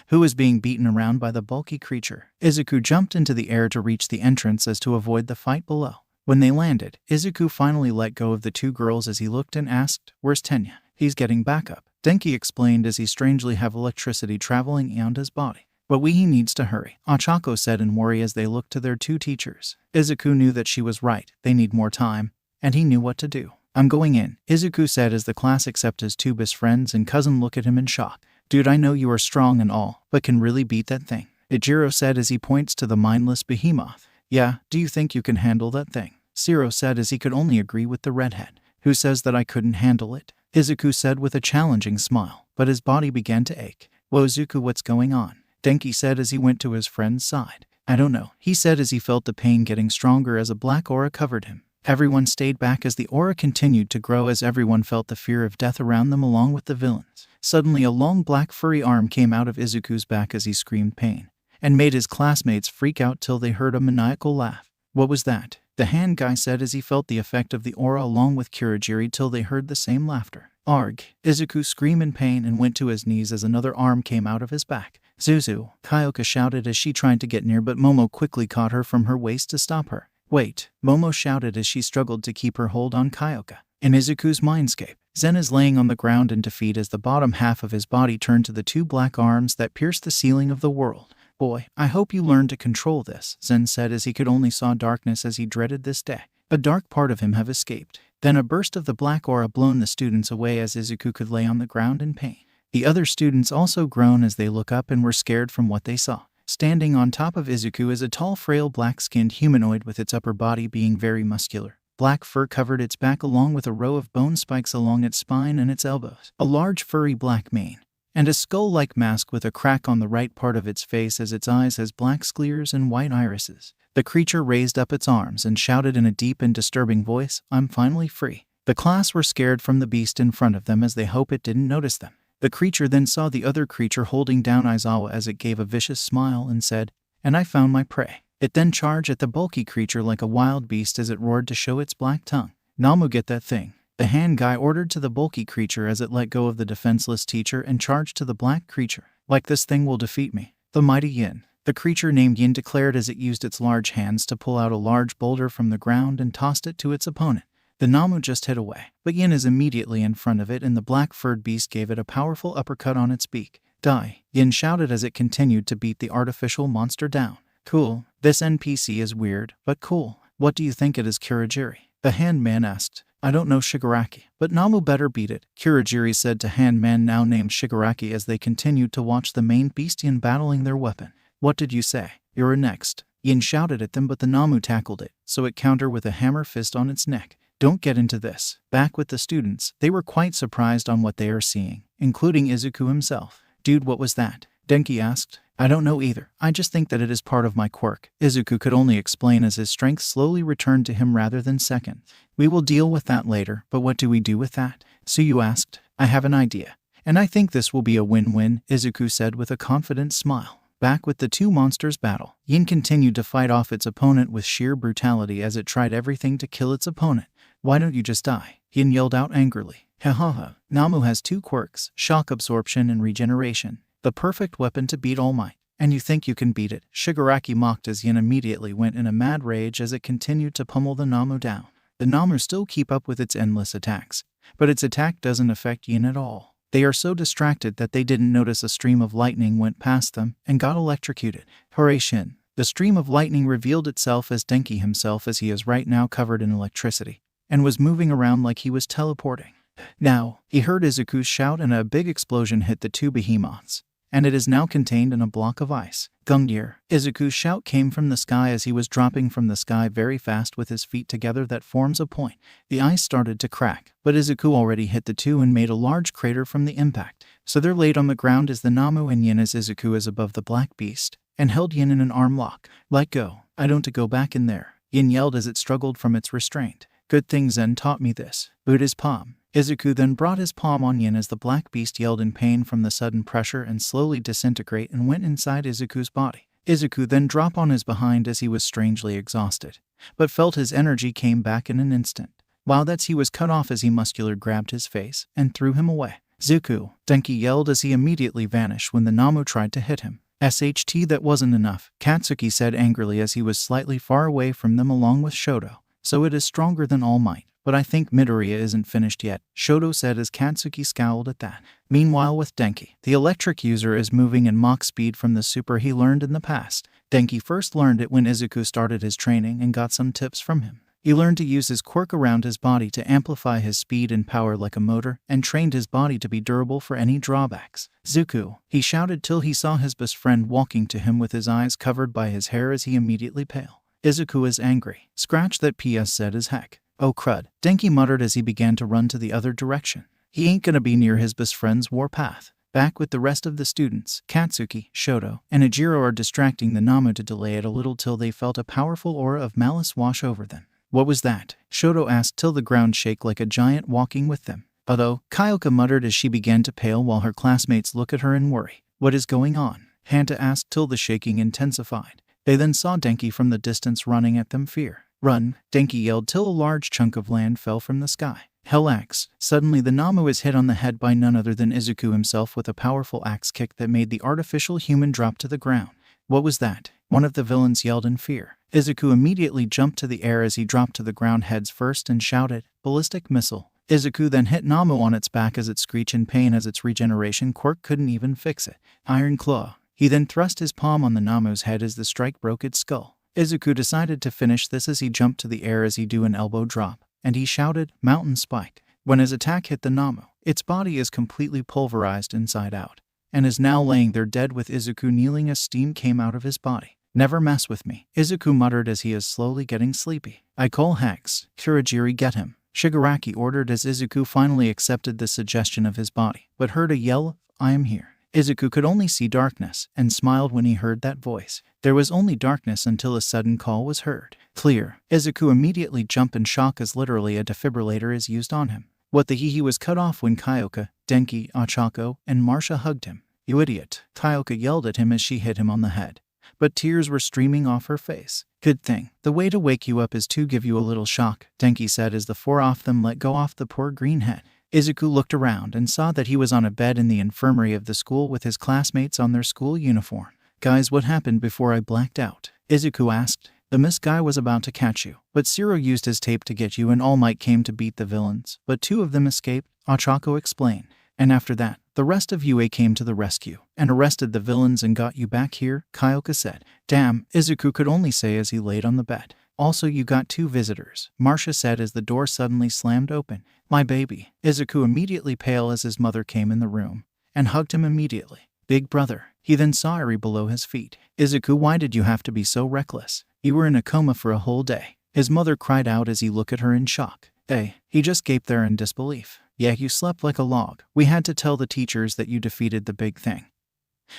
who was being beaten around by the bulky creature. Izuku jumped into the air to reach the entrance as to avoid the fight below. When they landed, Izuku finally let go of the two girls as he looked and asked, Where's Tenya? He's getting back up, Denki explained as he strangely have electricity traveling around his body. But he needs to hurry, Ochako said in worry as they looked to their two teachers. Izuku knew that she was right, they need more time, and he knew what to do. I'm going in, Izuku said as the class except his two best friends and cousin look at him in shock. Dude, I know you are strong and all, but can really beat that thing, Ijiro said as he points to the mindless behemoth. Yeah, do you think you can handle that thing? Siro said as he could only agree with the redhead. Who says that I couldn't handle it? Izuku said with a challenging smile, but his body began to ache. Whoa Izuku, what's going on? Denki said as he went to his friend's side. I don't know, he said as he felt the pain getting stronger as a black aura covered him. Everyone stayed back as the aura continued to grow as everyone felt the fear of death around them along with the villains. Suddenly a long black furry arm came out of Izuku's back as he screamed pain, and made his classmates freak out till they heard a maniacal laugh. What was that? The hand guy said as he felt the effect of the aura along with Kurogiri till they heard the same laughter. Arg! Izuku screamed in pain and went to his knees as another arm came out of his back. Zuzu, Kyoka shouted as she tried to get near but Momo quickly caught her from her waist to stop her. Wait, Momo shouted as she struggled to keep her hold on Kyoka. In Izuku's mindscape, Zen is laying on the ground in defeat as the bottom half of his body turned to the two black arms that pierced the ceiling of the world. Boy, I hope you learn to control this, Zen said as he could only saw darkness as he dreaded this day. A dark part of him have escaped. Then a burst of the black aura blown the students away as Izuku could lay on the ground in pain. The other students also groan as they look up and were scared from what they saw. Standing on top of Izuku is a tall, frail, black-skinned humanoid with its upper body being very muscular. Black fur covered its back along with a row of bone spikes along its spine and its elbows. A large furry black mane, and a skull-like mask with a crack on the right part of its face as its eyes has black scleres and white irises. The creature raised up its arms and shouted in a deep and disturbing voice, I'm finally free. The class were scared from the beast in front of them as they hope it didn't notice them. The creature then saw the other creature holding down Aizawa as it gave a vicious smile and said, and I found my prey. It then charged at the bulky creature like a wild beast as it roared to show its black tongue. Namu, get that thing, the hand guy ordered to the bulky creature as it let go of the defenseless teacher and charged to the black creature. Like this thing will defeat me. The mighty Yin, the creature named Yin, declared as it used its large hands to pull out a large boulder from the ground and tossed it to its opponent. The Namu just hit away, but Yin is immediately in front of it and the black-furred beast gave it a powerful uppercut on its beak. Die, Yin shouted as it continued to beat the artificial monster down. Cool, this NPC is weird, but cool. What do you think it is, Kurogiri? The handman asked. I don't know, Shigaraki, but Namu better beat it, Kurogiri said to handman now named Shigaraki as they continued to watch the main beastian battling their weapon. What did you say? You're next. Yin shouted at them but the Namu tackled it, so it countered with a hammer fist on its neck. Don't get into this. Back with the students, they were quite surprised on what they are seeing, including Izuku himself. Dude, what was that? Denki asked. I don't know either. I just think that it is part of my quirk, Izuku could only explain as his strength slowly returned to him rather than second. We will deal with that later, but what do we do with that? Tsuyu asked. I have an idea. And I think this will be a win-win, Izuku said with a confident smile. Back with the two monsters' battle, Yin continued to fight off its opponent with sheer brutality as it tried everything to kill its opponent. Why don't you just die? Yin yelled out angrily. Ha. Namu has two quirks, shock absorption and regeneration. The perfect weapon to beat All Might. And you think you can beat it? Shigaraki mocked as Yin immediately went in a mad rage as it continued to pummel the Namu down. The Namu still keep up with its endless attacks, but its attack doesn't affect Yin at all. They are so distracted that they didn't notice a stream of lightning went past them and got electrocuted. Hooray Shin! The stream of lightning revealed itself as Denki himself, as he is right now covered in electricity, and was moving around like he was teleporting. Now, he heard Izuku's shout and a big explosion hit the two behemoths, and it is now contained in a block of ice. Gungnir! Izuku's shout came from the sky as he was dropping from the sky very fast with his feet together that forms a point. The ice started to crack, but Izuku already hit the two and made a large crater from the impact. So they're laid on the ground as the Namu and Yin as Izuku is above the black beast, and held Yin in an arm lock. Let go. I don't to go back in there. Yin yelled as it struggled from its restraint. Good thing Zen taught me this. Boot his palm. Izuku then brought his palm on Yin as the black beast yelled in pain from the sudden pressure and slowly disintegrate and went inside Izuku's body. Izuku then dropped on his behind as he was strangely exhausted, but felt his energy came back in an instant. While that's he was cut off as he muscular grabbed his face and threw him away. Zuku! Denki yelled as he immediately vanished when the Namu tried to hit him. SHT, that wasn't enough, Katsuki said angrily as he was slightly far away from them along with Shoto. So it is stronger than All Might. But I think Midoriya isn't finished yet, Shoto said as Katsuki scowled at that. Meanwhile with Denki, the electric user is moving in Mach speed from the super he learned in the past. Denki first learned it when Izuku started his training and got some tips from him. He learned to use his quirk around his body to amplify his speed and power like a motor, and trained his body to be durable for any drawbacks. Zuku! He shouted till he saw his best friend walking to him with his eyes covered by his hair as he immediately paled. Izuku is angry. Scratch that PS said as heck. Oh crud, Denki muttered as he began to run to the other direction. He ain't gonna be near his best friend's warpath. Back with the rest of the students, Katsuki, Shoto, and Ejiro are distracting the Namu to delay it a little till they felt a powerful aura of malice wash over them. What was that? Shoto asked till the ground shake like a giant walking with them. Although, Kyoka muttered as she began to pale while her classmates look at her in worry. What is going on? Hanta asked till the shaking intensified. They then saw Denki from the distance running at them. Fear. Run! Denki yelled till a large chunk of land fell from the sky. Hell axe! Suddenly the Namu is hit on the head by none other than Izuku himself with a powerful axe kick that made the artificial human drop to the ground. What was that? One of the villains yelled in fear. Izuku immediately jumped to the air as he dropped to the ground heads first and shouted, "Ballistic missile." Izuku then hit Namu on its back as it screeched in pain as its regeneration quirk couldn't even fix it. Iron Claw! He then thrust his palm on the Namu's head as the strike broke its skull. Izuku decided to finish this as he jumped to the air as he do an elbow drop, and he shouted, "Mountain Spike." When his attack hit the Namu, its body is completely pulverized inside out, and is now laying there dead with Izuku kneeling as steam came out of his body. Never mess with me, Izuku muttered as he is slowly getting sleepy. I call Hex. Kurogiri, get him. Shigaraki ordered as Izuku finally accepted the suggestion of his body, but heard a yell of, I am here. Izuku could only see darkness, and smiled when he heard that voice. There was only darkness until a sudden call was heard. Clear. Izuku immediately jumped in shock as literally a defibrillator is used on him. What the he was cut off when Kyoka, Denki, Ochako, and Marcia hugged him. You idiot! Kyoka yelled at him as she hit him on the head, but tears were streaming off her face. Good thing. The way to wake you up is to give you a little shock, Denki said as the four of them let go off the poor green head. Izuku looked around and saw that he was on a bed in the infirmary of the school with his classmates on their school uniform. Guys, what happened before I blacked out? Izuku asked. The Miss Guy was about to catch you, but Zero used his tape to get you and All Might came to beat the villains, but two of them escaped, Ochako explained. And after that, the rest of UA came to the rescue, and arrested the villains and got you back here, Kyoka said. Damn, Izuku could only say as he laid on the bed. Also you got two visitors, Marcia said as the door suddenly slammed open. My baby. Izuku immediately pale as his mother came in the room, and hugged him immediately. Big brother. He then saw Eri below his feet. Izuku, why did you have to be so reckless? You were in a coma for a whole day. His mother cried out as he looked at her in shock. Hey, he just gaped there in disbelief. Yeah, you slept like a log. We had to tell the teachers that you defeated the big thing.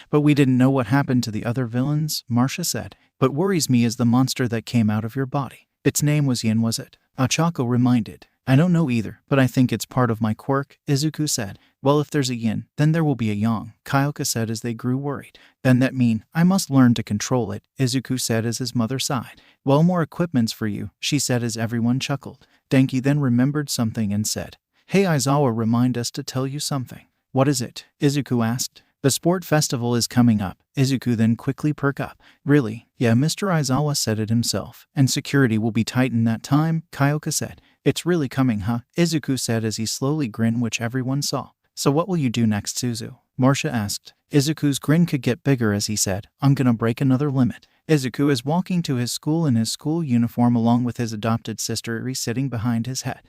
But we didn't know what happened to the other villains, Marcia said. What worries me is the monster that came out of your body. Its name was Yin, was it? Ochako reminded. I don't know either, but I think it's part of my quirk, Izuku said. Well, if there's a Yin, then there will be a Yang, Kyoka said as they grew worried. Then that mean I must learn to control it, Izuku said as his mother sighed. Well, more equipments for you, she said as everyone chuckled. Denki then remembered something and said, Hey Aizawa, remind us to tell you something. What is it? Izuku asked. The sport festival is coming up. Izuku then quickly perked up. Really? Yeah, Mr. Aizawa said it himself. And security will be tight in that time, Kyoka said. It's really coming, huh? Izuku said as he slowly grinned, which everyone saw. So what will you do next, Suzu? Marcia asked. Izuku's grin could get bigger as he said, I'm gonna break another limit. Izuku is walking to his school in his school uniform along with his adopted sister Eri sitting behind his head.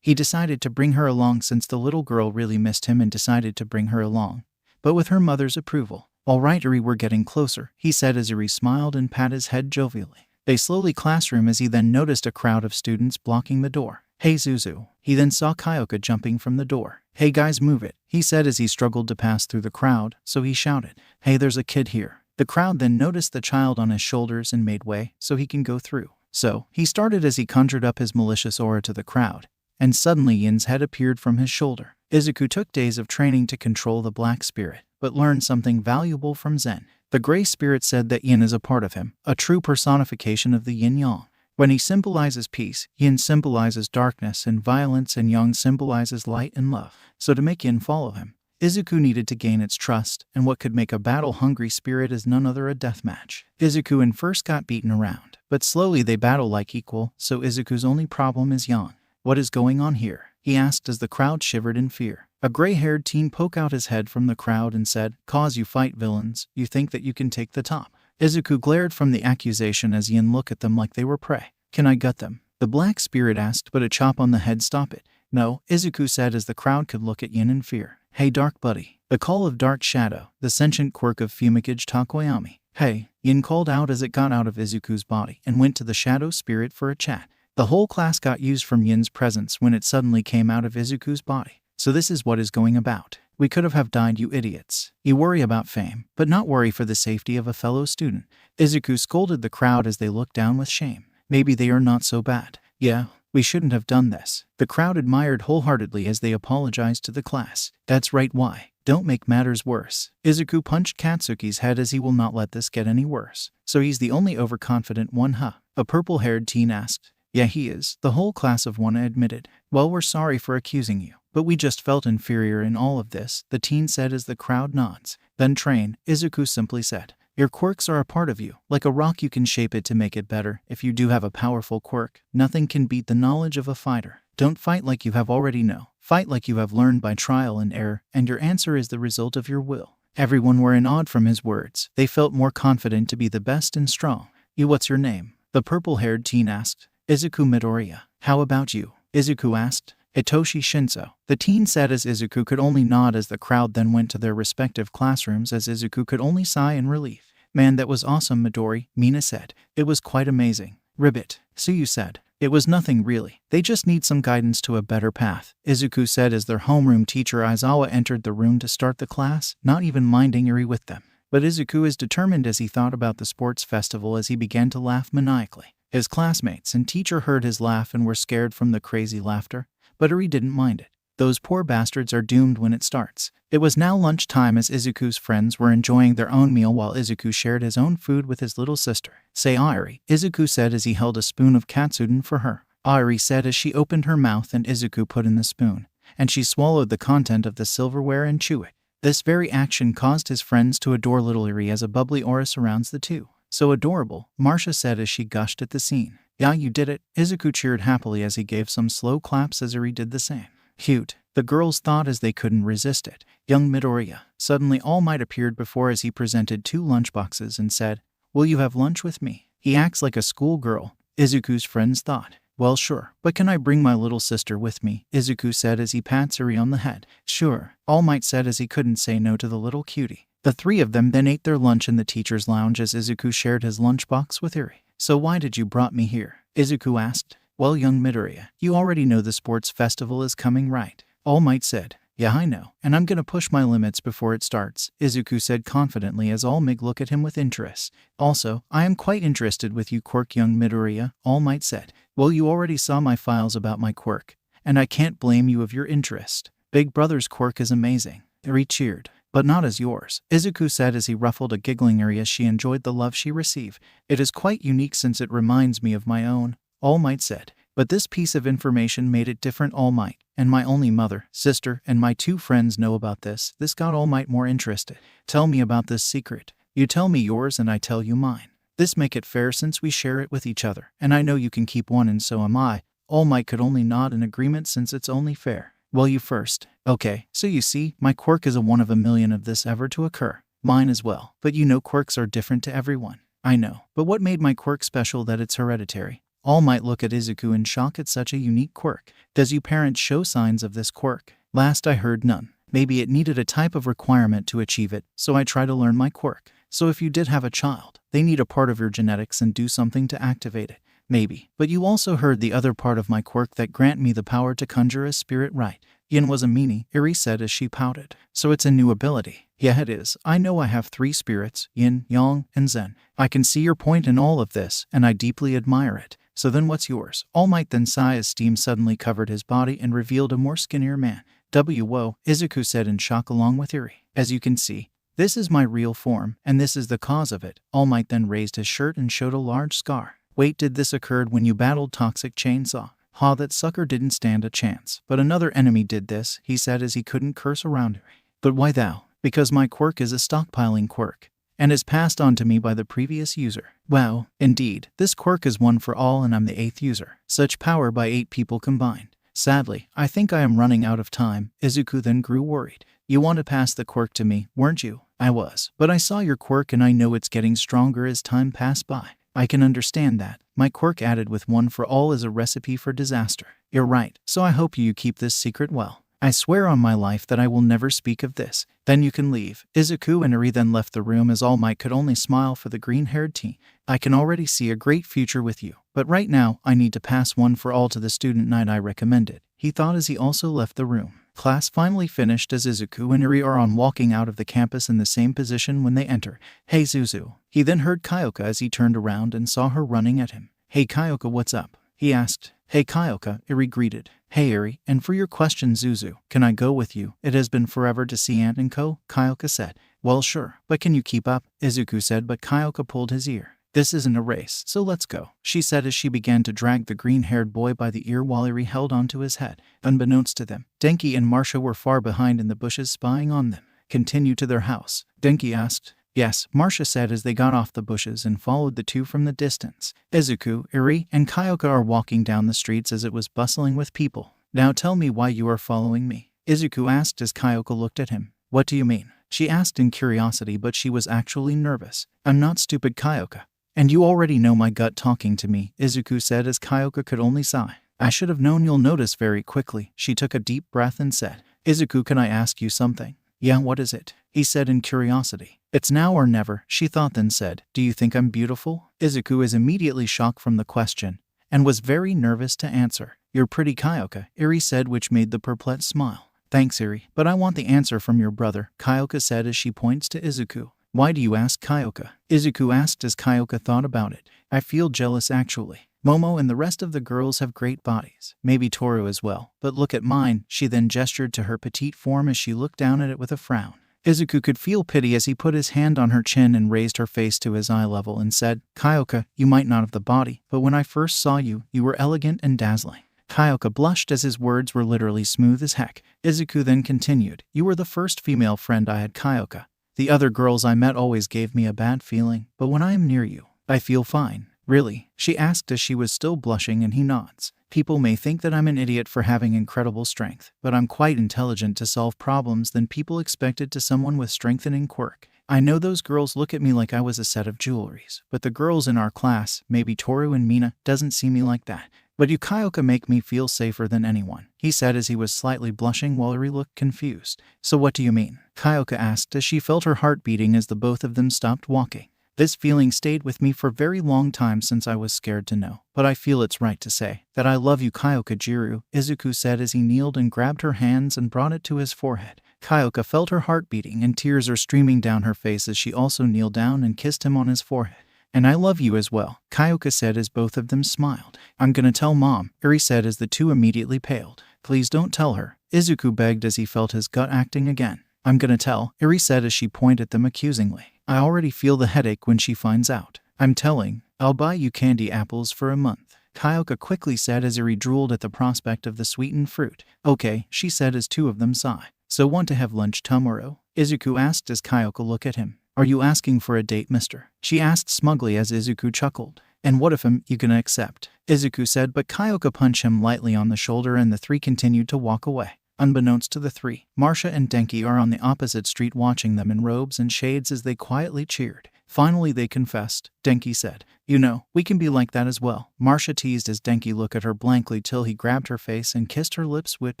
He decided to bring her along since the little girl really missed him and decided to bring her along, but with her mother's approval. All right, Eri, we're getting closer, he said as Eri smiled and patted his head jovially. They slowly classroom as he then noticed a crowd of students blocking the door. Hey Zuzu. He then saw Kyoka jumping from the door. Hey guys, move it, he said as he struggled to pass through the crowd, so he shouted, hey, there's a kid here. The crowd then noticed the child on his shoulders and made way so he can go through. So, he started as he conjured up his malicious aura to the crowd, and suddenly Yin's head appeared from his shoulder. Izuku took days of training to control the black spirit, but learned something valuable from Zen. The gray spirit said that Yin is a part of him, a true personification of the yin-yang. When he symbolizes peace, Yin symbolizes darkness and violence, and Yang symbolizes light and love. So to make Yin follow him, Izuku needed to gain its trust, and what could make a battle-hungry spirit is none other a deathmatch. Izuku in first got beaten around, but slowly they battle like equal, so Izuku's only problem is Yang. What is going on here? He asked as the crowd shivered in fear. A gray-haired teen poked out his head from the crowd and said, "Cause you fight villains, you think that you can take the top." Izuku glared from the accusation as Yin looked at them like they were prey. Can I gut them? The black spirit asked, but a chop on the head stopped it. No, Izuku said as the crowd could look at Yin in fear. Hey dark buddy. The call of Dark Shadow, the sentient quirk of Fumigage Takoyami. Hey, Yin called out as it got out of Izuku's body and went to the shadow spirit for a chat. The whole class got used from Yin's presence when it suddenly came out of Izuku's body. So this is what is going about. We could have died, you idiots. You worry about fame, but not worry for the safety of a fellow student. Izuku scolded the crowd as they looked down with shame. Maybe they are not so bad. Yeah, we shouldn't have done this. The crowd admired wholeheartedly as they apologized to the class. That's right, why? Don't make matters worse. Izuku punched Katsuki's head as he will not let this get any worse. So he's the only overconfident one, huh? A purple-haired teen asked. Yeah, he is, the whole class of one admitted. Well, we're sorry for accusing you, but we just felt inferior in all of this, the teen said as the crowd nods. Then train, Izuku simply said. Your quirks are a part of you. Like a rock, you can shape it to make it better. If you do have a powerful quirk, nothing can beat the knowledge of a fighter. Don't fight like you have already know. Fight like you have learned by trial and error, and your answer is the result of your will. Everyone were in awe from his words. They felt more confident to be the best and strong. You, what's your name? The purple-haired teen asked. Izuku Midoriya. How about you? Izuku asked. Hitoshi Shinso. The teen said as Izuku could only nod as the crowd then went to their respective classrooms as Izuku could only sigh in relief. Man, that was awesome, Midori, Mina said. It was quite amazing. Ribbit. Suyu said. It was nothing really. They just need some guidance to a better path, Izuku said as their homeroom teacher Aizawa entered the room to start the class, not even minding Eri with them. But Izuku is determined as he thought about the sports festival as he began to laugh maniacally. His classmates and teacher heard his laugh and were scared from the crazy laughter, but Eri didn't mind it. Those poor bastards are doomed when it starts. It was now lunchtime as Izuku's friends were enjoying their own meal while Izuku shared his own food with his little sister. Say Airi, Izuku said as he held a spoon of katsudon for her. Airi said as she opened her mouth and Izuku put in the spoon, and she swallowed the content of the silverware and chewed it. This very action caused his friends to adore little Eri as a bubbly aura surrounds the two. So adorable, Marcia said as she gushed at the scene. Yeah, you did it, Izuku cheered happily as he gave some slow claps as Eri did the same. Cute, the girls thought as they couldn't resist it. Young Midoriya. Suddenly All Might appeared before as he presented 2 lunchboxes and said, Will you have lunch with me? He acts like a schoolgirl, Izuku's friends thought. Well, sure, but can I bring my little sister with me? Izuku said as he pats Eri on the head. Sure, All Might said as he couldn't say no to the little cutie. The 3 of them then ate their lunch in the teacher's lounge as Izuku shared his lunchbox with Eri. So why did you brought me here? Izuku asked. Well, young Midoriya, you already know the sports festival is coming, right? All Might said. Yeah, I know, and I'm gonna push my limits before it starts, Izuku said confidently as All Mig looked at him with interest. Also, I am quite interested with you quirk, young Midoriya, All Might said. Well, you already saw my files about my quirk, and I can't blame you of your interest. Big Brother's quirk is amazing. Eri cheered. But not as yours, Izuku said as he ruffled a giggling Eri as she enjoyed the love she received. It is quite unique since it reminds me of my own, All Might said. But this piece of information made it different, All Might. And my only mother, sister, and my 2 friends know about this. This got All Might more interested. Tell me about this secret. You tell me yours and I tell you mine. This make it fair since we share it with each other. And I know you can keep one and so am I, All Might could only nod in agreement since it's only fair. Well, you first. Okay, so you see, my quirk is a one of a million of this ever to occur. Mine as well. But you know quirks are different to everyone. I know. But what made my quirk special that it's hereditary? All Might look at Izuku in shock at such a unique quirk. Does your parents show signs of this quirk? Last I heard none. Maybe it needed a type of requirement to achieve it, so I try to learn my quirk. So if you did have a child, they need a part of your genetics and do something to activate it. Maybe. But you also heard the other part of my quirk that grant me the power to conjure a spirit, right? Yin was a meanie, Eri said as she pouted. So it's a new ability. Yeah, it is. I know I have 3 spirits, Yin, Yang, and Zen. I can see your point in all of this, and I deeply admire it. So then what's yours? All Might then sigh as steam suddenly covered his body and revealed a more skinnier man. Whoa, Izuku said in shock along with Eri. As you can see, this is my real form, and this is the cause of it. All Might then raised his shirt and showed a large scar. Wait, did this occurred when you battled Toxic Chainsaw? Ha, that sucker didn't stand a chance. But another enemy did this, he said as he couldn't curse around Eri. But why thou? Because my quirk is a stockpiling quirk, and is passed on to me by the previous user. Wow, indeed, this quirk is one for all and I'm the 8th user. Such power by 8 people combined. Sadly, I think I am running out of time. Izuku then grew worried. You want to pass the quirk to me, weren't you? I was. But I saw your quirk and I know it's getting stronger as time passed by. I can understand that. My quirk added with one for all is a recipe for disaster. You're right, so I hope you keep this secret well. I swear on my life that I will never speak of this. Then you can leave. Izuku and Eri then left the room as All Might could only smile for the green-haired teen. I can already see a great future with you. But right now, I need to pass one for all to the student knight I recommended, he thought as he also left the room. Class finally finished as Izuku and Eri are on walking out of the campus in the same position when they enter. Hey Zuzu. He then heard Kyoka as he turned around and saw her running at him. Hey Kyoka, what's up? He asked. Hey Kyoka, Eri greeted. Hey Eri, and for your question Zuzu, can I go with you? It has been forever to see Aunt and Co, Kyoka said. Well sure, but can you keep up? Izuku said, but Kyoka pulled his ear. This isn't a race, so let's go, she said as she began to drag the green-haired boy by the ear while Eri held onto his head. Unbeknownst to them, Denki and Marcia were far behind in the bushes spying on them. Continue to their house, Denki asked. Yes, Marcia said as they got off the bushes and followed the two from the distance. Izuku, Eri, and Kyoka are walking down the streets as it was bustling with people. Now tell me why you are following me, Izuku asked as Kyoka looked at him. What do you mean? She asked in curiosity, but she was actually nervous. I'm not stupid, Kyoka. And you already know my gut talking to me, Izuku said as Kyoka could only sigh. I should have known you'll notice very quickly. She took a deep breath and said, Izuku, can I ask you something? Yeah, what is it? He said in curiosity. It's now or never, she thought, then said, Do you think I'm beautiful? Izuku is immediately shocked from the question, and was very nervous to answer. You're pretty, Kyoka, Eri said, which made the perplexed smile. Thanks, Eri, but I want the answer from your brother, Kyoka said as she points to Izuku. Why do you ask, Kyoka? Izuku asked as Kyoka thought about it. I feel jealous actually. Momo and the rest of the girls have great bodies. Maybe Toru as well. But look at mine. She then gestured to her petite form as she looked down at it with a frown. Izuku could feel pity as he put his hand on her chin and raised her face to his eye level and said, Kyoka, you might not have the body, but when I first saw you, you were elegant and dazzling. Kyoka blushed as his words were literally smooth as heck. Izuku then continued, You were the first female friend I had, Kyoka. The other girls I met always gave me a bad feeling, but when I am near you, I feel fine. Really? She asked as she was still blushing, and he nods. People may think that I'm an idiot for having incredible strength, but I'm quite intelligent to solve problems than people expected to someone with strengthening quirk. I know those girls look at me like I was a set of jewelries, but the girls in our class, maybe Toru and Mina, doesn't see me like that. But you, Kyoka, make me feel safer than anyone, he said as he was slightly blushing while Eri looked confused. So what do you mean? Kyoka asked as she felt her heart beating as the both of them stopped walking. This feeling stayed with me for a very long time since I was scared to know, but I feel it's right to say that I love you, Kyoka Jiru, Izuku said as he kneeled and grabbed her hands and brought it to his forehead. Kyoka felt her heart beating and tears are streaming down her face as she also kneeled down and kissed him on his forehead. And I love you as well, Kyoka said as both of them smiled. I'm gonna tell Mom, Eri said as the two immediately paled. Please don't tell her, Izuku begged as he felt his gut acting again. I'm gonna tell, Eri said as she pointed at them accusingly. I already feel the headache when she finds out. I'm telling. I'll buy you candy apples for a month, Kyoka quickly said as Eri drooled at the prospect of the sweetened fruit. Okay, she said as two of them sighed. So want to have lunch tomorrow? Izuku asked as Kyoka looked at him. Are you asking for a date, mister? She asked smugly as Izuku chuckled. And what if you can accept? Izuku said, but Kyoka punched him lightly on the shoulder and the three continued to walk away. Unbeknownst to the three, Marcia and Denki are on the opposite street watching them in robes and shades as they quietly cheered. Finally they confessed. Denki said, "You know, we can be like that as well." Marcia teased as Denki looked at her blankly till he grabbed her face and kissed her lips with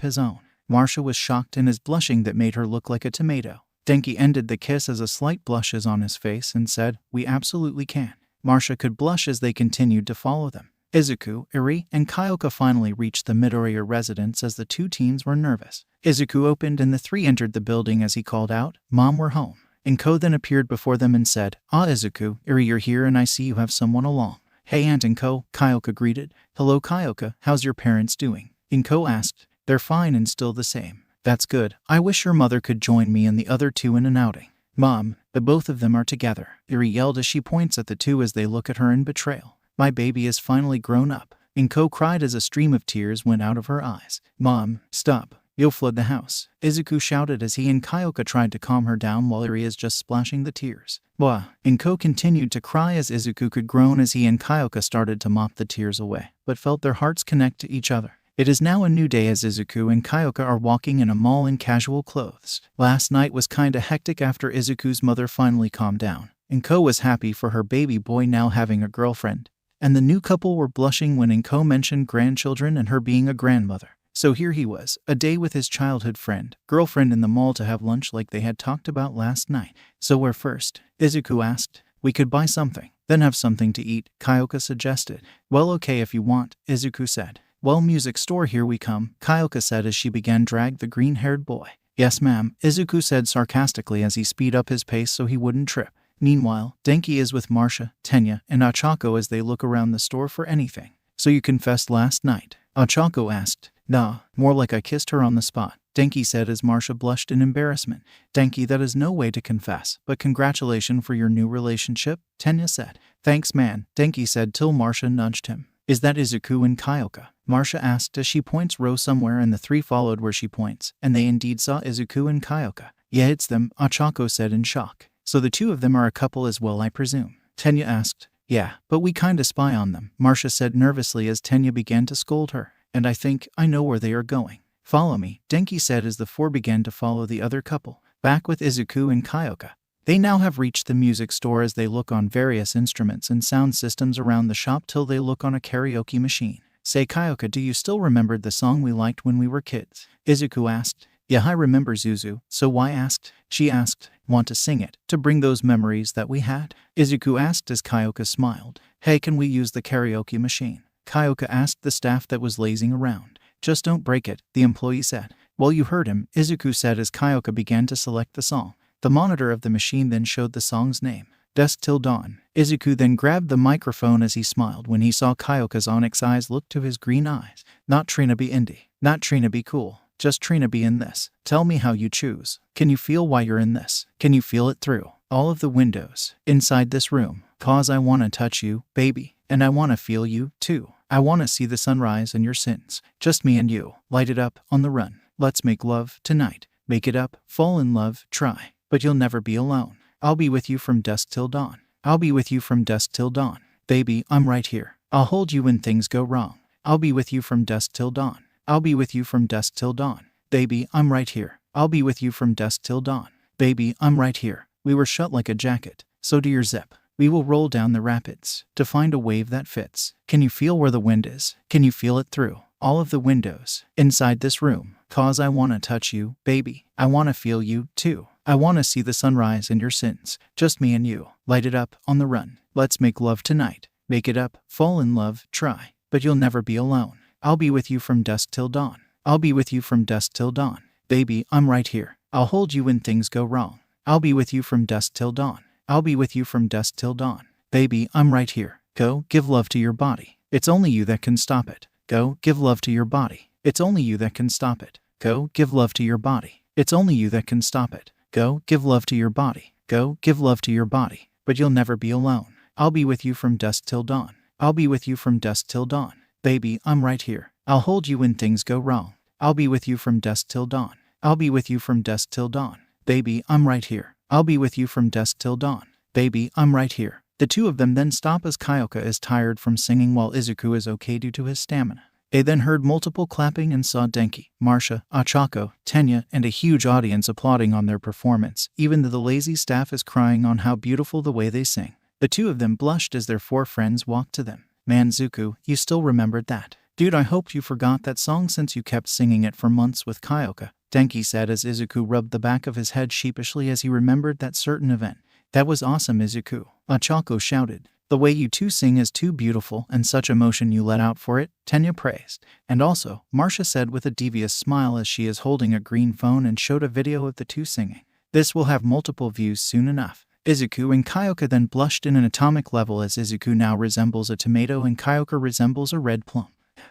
his own. Marcia was shocked and his blushing that made her look like a tomato. Denki ended the kiss as a slight blushes on his face and said, "We absolutely can." Marcia could blush as they continued to follow them. Izuku, Eri, and Kyoka finally reached the Midoriya residence as the two teens were nervous. Izuku opened and the three entered the building as he called out, "Mom, we're home." Inko then appeared before them and said, "Ah, Izuku, Eri, you're here and I see you have someone along." "Hey, Aunt Inko," Kyoka greeted. "Hello, Kyoka, how's your parents doing?" Inko asked. "They're fine and still the same." "That's good. I wish your mother could join me and the other two in an outing." "Mom, the both of them are together," Eri yelled as she points at the two as they look at her in betrayal. "My baby is finally grown up." Inko cried as a stream of tears went out of her eyes. "Mom, stop. You'll flood the house," Izuku shouted as he and Kyoka tried to calm her down while Eri is just splashing the tears. "Blah." Inko continued to cry as Izuku could groan as he and Kyoka started to mop the tears away, but felt their hearts connect to each other. It is now a new day as Izuku and Kyoka are walking in a mall in casual clothes. Last night was kinda hectic after Izuku's mother finally calmed down. Inko was happy for her baby boy now having a girlfriend, and the new couple were blushing when Inko mentioned grandchildren and her being a grandmother. So here he was, a day with his childhood girlfriend in the mall to have lunch like they had talked about last night. "So where first?" Izuku asked. "We could buy something, then have something to eat," Kyoka suggested. "Well, okay if you want," Izuku said. "Well, music store, here we come," Kyoka said as she began to drag the green-haired boy. "Yes, ma'am," Izuku said sarcastically as he speed up his pace so he wouldn't trip. Meanwhile, Denki is with Marcia, Tenya, and Ochako as they look around the store for anything. "So you confessed last night?" Ochako asked. "Nah, more like I kissed her on the spot," Denki said as Marcia blushed in embarrassment. "Denki, that is no way to confess, but congratulations for your new relationship," Tenya said. "Thanks, man," Denki said till Marcia nudged him. "Is that Izuku and Kyoka?" Marcia asked as she points row somewhere and the three followed where she points, and they indeed saw Izuku and Kyoka. "Yeah, it's them," Ochako said in shock. "So the two of them are a couple as well, I presume?" Tenya asked. "Yeah, but we kinda spy on them," Marcia said nervously as Tenya began to scold her. "And I think I know where they are going." "Follow me," Denki said as the four began to follow the other couple. Back with Izuku and Kyoka. They now have reached the music store as they look on various instruments and sound systems around the shop till they look on a karaoke machine. "Say, Kyoka, do you still remember the song we liked when we were kids?" Izuku asked. "Yeah, I remember, Zuzu. So why asked?" She asked. "Want to sing it, to bring those memories that we had?" Izuku asked as Kyoka smiled. "Hey, can we use the karaoke machine?" Kyoka asked the staff that was lazing around. "Just don't break it," the employee said. "Well, you heard him," Izuku said as Kyoka began to select the song. The monitor of the machine then showed the song's name, "Dusk Till Dawn." Izuku then grabbed the microphone as he smiled when he saw Kyoka's onyx eyes look to his green eyes. "Not Trina be indie. Not Trina be cool. Just Trina be in this. Tell me how you choose. Can you feel why you're in this? Can you feel it through all of the windows inside this room? 'Cause I wanna touch you, baby. And I wanna feel you, too. I wanna see the sunrise and your sins. Just me and you. Light it up, on the run. Let's make love, tonight. Make it up, fall in love, try. But you'll never be alone. I'll be with you from dusk till dawn. I'll be with you from dusk till dawn. Baby, I'm right here. I'll hold you when things go wrong. I'll be with you from dusk till dawn. I'll be with you from dusk till dawn. Baby, I'm right here. I'll be with you from dusk till dawn. Baby, I'm right here. We were shut like a jacket. So do your zip. We will roll down the rapids to find a wave that fits. Can you feel where the wind is? Can you feel it through all of the windows inside this room? 'Cause I wanna touch you, baby. I wanna feel you, too. I wanna see the sunrise and your sins. Just me and you. Light it up, on the run. Let's make love tonight. Make it up, fall in love, try. But you'll never be alone. I'll be with you from dusk till dawn. I'll be with you from dusk till dawn. Baby, I'm right here. I'll hold you when things go wrong. I'll be with you from dusk till dawn. I'll be with you from dusk till dawn. Baby, I'm right here. Go, give love to your body. It's only you that can stop it. Go, give love to your body. It's only you that can stop it. Go, give love to your body. It's only you that can stop it. Go, give love to your body. Go, give love to your body. But you'll never be alone. I'll be with you from dusk till dawn. I'll be with you from dusk till dawn. Baby, I'm right here. I'll hold you when things go wrong. I'll be with you from dusk till dawn. I'll be with you from dusk till dawn. Baby, I'm right here. I'll be with you from dusk till dawn. Baby, I'm right here. The two of them then stop as Kyoka is tired from singing while Izuku is okay due to his stamina. They then heard multiple clapping and saw Denki, Marcia, Ochako, Tenya, and a huge audience applauding on their performance, even though the lazy staff is crying on how beautiful the way they sing. The two of them blushed as their four friends walked to them. Man, Zuko, you still remembered that. Dude, I hoped you forgot that song since you kept singing it for months with Kyoka, Denki said as Izuku rubbed the back of his head sheepishly as he remembered that certain event. That was awesome, Izuku, Ochako shouted. The way you two sing is too beautiful and such emotion you let out for it, Tenya praised. And also, Marcia said with a devious smile as she is holding a green phone and showed a video of the two singing. This will have multiple views soon enough. Izuku and Kyoka then blushed in an atomic level as Izuku now resembles a tomato and Kyoka resembles a red plum.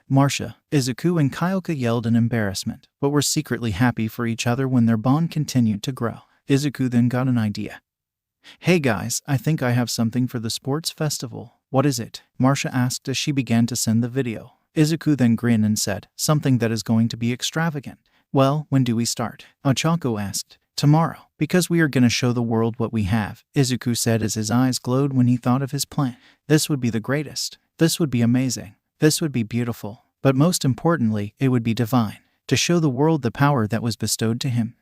Marcia, Izuku and Kyoka yelled in embarrassment, but were secretly happy for each other when their bond continued to grow. Izuku then got an idea. Hey guys, I think I have something for the sports festival. What is it? Marcia asked as she began to send the video. Izuku then grinned and said, something that is going to be extravagant. Well, when do we start? Ochako asked. Tomorrow, because we are going to show the world what we have, Izuku said as his eyes glowed when he thought of his plan. This would be the greatest. This would be amazing. This would be beautiful. But most importantly, it would be divine. To show the world the power that was bestowed to him.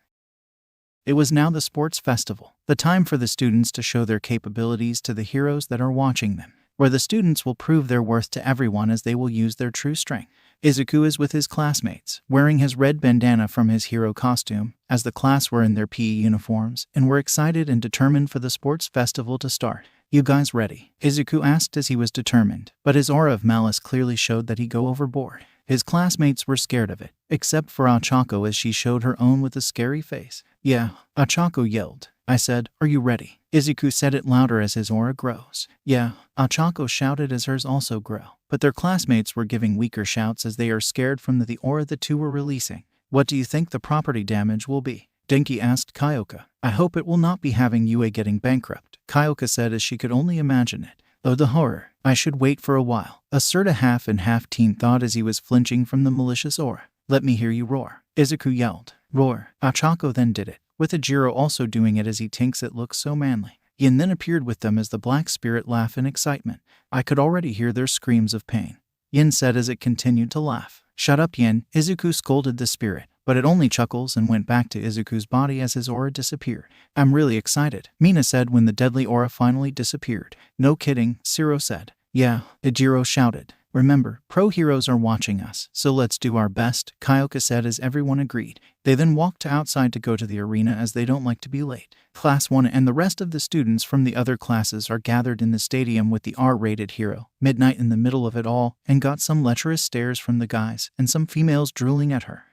It was now the sports festival, the time for the students to show their capabilities to the heroes that are watching them, where the students will prove their worth to everyone as they will use their true strength. Izuku is with his classmates, wearing his red bandana from his hero costume, as the class were in their PE uniforms, and were excited and determined for the sports festival to start. You guys ready? Izuku asked as he was determined, but his aura of malice clearly showed that he'd go overboard. His classmates were scared of it, except for Ochako as she showed her own with a scary face. Yeah, Ochako yelled. I said, are you ready? Izuku said it louder as his aura grows. Yeah, Ochako shouted as hers also grew. But their classmates were giving weaker shouts as they are scared from the aura the two were releasing. What do you think the property damage will be? Denki asked Kyoka. I hope it will not be having UA getting bankrupt, Kyoka said as she could only imagine it. Oh, the horror. I should wait for a while, asserted a half-and-half teen thought as he was flinching from the malicious aura. Let me hear you roar. Izuku yelled. Roar. Ochako then did it, with Ajiro also doing it as he thinks it looks so manly. Yin then appeared with them as the black spirit laughed in excitement. I could already hear their screams of pain. Yin said as it continued to laugh. Shut up, Yin, Izuku scolded the spirit, but it only chuckles and went back to Izuku's body as his aura disappeared. I'm really excited, Mina said when the deadly aura finally disappeared. No kidding, Siro said. Yeah, Ijiro shouted. Remember, pro heroes are watching us, so let's do our best, Kyoka said as everyone agreed. They then walked outside to go to the arena as they don't like to be late. Class 1 and the rest of the students from the other classes are gathered in the stadium with the R-rated hero, Midnight in the middle of it all, and got some lecherous stares from the guys and some females drooling at her.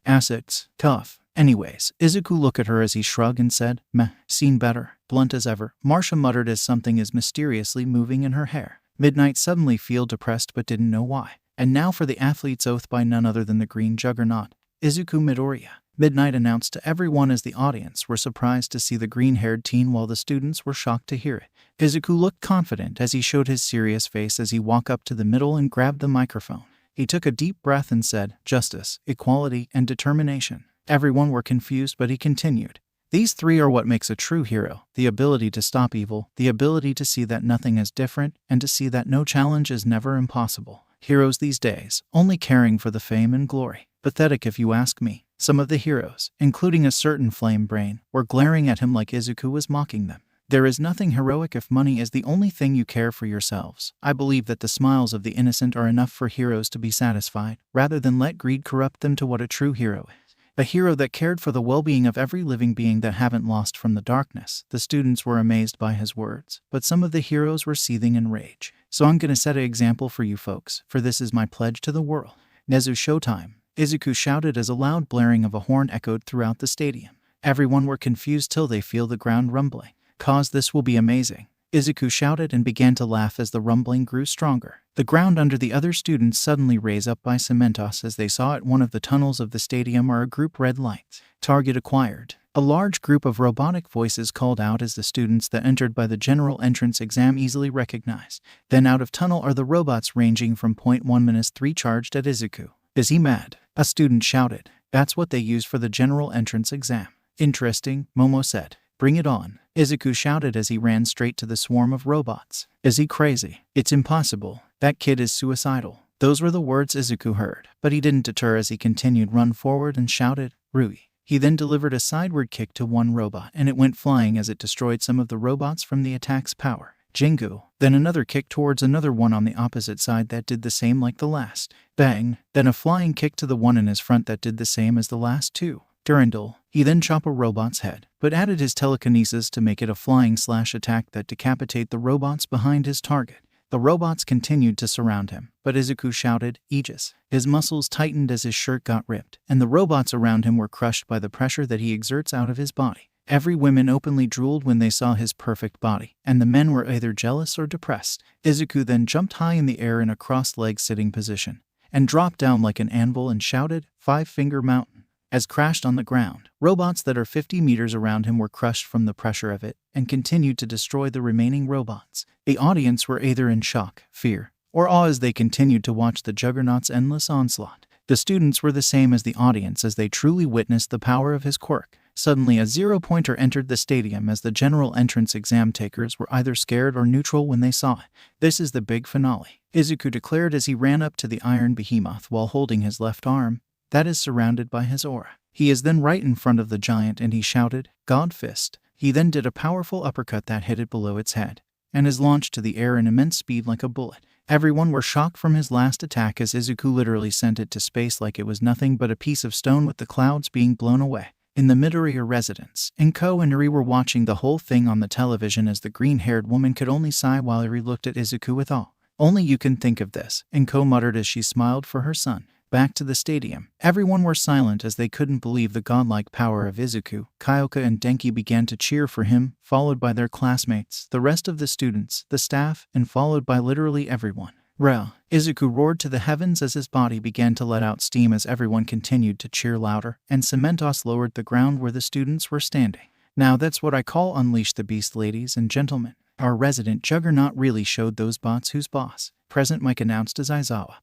Assets, tough. Anyways, Izuku looked at her as he shrugged and said, meh, seen better, blunt as ever. Marcia muttered as something is mysteriously moving in her hair. Midnight suddenly feel depressed but didn't know why. And now for the athlete's oath by none other than the green juggernaut, Izuku Midoriya. Midnight announced to everyone as the audience were surprised to see the green-haired teen while the students were shocked to hear it. Izuku looked confident as he showed his serious face as he walked up to the middle and grabbed the microphone. He took a deep breath and said, justice, equality, and determination. Everyone were confused but he continued. These three are what makes a true hero, the ability to stop evil, the ability to see that nothing is different, and to see that no challenge is never impossible. Heroes these days, only caring for the fame and glory. Pathetic if you ask me. Some of the heroes, including a certain flame brain, were glaring at him like Izuku was mocking them. There is nothing heroic if money is the only thing you care for yourselves. I believe that the smiles of the innocent are enough for heroes to be satisfied, rather than let greed corrupt them to what a true hero is. A hero that cared for the well-being of every living being that haven't lost from the darkness. The students were amazed by his words, but some of the heroes were seething in rage. So I'm gonna set an example for you folks, for this is my pledge to the world. Nezu showtime, Izuku shouted as a loud blaring of a horn echoed throughout the stadium. Everyone were confused till they feel the ground rumbling. Cause this will be amazing. Izuku shouted and began to laugh as the rumbling grew stronger. The ground under the other students suddenly raised up by Cementos as they saw at one of the tunnels of the stadium are a group red lights. Target acquired. A large group of robotic voices called out as the students that entered by the general entrance exam easily recognized. Then out of tunnel are the robots ranging from .1-3 charged at Izuku. Is he mad? A student shouted. That's what they use for the general entrance exam. Interesting, Momo said. Bring it on, Izuku shouted as he ran straight to the swarm of robots. Is he crazy? It's impossible. That kid is suicidal. Those were the words Izuku heard, but he didn't deter as he continued run forward and shouted, Rui. He then delivered a sideward kick to one robot and it went flying as it destroyed some of the robots from the attack's power. Jingu. Then another kick towards another one on the opposite side that did the same like the last. Bang. Then a flying kick to the one in his front that did the same as the last two. Durandal. He then chopped a robot's head, but added his telekinesis to make it a flying slash attack that decapitate the robots behind his target. The robots continued to surround him, but Izuku shouted, Aegis. His muscles tightened as his shirt got ripped, and the robots around him were crushed by the pressure that he exerts out of his body. Every woman openly drooled when they saw his perfect body, and the men were either jealous or depressed. Izuku then jumped high in the air in a crossed-leg sitting position, and dropped down like an anvil and shouted, Five-Finger Mountain. As crashed on the ground, robots that are 50 meters around him were crushed from the pressure of it, and continued to destroy the remaining robots. The audience were either in shock, fear, or awe as they continued to watch the Juggernaut's endless onslaught. The students were the same as the audience as they truly witnessed the power of his quirk. Suddenly a zero-pointer entered the stadium as the general entrance exam takers were either scared or neutral when they saw it. This is the big finale, Izuku declared as he ran up to the iron behemoth while holding his left arm that is surrounded by his aura. He is then right in front of the giant and he shouted, God Fist. He then did a powerful uppercut that hit it below its head, and is launched to the air in immense speed like a bullet. Everyone were shocked from his last attack as Izuku literally sent it to space like it was nothing but a piece of stone with the clouds being blown away. In the Midoriya residence, Inko and Eri were watching the whole thing on the television as the green-haired woman could only sigh while Eri looked at Izuku with awe. Only you can think of this, Inko muttered as she smiled for her son. Back to the stadium. Everyone were silent as they couldn't believe the godlike power of Izuku. Kyoka and Denki began to cheer for him, followed by their classmates, the rest of the students, the staff, and followed by literally everyone. Rel. Izuku roared to the heavens as his body began to let out steam as everyone continued to cheer louder, and Cementos lowered the ground where the students were standing. Now that's what I call unleash the beast, ladies and gentlemen. Our resident juggernaut really showed those bots who's boss. Present Mike announced as Aizawa,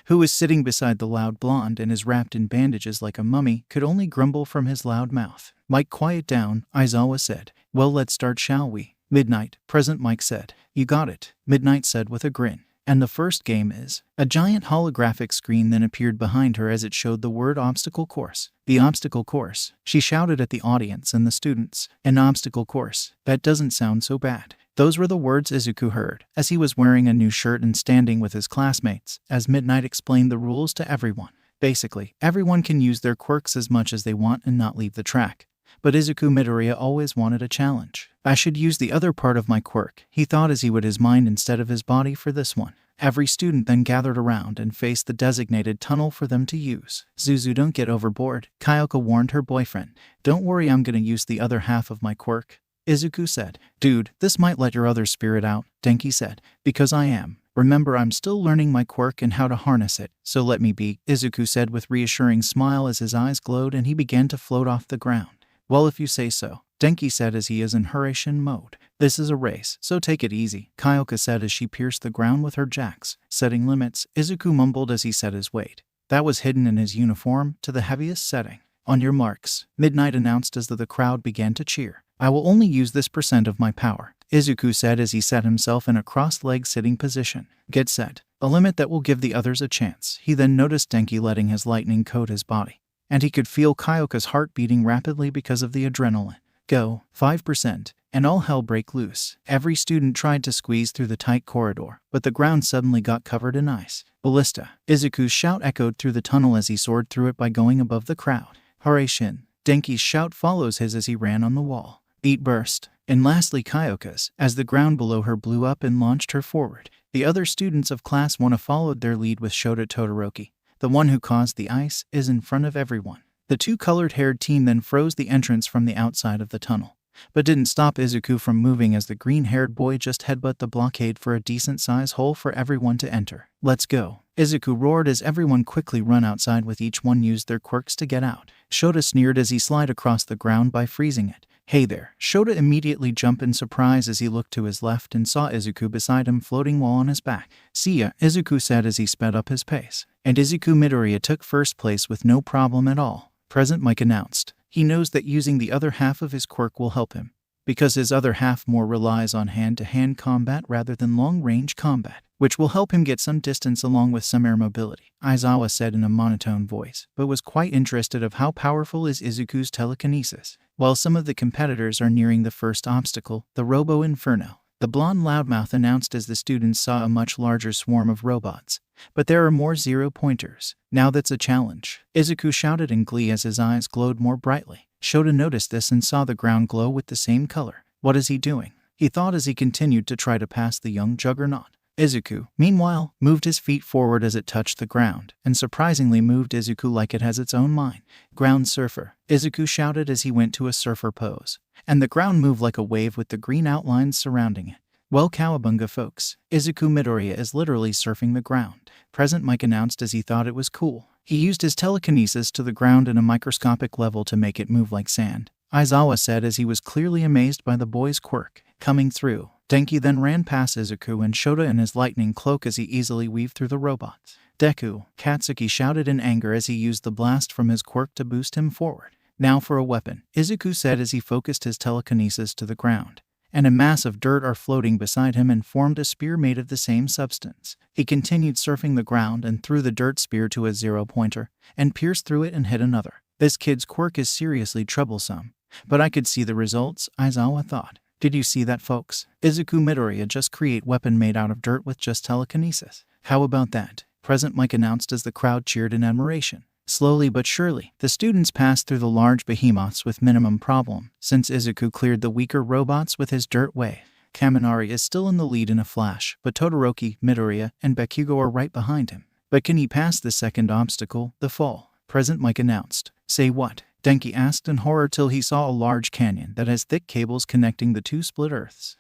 who was sitting beside the loud blonde and is wrapped in bandages like a mummy, could only grumble from his loud mouth. Mike, quiet down, Aizawa said. Well, let's start, shall we? Midnight, Present Mike said. You got it, Midnight said with a grin. And the first game is... A giant holographic screen then appeared behind her as it showed the word obstacle course. The obstacle course, she shouted at the audience and the students. An obstacle course. That doesn't sound so bad. Those were the words Izuku heard, as he was wearing a new shirt and standing with his classmates, as Midnight explained the rules to everyone. Basically, everyone can use their quirks as much as they want and not leave the track. But Izuku Midoriya always wanted a challenge. I should use the other part of my quirk, he thought as he would his mind instead of his body for this one. Every student then gathered around and faced the designated tunnel for them to use. Zuzu, don't get overboard, Kyoka warned her boyfriend. Don't worry, I'm gonna use the other half of my quirk, Izuku said. Dude, this might let your other spirit out, Denki said. Because I am. Remember, I'm still learning my quirk and how to harness it, so let me be, Izuku said with reassuring smile as his eyes glowed and he began to float off the ground. Well, if you say so, Denki said as he is in Hurricane mode. This is a race, so take it easy, Kyoka said as she pierced the ground with her jacks. Setting limits, Izuku mumbled as he set his weight. That was hidden in his uniform, to the heaviest setting. On your marks, Midnight announced as the crowd began to cheer. I will only use this % of my power, Izuku said as he set himself in a crossed-leg sitting position. Get set. A limit that will give the others a chance. He then noticed Denki letting his lightning coat his body, and he could feel Kyoka's heart beating rapidly because of the adrenaline. Go, 5%, and all hell break loose. Every student tried to squeeze through the tight corridor, but the ground suddenly got covered in ice. Ballista. Izuku's shout echoed through the tunnel as he soared through it by going above the crowd. Hooray Shin. Denki's shout follows his as he ran on the wall. Beat burst. And lastly Kyoka's, as the ground below her blew up and launched her forward. The other students of Class 1 followed their lead with Shota Todoroki. The one who caused the ice is in front of everyone. The two colored-haired team then froze the entrance from the outside of the tunnel, but didn't stop Izuku from moving as the green-haired boy just headbutt the blockade for a decent-sized hole for everyone to enter. Let's go, Izuku roared as everyone quickly run outside with each one used their quirks to get out. Shota sneered as he slid across the ground by freezing it. Hey there. Shota immediately jumped in surprise as he looked to his left and saw Izuku beside him floating while on his back. See ya, Izuku said as he sped up his pace. And Izuku Midoriya took first place with no problem at all, Present Mike announced. He knows that using the other half of his quirk will help him, because his other half more relies on hand-to-hand combat rather than long-range combat, which will help him get some distance along with some air mobility, Aizawa said in a monotone voice, but was quite interested of how powerful is Izuku's telekinesis. While some of the competitors are nearing the first obstacle, the Robo Inferno, the blonde loudmouth announced as the students saw a much larger swarm of robots. But there are more zero-pointers. Now that's a challenge, Izuku shouted in glee as his eyes glowed more brightly. Shota noticed this and saw the ground glow with the same color. What is he doing? He thought as he continued to try to pass the young juggernaut. Izuku, meanwhile, moved his feet forward as it touched the ground, and surprisingly moved Izuku like it has its own mind. Ground surfer, Izuku shouted as he went to a surfer pose, and the ground moved like a wave with the green outlines surrounding it. Well, cowabunga folks, Izuku Midoriya is literally surfing the ground, Present Mike announced as he thought it was cool. He used his telekinesis to the ground in a microscopic level to make it move like sand, Aizawa said as he was clearly amazed by the boy's quirk. Coming through, Denki then ran past Izuku and Shota in his lightning cloak as he easily weaved through the robots. Deku, Katsuki shouted in anger as he used the blast from his quirk to boost him forward. Now for a weapon, Izuku said as he focused his telekinesis to the ground, and a mass of dirt are floating beside him and formed a spear made of the same substance. He continued surfing the ground and threw the dirt spear to a zero-pointer, and pierced through it and hit another. This kid's quirk is seriously troublesome, but I could see the results, Aizawa thought. Did you see that, folks? Izuku Midoriya just create weapon made out of dirt with just telekinesis. How about that? Present Mike announced as the crowd cheered in admiration. Slowly but surely, the students passed through the large behemoths with minimum problem, since Izuku cleared the weaker robots with his dirt wave. Kaminari is still in the lead in a flash, but Todoroki, Midoriya, and Bakugo are right behind him. But can he pass the second obstacle, the fall? Present Mike announced. Say what? Denki asked in horror till he saw a large canyon that has thick cables connecting the two split earths.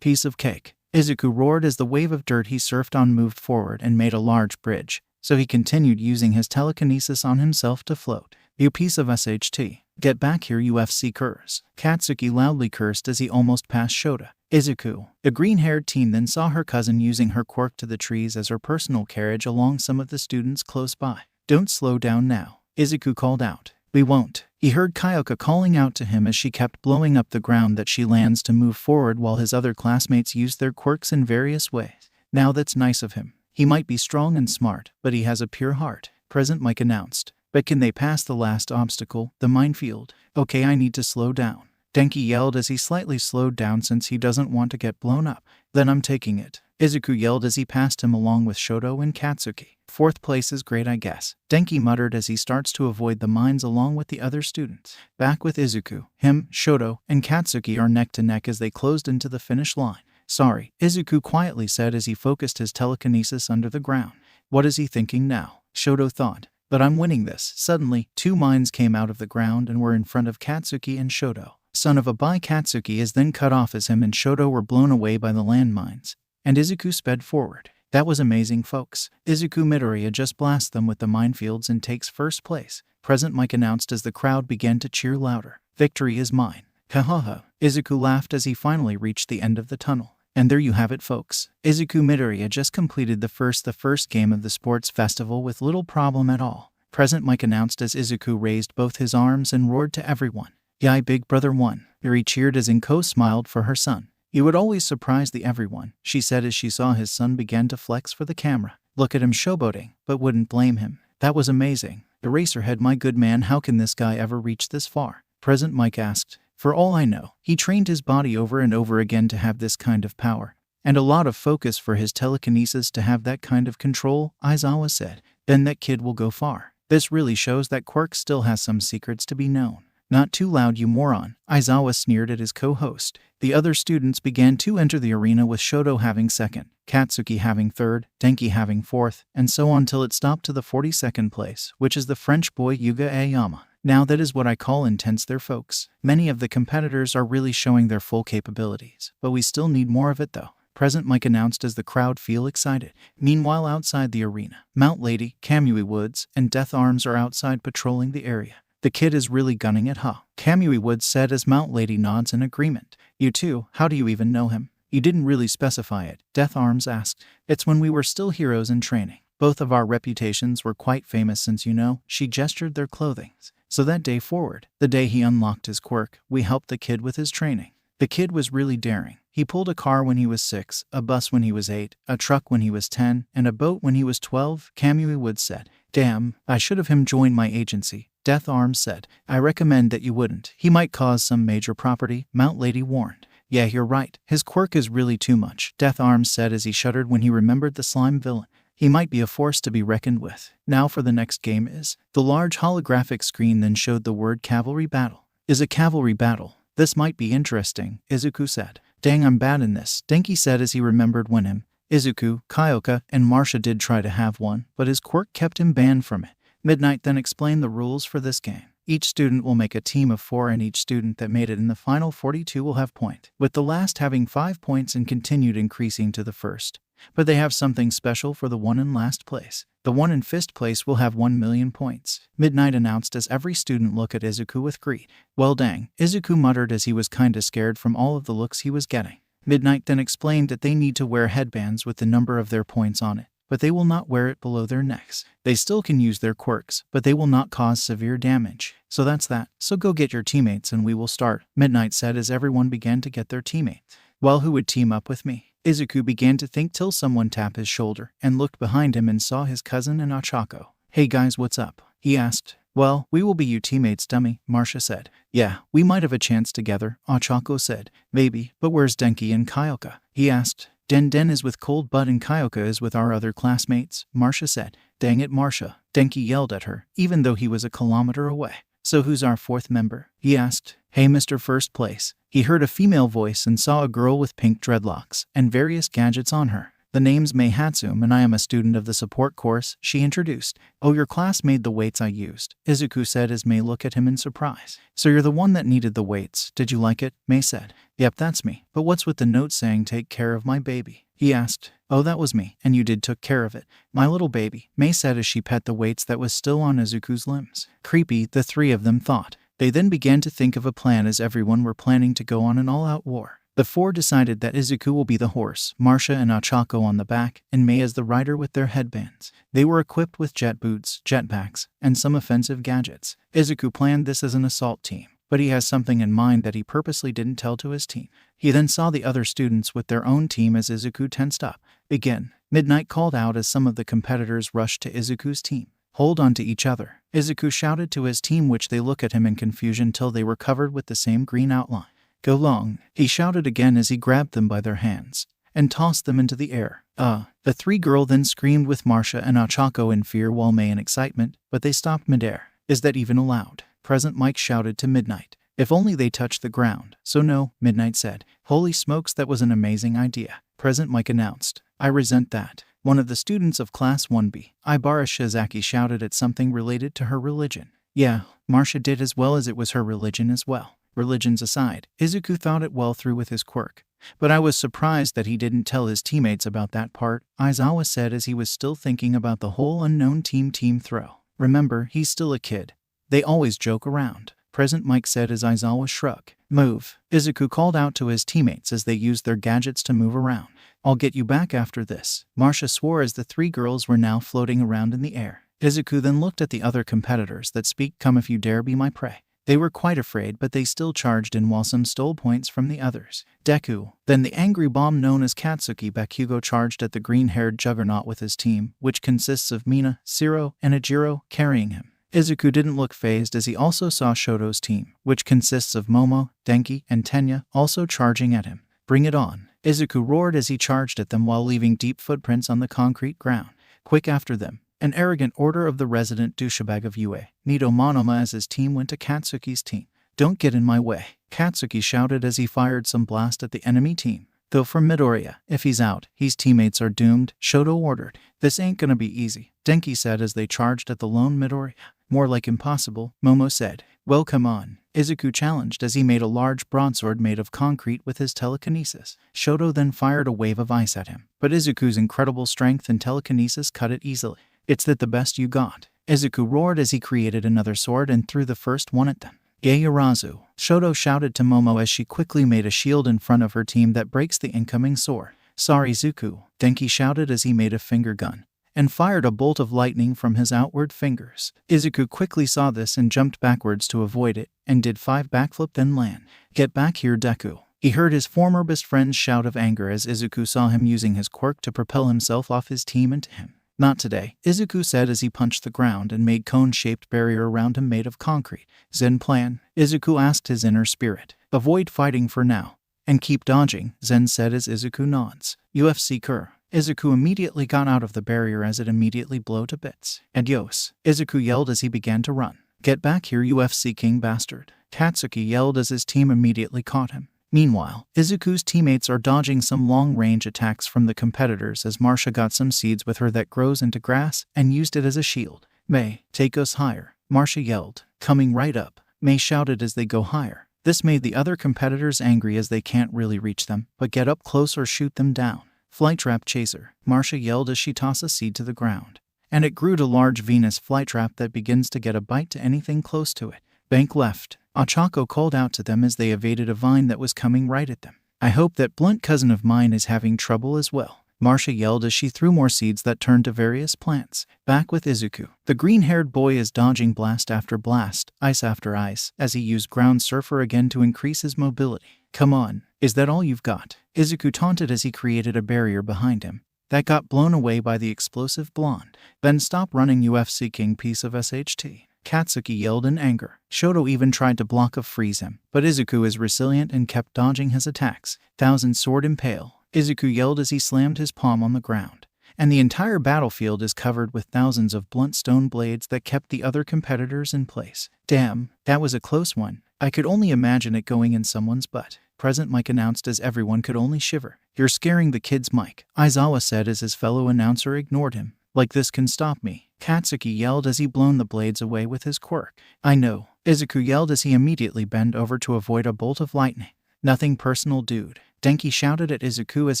Piece of cake, Izuku roared as the wave of dirt he surfed on moved forward and made a large bridge, so he continued using his telekinesis on himself to float. You piece of SHT. Get back here, UFC curs. Katsuki loudly cursed as he almost passed Shota. Izuku, a green-haired teen, then saw her cousin using her quirk to the trees as her personal carriage along some of the students close by. Don't slow down now, Izuku called out. We won't. He heard Kyoka calling out to him as she kept blowing up the ground that she lands to move forward while his other classmates used their quirks in various ways. Now that's nice of him. He might be strong and smart, but he has a pure heart, Present Mike announced. But can they pass the last obstacle, the minefield? Okay, I need to slow down, Denki yelled as he slightly slowed down since he doesn't want to get blown up. Then I'm taking it, Izuku yelled as he passed him along with Shoto and Katsuki. Fourth place is great, I guess, Denki muttered as he starts to avoid the mines along with the other students. Back with Izuku, him, Shoto, and Katsuki are neck to neck as they closed into the finish line. Sorry, Izuku quietly said as he focused his telekinesis under the ground. What is he thinking now? Shoto thought. But I'm winning this. Suddenly, two mines came out of the ground and were in front of Katsuki and Shoto. Son of a bi, Katsuki is then cut off as him and Shoto were blown away by the landmines, and Izuku sped forward. That was amazing, folks. Izuku Midoriya just blasts them with the minefields and takes first place, Present Mike announced as the crowd began to cheer louder. Victory is mine. Ha ha ha. Izuku laughed as he finally reached the end of the tunnel. And there you have it, folks. Izuku Midoriya just completed the first game of the sports festival with little problem at all, Present Mike announced as Izuku raised both his arms and roared to everyone. Yay, big brother won. Yuri cheered as Inko smiled for her son. You would always surprise the everyone, she said as she saw his son begin to flex for the camera. Look at him showboating, but wouldn't blame him. That was amazing. Eraserhead, my good man, how can this guy ever reach this far? Present Mike asked. For all I know, he trained his body over and over again to have this kind of power, and a lot of focus for his telekinesis to have that kind of control, Aizawa said. Then that kid will go far. This really shows that Quirk still has some secrets to be known. Not too loud, you moron, Aizawa sneered at his co-host. The other students began to enter the arena with Shoto having second, Katsuki having third, Denki having fourth, and so on till it stopped to the 42nd place, which is the French boy Yuga Aoyama. Now that is what I call intense there, folks. Many of the competitors are really showing their full capabilities, but we still need more of it though, Present Mike announced as the crowd feel excited. Meanwhile, outside the arena, Mount Lady, Kamui Woods, and Death Arms are outside patrolling the area. The kid is really gunning it, huh? Kamui Woods said as Mount Lady nods in agreement. You too, how do you even know him? You didn't really specify it, Death Arms asked. It's when we were still heroes in training. Both of our reputations were quite famous since she gestured their clothing. So that day forward, the day he unlocked his quirk, we helped the kid with his training. The kid was really daring. He pulled a car when he was 6, a bus when he was 8, a truck when he was 10, and a boat when he was 12, Kamui Wood said. Damn, I should have him join my agency, Death Arms said. I recommend that you wouldn't. He might cause some major property, Mount Lady warned. Yeah, you're right. His quirk is really too much, Death Arms said as he shuddered when he remembered the slime villain. He might be a force to be reckoned with. Now for the next game is. The large holographic screen then showed the word cavalry battle. Is a cavalry battle. This might be interesting, Izuku said. Dang, I'm bad in this, Denki said as he remembered when Izuku, Kyoka, and Marcia did try to have one, but his quirk kept him banned from it. Midnight then explained the rules for this game. Each student will make a team of 4 and each student that made it in the final 42 will have point, with the last having 5 points and continued increasing to the first. But they have something special for the one in last place. The one in fifth place will have 1 million points, Midnight announced as every student looked at Izuku with greed. Well dang, Izuku muttered as he was kinda scared from all of the looks he was getting. Midnight then explained that they need to wear headbands with the number of their points on it, but they will not wear it below their necks. They still can use their quirks, but they will not cause severe damage. So that's that. So go get your teammates and we will start, Midnight said as everyone began to get their teammates. Well, who would team up with me? Izuku began to think till someone tapped his shoulder and looked behind him and saw his cousin and Ochako. Hey guys, what's up? He asked. Well, we will be you teammates, dummy, Marcia said. Yeah, we might have a chance together, Ochako said. Maybe, but where's Denki and Kyoka? He asked. Den is with Cold Butt and Kyoka is with our other classmates, Marcia said. Dang it, Marcia, Denki yelled at her, even though he was a kilometer away. So who's our 4th member? He asked. Hey, Mr. First Place. He heard a female voice and saw a girl with pink dreadlocks and various gadgets on her. The name's Mei Hatsum and I am a student of the support course, she introduced. Oh, your class made the weights I used, Izuku said as Mei looked at him in surprise. So you're the one that needed the weights, did you like it? Mei said. Yep, that's me. But what's with the note saying take care of my baby? He asked. Oh, that was me, and you did took care of it. My little baby, Mei said as she pet the weights that was still on Izuku's limbs. Creepy, the 3 of them thought. They then began to think of a plan as everyone were planning to go on an all-out war. The 4 decided that Izuku will be the horse, Marcia and Ochako on the back, and Mei as the rider with their headbands. They were equipped with jet boots, jetpacks, and some offensive gadgets. Izuku planned this as an assault team, but he has something in mind that he purposely didn't tell to his team. He then saw the other students with their own team as Izuku tensed up. Begin, Midnight called out as some of the competitors rushed to Izuku's team. Hold on to each other, Izuku shouted to his team, which they looked at him in confusion till they were covered with the same green outline. Go long, he shouted again as he grabbed them by their hands and tossed them into the air. The 3 girls then screamed with Marcia and Ochako in fear while Mei in excitement, but they stopped midair. Is that even allowed? Present Mike shouted to Midnight. If only they touched the ground. So no, Midnight said. Holy smokes, that was an amazing idea, Present Mike announced. I resent that. One of the students of Class 1B, Ibara Shizaki, shouted at something related to her religion. Yeah, Marcia did as well as it was her religion as well. Religions aside, Izuku thought it well through with his quirk. But I was surprised that he didn't tell his teammates about that part, Aizawa said as he was still thinking about the whole unknown team throw. Remember, he's still a kid. They always joke around, Present Mike said as Aizawa shrugged. Move, Izuku called out to his teammates as they used their gadgets to move around. I'll get you back after this, Marcia swore as the 3 girls were now floating around in the air. Izuku then looked at the other competitors that speak, come if you dare be my prey. They were quite afraid, but they still charged in while some stole points from the others. Deku, then the angry bomb known as Katsuki Bakugo, charged at the green-haired juggernaut with his team, which consists of Mina, Shiro, and Ejiro, carrying him. Izuku didn't look fazed as he also saw Shoto's team, which consists of Momo, Denki, and Tenya, also charging at him. Bring it on, Izuku roared as he charged at them while leaving deep footprints on the concrete ground. Quick after them. An arrogant order of the resident douchebag of Ue, Nito Monoma, as his team went to Katsuki's team. Don't get in my way, Katsuki shouted as he fired some blast at the enemy team. Though for Midoriya, if he's out, his teammates are doomed, Shoto ordered. This ain't gonna be easy, Denki said as they charged at the lone Midoriya. More like impossible, Momo said. Well, come on, Izuku challenged as he made a large broadsword made of concrete with his telekinesis. Shoto then fired a wave of ice at him, but Izuku's incredible strength and telekinesis cut it easily. It's that the best you got, Izuku roared as he created another sword and threw the first one at them. Yaoyorozu, Shoto shouted to Momo as she quickly made a shield in front of her team that breaks the incoming sword. Sorry Zuku, Denki shouted as he made a finger gun and fired a bolt of lightning from his outward fingers. Izuku quickly saw this and jumped backwards to avoid it, and did 5 backflip then land. Get back here Deku. He heard his former best friend's shout of anger as Izuku saw him using his quirk to propel himself off his team into him. Not today, Izuku said as he punched the ground and made cone-shaped barrier around him made of concrete. Zen plan? Izuku asked his inner spirit. Avoid fighting for now, and keep dodging, Zen said as Izuku nods. UFC Kur. Izuku immediately got out of the barrier as it immediately blew to bits. Adios, Izuku yelled as he began to run. Get back here UFC King bastard, Katsuki yelled as his team immediately caught him. Meanwhile, Izuku's teammates are dodging some long-range attacks from the competitors as Marcia got some seeds with her that grows into grass and used it as a shield. May, take us higher, Marcia yelled. Coming right up, May shouted as they go higher. This made the other competitors angry as they can't really reach them, but get up close or shoot them down. Flytrap chaser, Marcia yelled as she tossed a seed to the ground. And it grew to large Venus flytrap that begins to get a bite to anything close to it. Bank left. Ochako called out to them as they evaded a vine that was coming right at them. I hope that blunt cousin of mine is having trouble as well, Marcia yelled as she threw more seeds that turned to various plants. Back with Izuku. The green-haired boy is dodging blast after blast, ice after ice, as he used ground surfer again to increase his mobility. Come on, is that all you've got? Izuku taunted as he created a barrier behind him that got blown away by the explosive blonde. Then stop running UFC King piece of SHT. Katsuki yelled in anger. Shoto even tried to block or freeze him, but Izuku is resilient and kept dodging his attacks. Thousand Sword Impale, Izuku yelled as he slammed his palm on the ground. And the entire battlefield is covered with thousands of blunt stone blades that kept the other competitors in place. Damn, that was a close one. I could only imagine it going in someone's butt. Present Mike announced as everyone could only shiver. You're scaring the kids, Mike, Aizawa said as his fellow announcer ignored him. Like this can stop me, Katsuki yelled as he blown the blades away with his quirk. I know, Izuku yelled as he immediately bent over to avoid a bolt of lightning. Nothing personal, dude, Denki shouted at Izuku as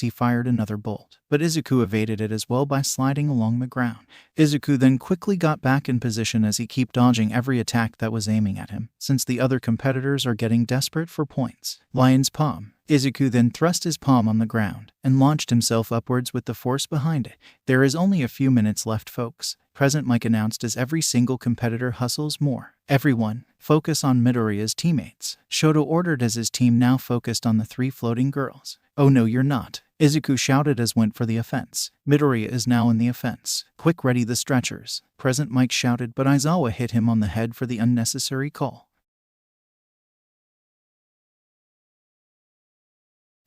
he fired another bolt, but Izuku evaded it as well by sliding along the ground. Izuku then quickly got back in position as he kept dodging every attack that was aiming at him, since the other competitors are getting desperate for points. Lion's palm. Izuku then thrust his palm on the ground and launched himself upwards with the force behind it. There is only a few minutes left, folks, Present Mike announced as every single competitor hustles more. Everyone, focus on Midoriya's teammates, Shoto ordered as his team now focused on the 3 floating girls. Oh no you're not, Izuku shouted as went for the offense. Midoriya is now in the offense. Quick, ready the stretchers, Present Mike shouted, but Aizawa hit him on the head for the unnecessary call.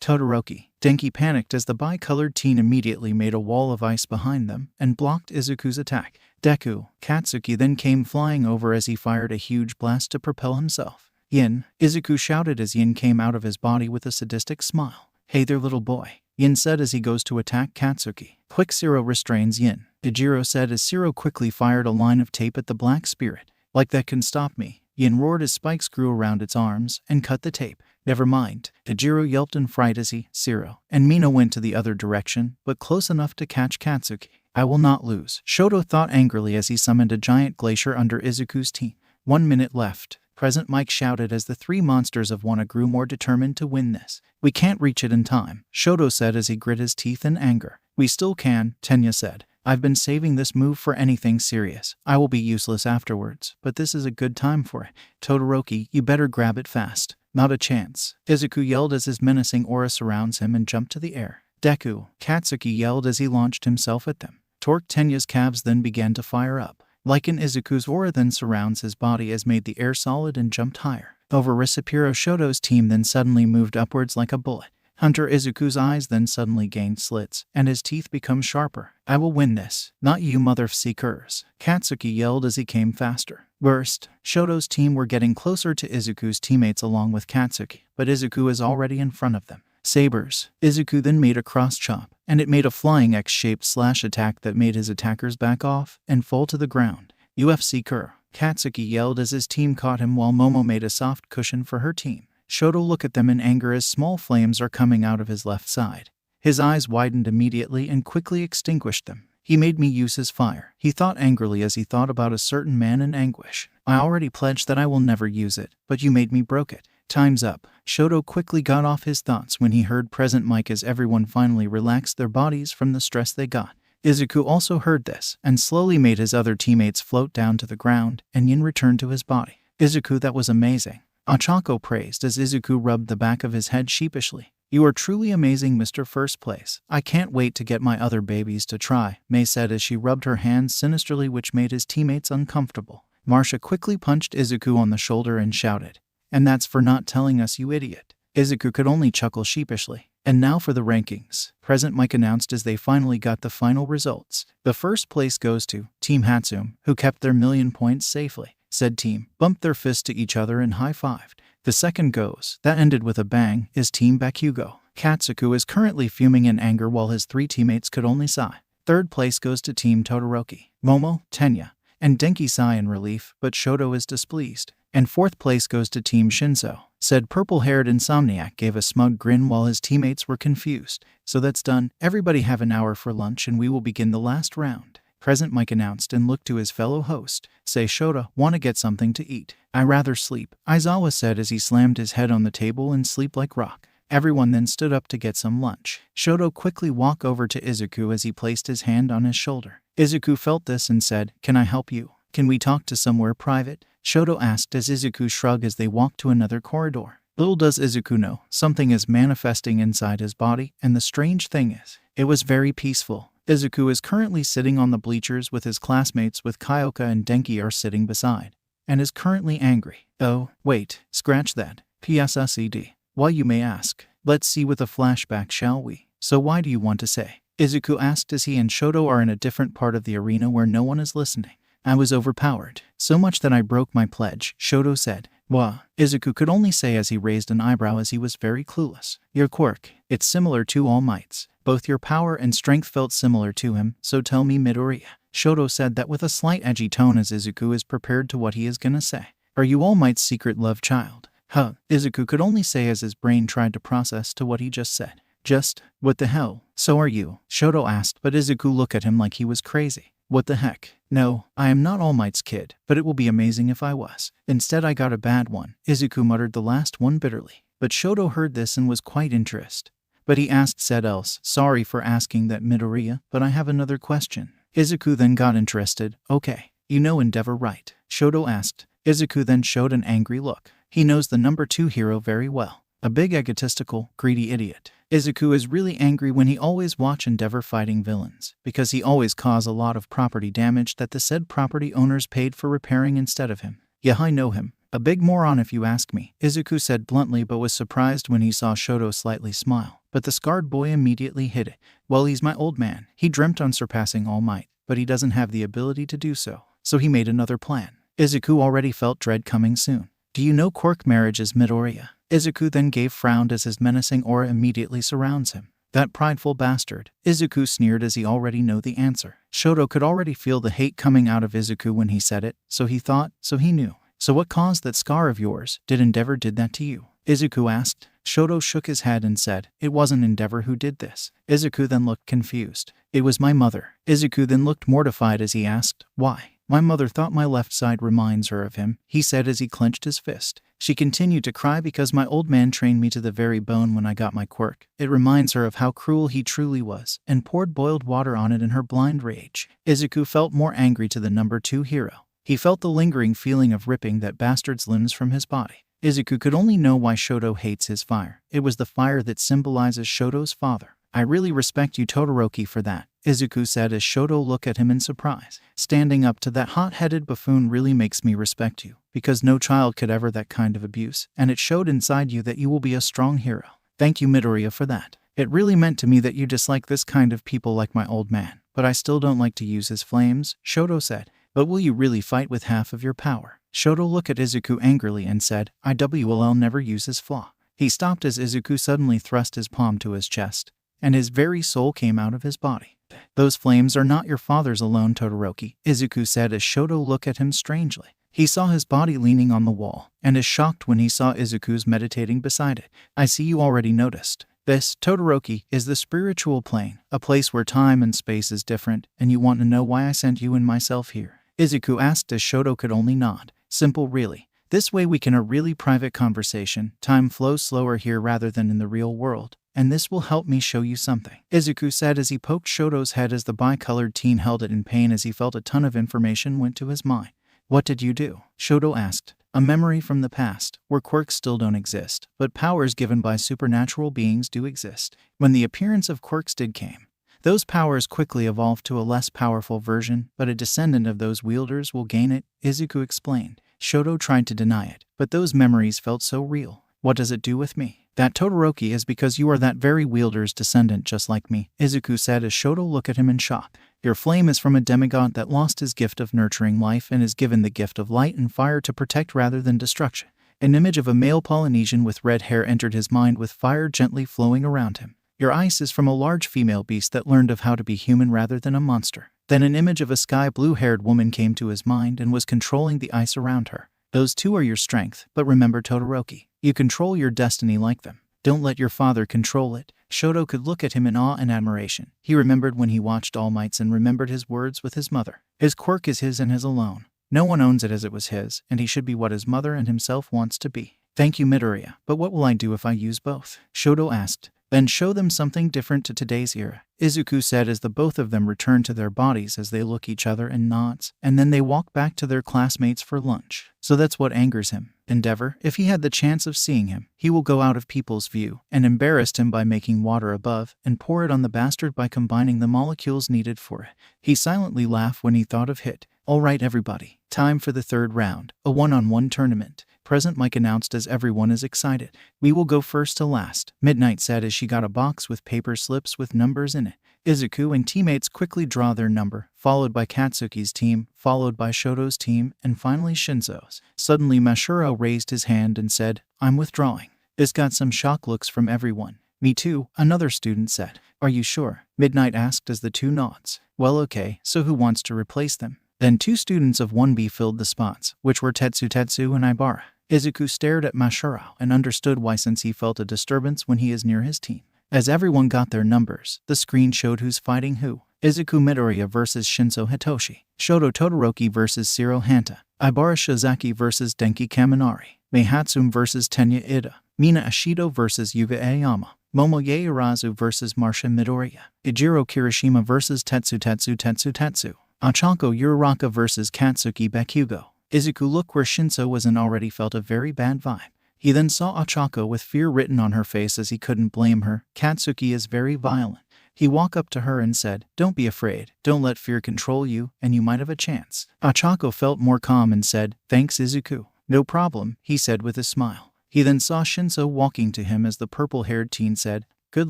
Todoroki. Denki panicked as the bi-colored teen immediately made a wall of ice behind them and blocked Izuku's attack. Deku. Katsuki then came flying over as he fired a huge blast to propel himself. Yin, Izuku shouted as Yin came out of his body with a sadistic smile. Hey there little boy, Yin said as he goes to attack Katsuki. Quick, Zero restrains Yin, Ijiro said as Zero quickly fired a line of tape at the black spirit. Like that can stop me, Yin roared as spikes grew around its arms and cut the tape. Never mind, Ijiro yelped in fright as he, Zero, and Mina went to the other direction, but close enough to catch Katsuki. I will not lose, Shoto thought angrily as he summoned a giant glacier under Izuku's team. 1 minute left, Present Mike shouted as the 3 monsters of Wano grew more determined to win this. We can't reach it in time, Shoto said as he grit his teeth in anger. We still can, Tenya said. I've been saving this move for anything serious. I will be useless afterwards, but this is a good time for it. Todoroki, you better grab it fast. Not a chance, Izuku yelled as his menacing aura surrounds him and jumped to the air. Deku, Katsuki yelled as he launched himself at them. Torque Tenya's calves then began to fire up. Like an Izuku's aura then surrounds his body as made the air solid and jumped higher. Over Risipiro Shoto's team then suddenly moved upwards like a bullet. Hunter Izuku's eyes then suddenly gained slits, and his teeth become sharper. I will win this, not you motherfuckers, Katsuki yelled as he came faster. Burst. Shoto's team were getting closer to Izuku's teammates along with Katsuki, but Izuku is already in front of them. Sabers. Izuku then made a cross chop, and it made a flying X-shaped slash attack that made his attackers back off and fall to the ground. UFC Kur. Katsuki yelled as his team caught him while Momo made a soft cushion for her team. Shoto looked at them in anger as small flames are coming out of his left side. His eyes widened immediately and quickly extinguished them. He made me use his fire, he thought angrily as he thought about a certain man in anguish. I already pledged that I will never use it, but you made me broke it. Time's up. Shoto quickly got off his thoughts when he heard present mic as everyone finally relaxed their bodies from the stress they got. Izuku also heard this, and slowly made his other teammates float down to the ground, and Yin returned to his body. Izuku, that was amazing. Ochako praised as Izuku rubbed the back of his head sheepishly. You are truly amazing, Mr. First Place. I can't wait to get my other babies to try, Mei said as she rubbed her hands sinisterly, which made his teammates uncomfortable. Marcia quickly punched Izuku on the shoulder and shouted, "And that's for not telling us, you idiot." Izuku could only chuckle sheepishly. And now for the rankings. Present Mike announced as they finally got the final results. The first place goes to Team Hatsum, who kept their 1,000,000 points safely. Said team bumped their fists to each other and high-fived. The second goes, that ended with a bang, is Team Bakugo. Katsuku is currently fuming in anger while his 3 teammates could only sigh. Third place goes to Team Todoroki. Momo, Tenya, and Denki sigh in relief, but Shoto is displeased. And fourth place goes to Team Shinso. Said purple-haired insomniac gave a smug grin while his teammates were confused. So that's done. Everybody have an hour for lunch and we will begin the last round. Present Mike announced and looked to his fellow host. Say, Shota, wanna get something to eat? I rather sleep, Aizawa said as he slammed his head on the table and sleep like rock. Everyone then stood up to get some lunch. Shoto quickly walked over to Izuku as he placed his hand on his shoulder. Izuku felt this and said, "Can I help you? Can we talk to somewhere private?" Shoto asked as Izuku shrugged as they walked to another corridor. Little does Izuku know, something is manifesting inside his body, and the strange thing is, it was very peaceful. Izuku is currently sitting on the bleachers with his classmates with Kyoka and Denki are sitting beside, and is currently angry. Oh, wait, scratch that. PSSED. Why, you may ask. Let's see with a flashback, shall we? So why do you want to say? Izuku asked as he and Shoto are in a different part of the arena where no one is listening. I was overpowered, so much that I broke my pledge, Shoto said. Wah. Izuku could only say as he raised an eyebrow as he was very clueless. Your quirk, it's similar to All Might's. Both your power and strength felt similar to him, so tell me, Midoriya. Shoto said that with a slight edgy tone as Izuku is prepared to what he is gonna say. Are you All Might's secret love child? Huh. Izuku could only say as his brain tried to process to what he just said. Just, what the hell? So are you? Shoto asked, but Izuku looked at him like he was crazy. What the heck? No, I am not All Might's kid, but it will be amazing if I was. Instead I got a bad one. Izuku muttered the last one bitterly. But Shoto heard this and was quite interested. But he said else, sorry for asking that, Midoriya, but I have another question. Izuku then got interested. Okay, you know Endeavor, right? Shoto asked. Izuku then showed an angry look. He knows the number 2 hero very well. A big egotistical, greedy idiot. Izuku is really angry when he always watch Endeavor fighting villains, because he always cause a lot of property damage that the said property owners paid for repairing instead of him. Yeah, I know him. A big moron if you ask me, Izuku said bluntly, but was surprised when he saw Shoto slightly smile. But the scarred boy immediately hid it. Well, he's my old man. He dreamt on surpassing All Might, but he doesn't have the ability to do so. So he made another plan. Izuku already felt dread coming soon. Do you know Quirk marriage is Midoriya? Izuku then gave frowned as his menacing aura immediately surrounds him. That prideful bastard. Izuku sneered as he already knew the answer. Shoto could already feel the hate coming out of Izuku when he said it, so he thought, so he knew. So what caused that scar of yours? Did Endeavor did that to you? Izuku asked. Shoto shook his head and said, it wasn't Endeavor who did this. Izuku then looked confused. It was my mother. Izuku then looked mortified as he asked, why? My mother thought my left side reminds her of him, he said as he clenched his fist. She continued to cry because my old man trained me to the very bone when I got my quirk. It reminds her of how cruel he truly was, and poured boiled water on it in her blind rage. Izuku felt more angry to the number 2 hero. He felt the lingering feeling of ripping that bastard's limbs from his body. Izuku could only know why Shoto hates his fire. It was the fire that symbolizes Shoto's father. I really respect you, Todoroki, for that, Izuku said as Shoto looked at him in surprise. Standing up to that hot-headed buffoon really makes me respect you, because no child could ever that kind of abuse, and it showed inside you that you will be a strong hero. Thank you, Midoriya, for that. It really meant to me that you dislike this kind of people like my old man, but I still don't like to use his flames, Shoto said. But will you really fight with half of your power? Shoto looked at Izuku angrily and said, I'll never use his flaw. He stopped as Izuku suddenly thrust his palm to his chest, and his very soul came out of his body. Those flames are not your father's alone, Todoroki, Izuku said as Shoto looked at him strangely. He saw his body leaning on the wall, and is shocked when he saw Izuku's meditating beside it. I see you already noticed. This, Todoroki, is the spiritual plane, a place where time and space is different, and you want to know why I sent you and myself here? Izuku asked as Shoto could only nod. Simple really. This way we can have a really private conversation. Time flows slower here rather than in the real world. And this will help me show you something, Izuku said as he poked Shoto's head as the bicolored teen held it in pain as he felt a ton of information went to his mind. What did you do? Shoto asked. A memory from the past, where quirks still don't exist, but powers given by supernatural beings do exist. When the appearance of quirks came, those powers quickly evolved to a less powerful version, but a descendant of those wielders will gain it, Izuku explained. Shoto tried to deny it, but those memories felt so real. What does it do with me? That Todoroki is because you are that very wielder's descendant just like me, Izuku said as Shoto looked at him in shock. Your flame is from a demigod that lost his gift of nurturing life and is given the gift of light and fire to protect rather than destruction. An image of a male Polynesian with red hair entered his mind with fire gently flowing around him. Your ice is from a large female beast that learned of how to be human rather than a monster. Then an image of a sky blue-haired woman came to his mind and was controlling the ice around her. Those two are your strength, but remember Todoroki. You control your destiny like them. Don't let your father control it. Shoto could look at him in awe and admiration. He remembered when he watched All Mights and remembered his words with his mother. His quirk is his and his alone. No one owns it as it was his, and he should be what his mother and himself wants to be. Thank you, Midoriya, but what will I do if I use both? Shoto asked. Then show them something different to today's era, Izuku said as the both of them returned to their bodies as they look each other and nods, and then they walk back to their classmates for lunch. So that's what angers him. Endeavor, if he had the chance of seeing him, he will go out of people's view, and embarrassed him by making water above, and pour it on the bastard by combining the molecules needed for it. He silently laughed when he thought of Hit. Alright everybody, time for the third round, a one-on-one tournament. Present Mike announced as everyone is excited. We will go first to last, Midnight said as she got a box with paper slips with numbers in it. Izuku and teammates quickly draw their number, followed by Katsuki's team, followed by Shoto's team, and finally Shinso's. Suddenly Mashiro raised his hand and said, I'm withdrawing. This got some shock looks from everyone. Me too, another student said. Are you sure? Midnight asked as the two nods. Well okay, so who wants to replace them? Then two students of 1B filled the spots, which were Tetsu and Ibara. Izuku stared at Mashiro and understood why since he felt a disturbance when he is near his team. As everyone got their numbers, the screen showed who's fighting who. Izuku Midoriya versus Shinso Hitoshi. Shoto Todoroki versus Shiro Hanta. Ibara Shizaki versus Denki Kaminari. Meihatsum versus Tenya Ida. Mina Ashido versus Yuga Aoyama. Momo Yaoyorozu versus Marsha Midoriya. Ijiro Kirishima versus Tetsu. Achanko Uraraka versus Katsuki Bakugo. Izuku looked where Shinso was and already felt a very bad vibe. He then saw Achanko with fear written on her face as he couldn't blame her. Katsuki is very violent. He walked up to her and said, Don't be afraid, don't let fear control you, and you might have a chance. Achanko felt more calm and said, Thanks Izuku. No problem, he said with a smile. He then saw Shinso walking to him as the purple-haired teen said, Good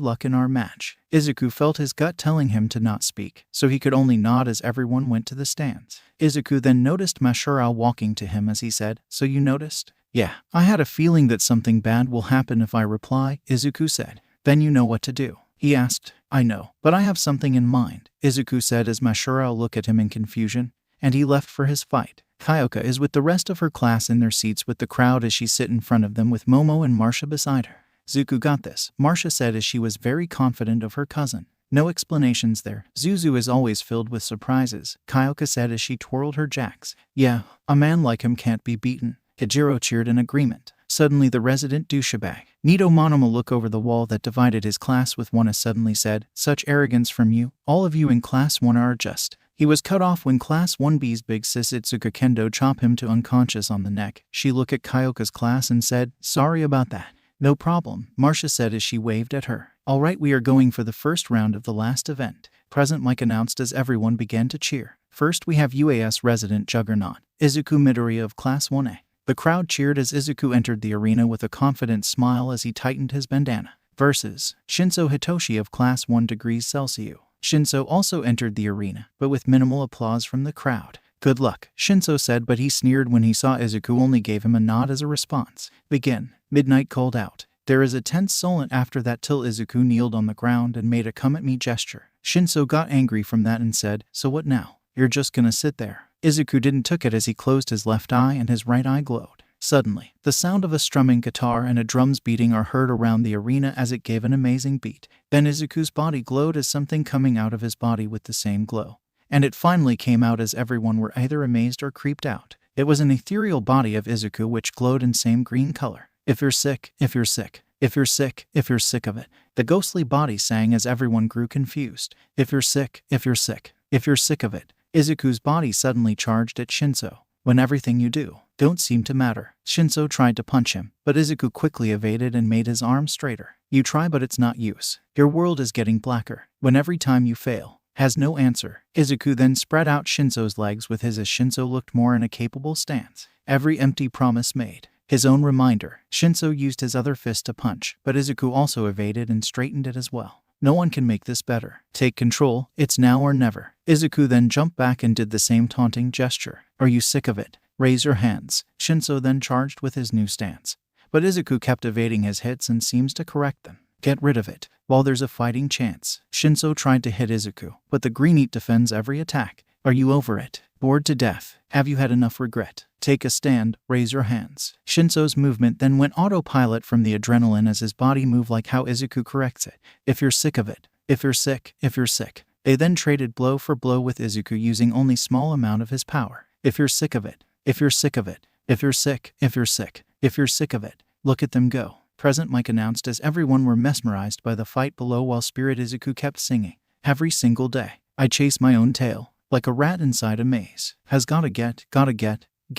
luck in our match. Izuku felt his gut telling him to not speak, so he could only nod as everyone went to the stands. Izuku then noticed Mashiro walking to him as he said, So you noticed? Yeah, I had a feeling that something bad will happen if I reply, Izuku said. Then you know what to do. He asked. I know, but I have something in mind, Izuku said as Mashiro looked at him in confusion, and he left for his fight. Kyoka is with the rest of her class in their seats with the crowd as she sit in front of them with Momo and Marsha beside her. Zuko got this, Marsha said as she was very confident of her cousin. No explanations there. Zuzu is always filled with surprises, Kyoka said as she twirled her jacks. Yeah, a man like him can't be beaten. Hijiro cheered in agreement. Suddenly the resident douchebag, Nito Monoma looked over the wall that divided his class with one as suddenly said, Such arrogance from you, all of you in class 1 are just. He was cut off when class 1B's big sis Itsuka Kendo chopped him to unconscious on the neck. She looked at Kyoka's class and said, Sorry about that. No problem, Marsha said as she waved at her. Alright, we are going for the first round of the last event. Present Mike announced as everyone began to cheer. First we have UAS resident Juggernaut, Izuku Midoriya of class 1A. The crowd cheered as Izuku entered the arena with a confident smile as he tightened his bandana. Versus Shinso Hitoshi of class 1 degrees Celsius. Shinso also entered the arena, but with minimal applause from the crowd. Good luck, Shinso said, but he sneered when he saw Izuku only gave him a nod as a response. Begin, Midnight called out. There is a tense silence after that till Izuku kneeled on the ground and made a come-at-me gesture. Shinso got angry from that and said, So what now? You're just gonna sit there. Izuku didn't took it as he closed his left eye and his right eye glowed. Suddenly, the sound of a strumming guitar and a drums beating are heard around the arena as it gave an amazing beat. Then Izuku's body glowed as something coming out of his body with the same glow. And it finally came out as everyone were either amazed or creeped out. It was an ethereal body of Izuku which glowed in same green color. If you're sick, if you're sick, if you're sick, if you're sick of it, the ghostly body sang as everyone grew confused. If you're sick, if you're sick, if you're sick of it. Izuku's body suddenly charged at Shinso. When everything you do don't seem to matter. Shinso tried to punch him, but Izuku quickly evaded and made his arm straighter. You try but it's not use. Your world is getting blacker. When every time you fail has no answer. Izuku then spread out Shinso's legs with his as Shinso looked more in a capable stance. Every empty promise made. His own reminder. Shinso used his other fist to punch, but Izuku also evaded and straightened it as well. No one can make this better. Take control, it's now or never. Izuku then jumped back and did the same taunting gesture. Are you sick of it? Raise your hands. Shinso then charged with his new stance. But Izuku kept evading his hits and seems to correct them. Get rid of it, while there's a fighting chance. Shinso tried to hit Izuku, but the green eat defends every attack. Are you over it? Bored to death? Have you had enough regret? Take a stand, raise your hands. Shinso's movement then went autopilot from the adrenaline as his body moved like how Izuku corrects it. If you're sick of it. If you're sick, if you're sick. They then traded blow for blow with Izuku using only small amount of his power. If you're sick of it. If you're sick of it. If you're sick, if you're sick, if you're sick of it. Look at them go. Present Mike announced as everyone were mesmerized by the fight below while Spirit Izuku kept singing. Every single day, I chase my own tail, like a rat inside a maze. Has gotta get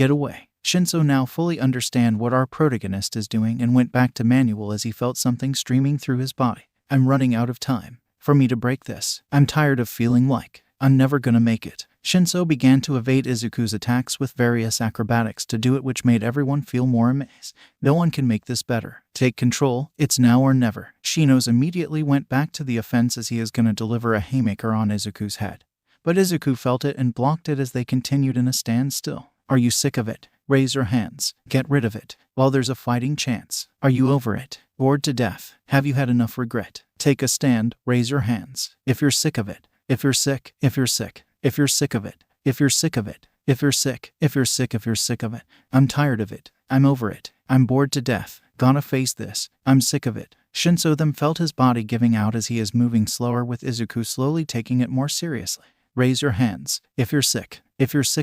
away. Shinso now fully understand what our protagonist is doing and went back to manual as he felt something streaming through his body. I'm running out of time. For me to break this, I'm tired of feeling like I'm never gonna make it. Shinso began to evade Izuku's attacks with various acrobatics to do it, which made everyone feel more amazed. No one can make this better. Take control, it's now or never. Shinos immediately went back to the offense as he is gonna deliver a haymaker on Izuku's head. But Izuku felt it and blocked it as they continued in a standstill. Are you sick of it? Raise your hands. Get rid of it, while there's a fighting chance. Are you over it? Bored to death? Have you had enough regret? Take a stand, raise your hands. If you're sick of it. If you're sick, if you're sick. If you're sick of it, if you're sick of it, if you're sick, if you're sick, if you're sick of it, I'm tired of it, I'm over it, I'm bored to death, gonna face this, I'm sick of it. Shinso then felt his body giving out as he is moving slower with Izuku slowly taking it more seriously. Raise your hands, if you're sick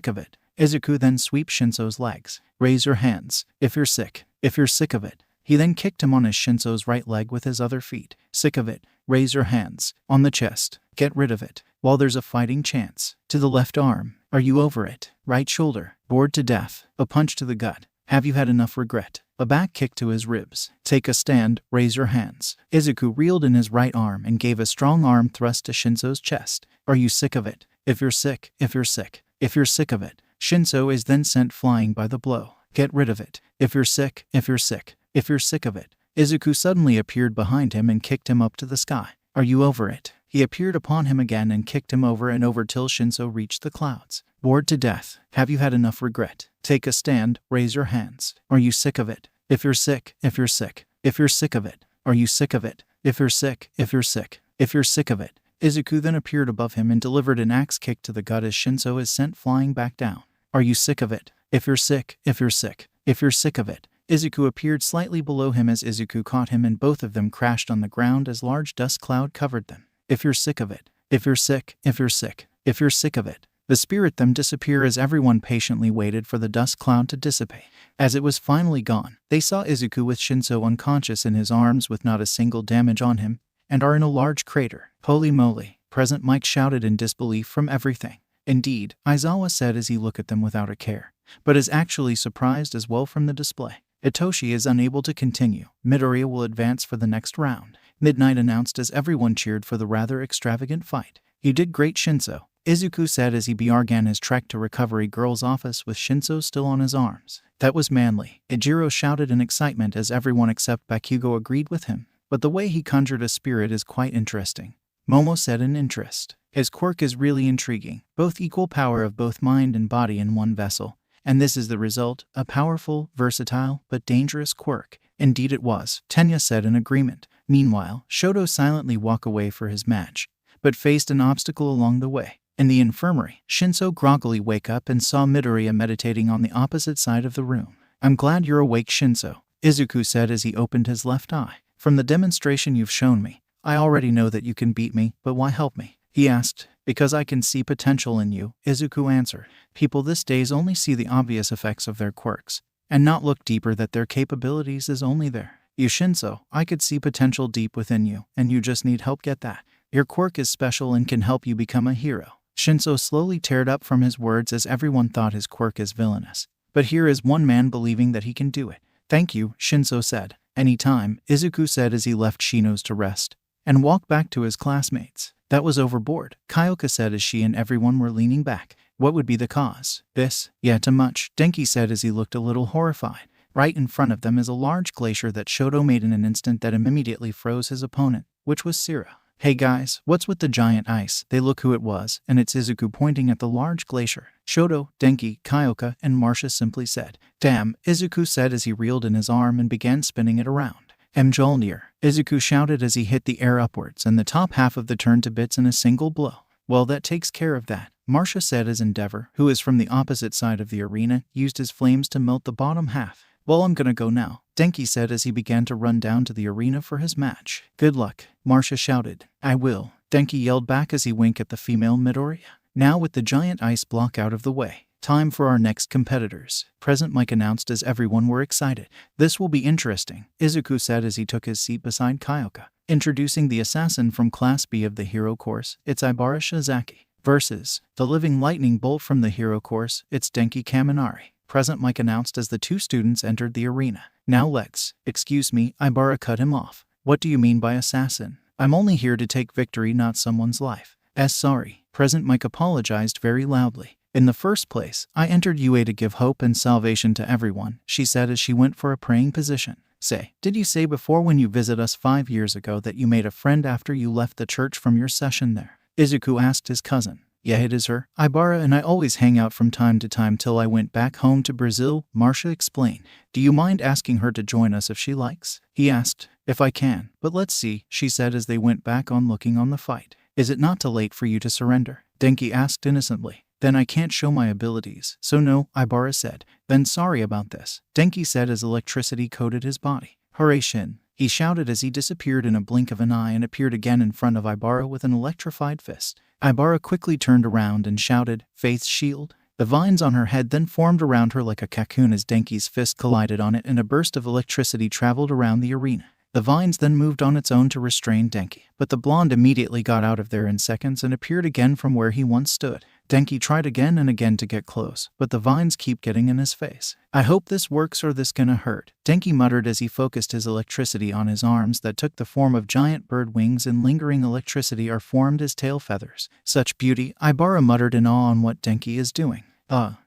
of it. Izuku then sweeps Shinso's legs. Raise your hands, if you're sick of it. He then kicked him on his Shinso's right leg with his other feet. Sick of it, raise your hands, on the chest, get rid of it, while there's a fighting chance. To the left arm, are you over it? Right shoulder, bored to death, a punch to the gut. Have you had enough regret? A back kick to his ribs. Take a stand, raise your hands. Izuku reeled in his right arm and gave a strong arm thrust to Shinso's chest. Are you sick of it? If you're sick, if you're sick, if you're sick of it. Shinso is then sent flying by the blow. Get rid of it. If you're sick, if you're sick, if you're sick of it. Izuku suddenly appeared behind him and kicked him up to the sky. Are you over it? He appeared upon him again and kicked him over and over till Shinso reached the clouds. Bored to death? Have you had enough regret? Take a stand, raise your hands. Are you sick of it? If you're sick, if you're sick, if you're sick of it. Are you sick of it? If you're sick, if you're sick, if you're sick of it. Izuku then appeared above him and delivered an axe kick to the gut as Shinso is sent flying back down. Are you sick of it? If you're sick, if you're sick, if you're sick of it. Izuku appeared slightly below him as Izuku caught him and both of them crashed on the ground as large dust cloud covered them. If you're sick of it. If you're sick, if you're sick, if you're sick of it. The spirit them disappear as everyone patiently waited for the dust cloud to dissipate. As it was finally gone, they saw Izuku with Shinso unconscious in his arms with not a single damage on him, and are in a large crater. Holy moly, Present Mike shouted in disbelief from everything. Indeed, Aizawa said as he looked at them without a care, but is actually surprised as well from the display. Itoshi is unable to continue. Midoriya will advance for the next round. Midnight announced as everyone cheered for the rather extravagant fight. You did great, Shinso, Izuku said as he began his trek to Recovery Girl's office with Shinso still on his arms. That was manly, Ijiro shouted in excitement as everyone except Bakugo agreed with him. But the way he conjured a spirit is quite interesting, Momo said in interest. His quirk is really intriguing, both equal power of both mind and body in one vessel. And this is the result, a powerful, versatile, but dangerous quirk. Indeed it was, Tenya said in agreement. Meanwhile, Shoto silently walked away for his match, but faced an obstacle along the way. In the infirmary, Shinso groggily woke up and saw Midoriya meditating on the opposite side of the room. I'm glad you're awake, Shinso, Izuku said as he opened his left eye. From the demonstration you've shown me, I already know that you can beat me, but why help me? he asked. Because I can see potential in you, Izuku answered. People these days only see the obvious effects of their quirks, and not look deeper that their capabilities is only there. You Shinso, I could see potential deep within you, and you just need help get that. Your quirk is special and can help you become a hero. Shinso slowly teared up from his words as everyone thought his quirk is villainous. But here is one man believing that he can do it. Thank you, Shinso said. Anytime, Izuku said as he left Shino's to rest, and walked back to his classmates. That was overboard, Kyoka said as she and everyone were leaning back. What would be the cause? This? Yeah, too much, Denki said as he looked a little horrified. Right in front of them is a large glacier that Shoto made in an instant that immediately froze his opponent, which was Sira. Hey guys, what's with the giant ice? They look who it was, and it's Izuku pointing at the large glacier. Shoto, Denki, Kyoka, and Marcia simply said. Damn, Izuku said as he reeled in his arm and began spinning it around. Mjolnir, Izuku shouted as he hit the air upwards and the top half of the turned to bits in a single blow. Well, that takes care of that, Marcia said as Endeavor, who is from the opposite side of the arena, used his flames to melt the bottom half. Well, I'm gonna go now, Denki said as he began to run down to the arena for his match. Good luck, Marcia shouted. I will, Denki yelled back as he winked at the female Midoriya. Now with the giant ice block out of the way. Time for our next competitors, Present Mike announced as everyone were excited. This will be interesting, Izuku said as he took his seat beside Kyoka. Introducing the assassin from Class B of the Hero Course, it's Ibara Shizaki. Versus the living lightning bolt from the Hero Course, it's Denki Kaminari. Present Mike announced as the two students entered the arena. Now let's. Excuse me, Ibara cut him off. What do you mean by assassin? I'm only here to take victory, not someone's life. Sorry, Present Mike apologized very loudly. In the first place, I entered UA to give hope and salvation to everyone, she said as she went for a praying position. Say, did you say before when you visited us 5 years ago that you made a friend after you left the church from your session there? Izuku asked his cousin. Yeah, it is her. Ibara and I always hang out from time to time till I went back home to Brazil, Marcia explained. Do you mind asking her to join us if she likes? He asked. If I can, but let's see, she said as they went back on looking on the fight. Is it not too late for you to surrender? Denki asked innocently. Then I can't show my abilities, so no, Ibara said. Then sorry about this, Denki said as electricity coated his body. Hooray Shin, he shouted as he disappeared in a blink of an eye and appeared again in front of Ibara with an electrified fist. Ibara quickly turned around and shouted, Faith's shield. The vines on her head then formed around her like a cocoon as Denki's fist collided on it and a burst of electricity traveled around the arena. The vines then moved on its own to restrain Denki, but the blonde immediately got out of there in seconds and appeared again from where he once stood. Denki tried again and again to get close, but the vines keep getting in his face. I hope this works or this gonna hurt, Denki muttered as he focused his electricity on his arms that took the form of giant bird wings and lingering electricity are formed as tail feathers. Such beauty, Ibara muttered in awe on what Denki is doing.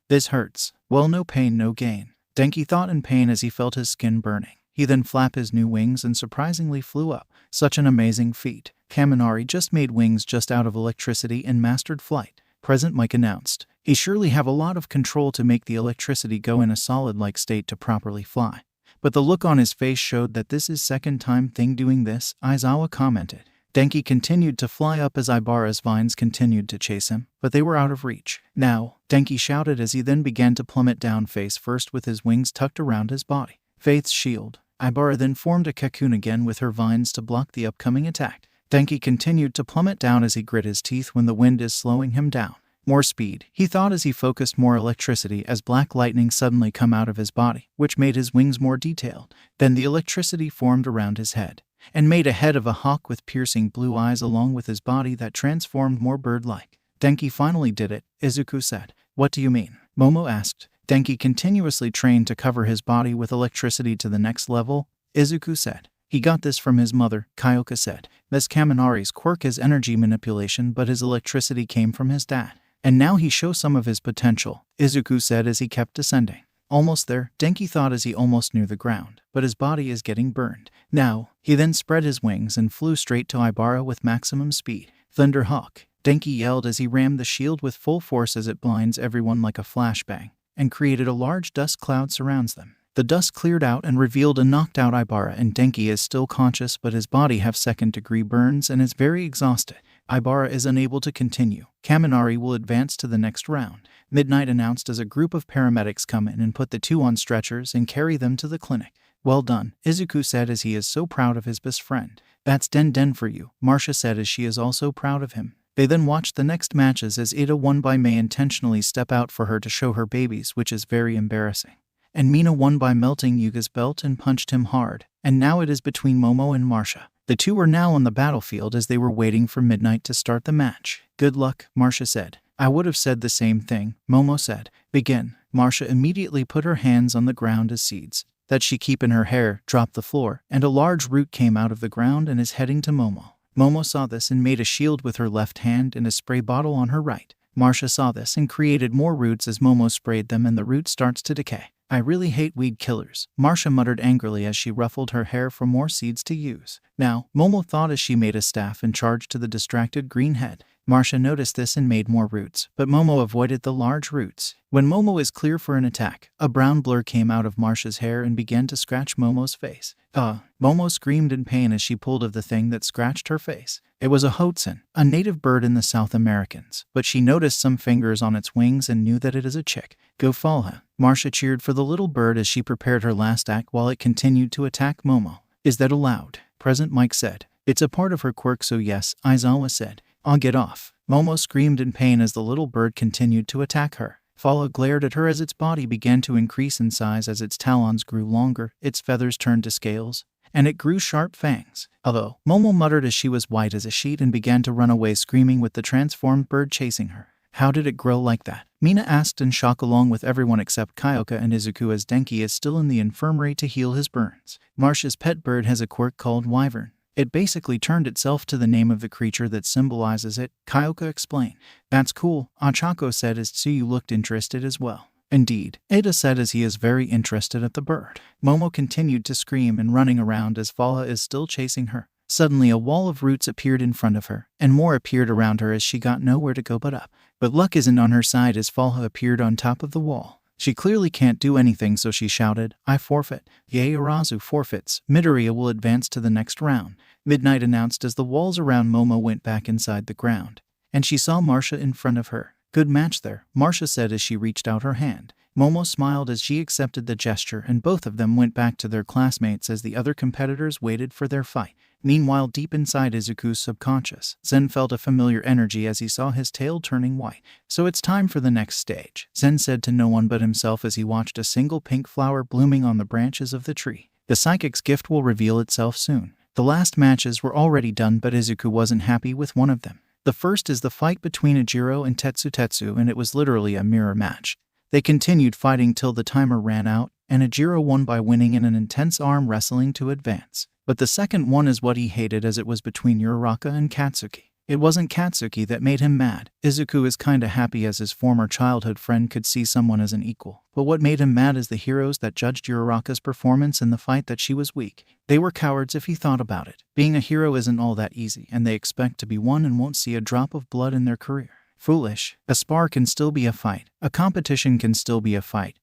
This hurts. Well, no pain, no gain. Denki thought in pain as he felt his skin burning. He then flapped his new wings and surprisingly flew up. Such an amazing feat. Kaminari just made wings just out of electricity and mastered flight. Present Mike announced. He surely have a lot of control to make the electricity go in a solid-like state to properly fly. But the look on his face showed that this is second time thing doing this, Aizawa commented. Denki continued to fly up as Ibara's vines continued to chase him, but they were out of reach. Now, Denki shouted as he then began to plummet down face first with his wings tucked around his body. Faith's shield. Ibara then formed a cocoon again with her vines to block the upcoming attack. Denki continued to plummet down as he grit his teeth when the wind is slowing him down. More speed, he thought as he focused more electricity as black lightning suddenly come out of his body, which made his wings more detailed. Then the electricity formed around his head, and made a head of a hawk with piercing blue eyes along with his body that transformed more bird-like. Denki finally did it, Izuku said. What do you mean? Momo asked. Denki continuously trained to cover his body with electricity to the next level, Izuku said. He got this from his mother, Kyoka said. Miss Kaminari's quirk is energy manipulation, but his electricity came from his dad. And now he shows some of his potential, Izuku said as he kept descending. Almost there, Denki thought as he almost knew the ground, but his body is getting burned. Now, he then spread his wings and flew straight to Ibara with maximum speed. Thunderhawk, Denki yelled as he rammed the shield with full force as it blinds everyone like a flashbang, and created a large dust cloud surrounds them. The dust cleared out and revealed a knocked out Ibara, and Denki is still conscious but his body have second-degree burns and is very exhausted. Ibara is unable to continue. Kaminari will advance to the next round, Midnight announced as a group of paramedics come in and put the two on stretchers and carry them to the clinic. Well done, Izuku said as he is so proud of his best friend. That's Den Den for you, Marcia said as she is also proud of him. They then watched the next matches as Ida won by May intentionally step out for her to show her babies, which is very embarrassing. And Mina won by melting Yuga's belt and punched him hard, and now it is between Momo and Marcia. The two were now on the battlefield as they were waiting for midnight to start the match. Good luck, Marcia said. I would have said the same thing, Momo said. Begin. Marcia immediately put her hands on the ground as seeds that she keep in her hair dropped the floor, and a large root came out of the ground and is heading to Momo. Momo saw this and made a shield with her left hand and a spray bottle on her right. Marcia saw this and created more roots as Momo sprayed them, and the root starts to decay. I really hate weed killers, Marcia muttered angrily as she ruffled her hair for more seeds to use. Now, Momo thought as she made a staff and charged to the distracted green head. Marcia noticed this and made more roots, but Momo avoided the large roots. When Momo is clear for an attack, a brown blur came out of Marcia's hair and began to scratch Momo's face. Momo screamed in pain as she pulled of the thing that scratched her face. It was a hoatzin, a native bird in the South Americans, but she noticed some fingers on its wings and knew that it is a chick. Go follow her. Marcia cheered for the little bird as she prepared her last act while it continued to attack Momo. Is that allowed? Present Mike said. It's a part of her quirk, so yes, Aizawa said. I'll get off. Momo screamed in pain as the little bird continued to attack her. Fala glared at her as its body began to increase in size as its talons grew longer, its feathers turned to scales, and it grew sharp fangs. Although, Momo muttered as she was white as a sheet and began to run away screaming with the transformed bird chasing her. How did it grow like that? Mina asked in shock along with everyone except Kyoka and Izuku as Denki is still in the infirmary to heal his burns. Marcia's pet bird has a quirk called Wyvern. It basically turned itself to the name of the creature that symbolizes it, Kyoka explained. That's cool, Achako said as Tsuyu looked interested as well. Indeed, Ada said as he is very interested at the bird. Momo continued to scream and running around as Fala is still chasing her. Suddenly a wall of roots appeared in front of her, and more appeared around her as she got nowhere to go but up. But luck isn't on her side as Fala appeared on top of the wall. She clearly can't do anything, so she shouted, I forfeit. Yae Arazu forfeits. Midoriya will advance to the next round. Midnight announced as the walls around Momo went back inside the ground, and she saw Marcia in front of her. Good match there, Marcia said as she reached out her hand. Momo smiled as she accepted the gesture, and both of them went back to their classmates as the other competitors waited for their fight. Meanwhile, deep inside Izuku's subconscious, Zen felt a familiar energy as he saw his tail turning white. So it's time for the next stage, Zen said to no one but himself as he watched a single pink flower blooming on the branches of the tree. The psychic's gift will reveal itself soon. The last matches were already done, but Izuku wasn't happy with one of them. The first is the fight between Ejiro and Tetsu, and it was literally a mirror match. They continued fighting till the timer ran out, and Ejiro won by winning in an intense arm wrestling to advance. But the second one is what he hated, as it was between Uraraka and Katsuki. It wasn't Katsuki that made him mad. Izuku is kinda happy as his former childhood friend could see someone as an equal. But what made him mad is the heroes that judged Uraraka's performance in the fight that she was weak. They were cowards if he thought about it. Being a hero isn't all that easy, and they expect to be one and won't see a drop of blood in their career. Foolish. A spar can still be a fight. A competition can still be a fight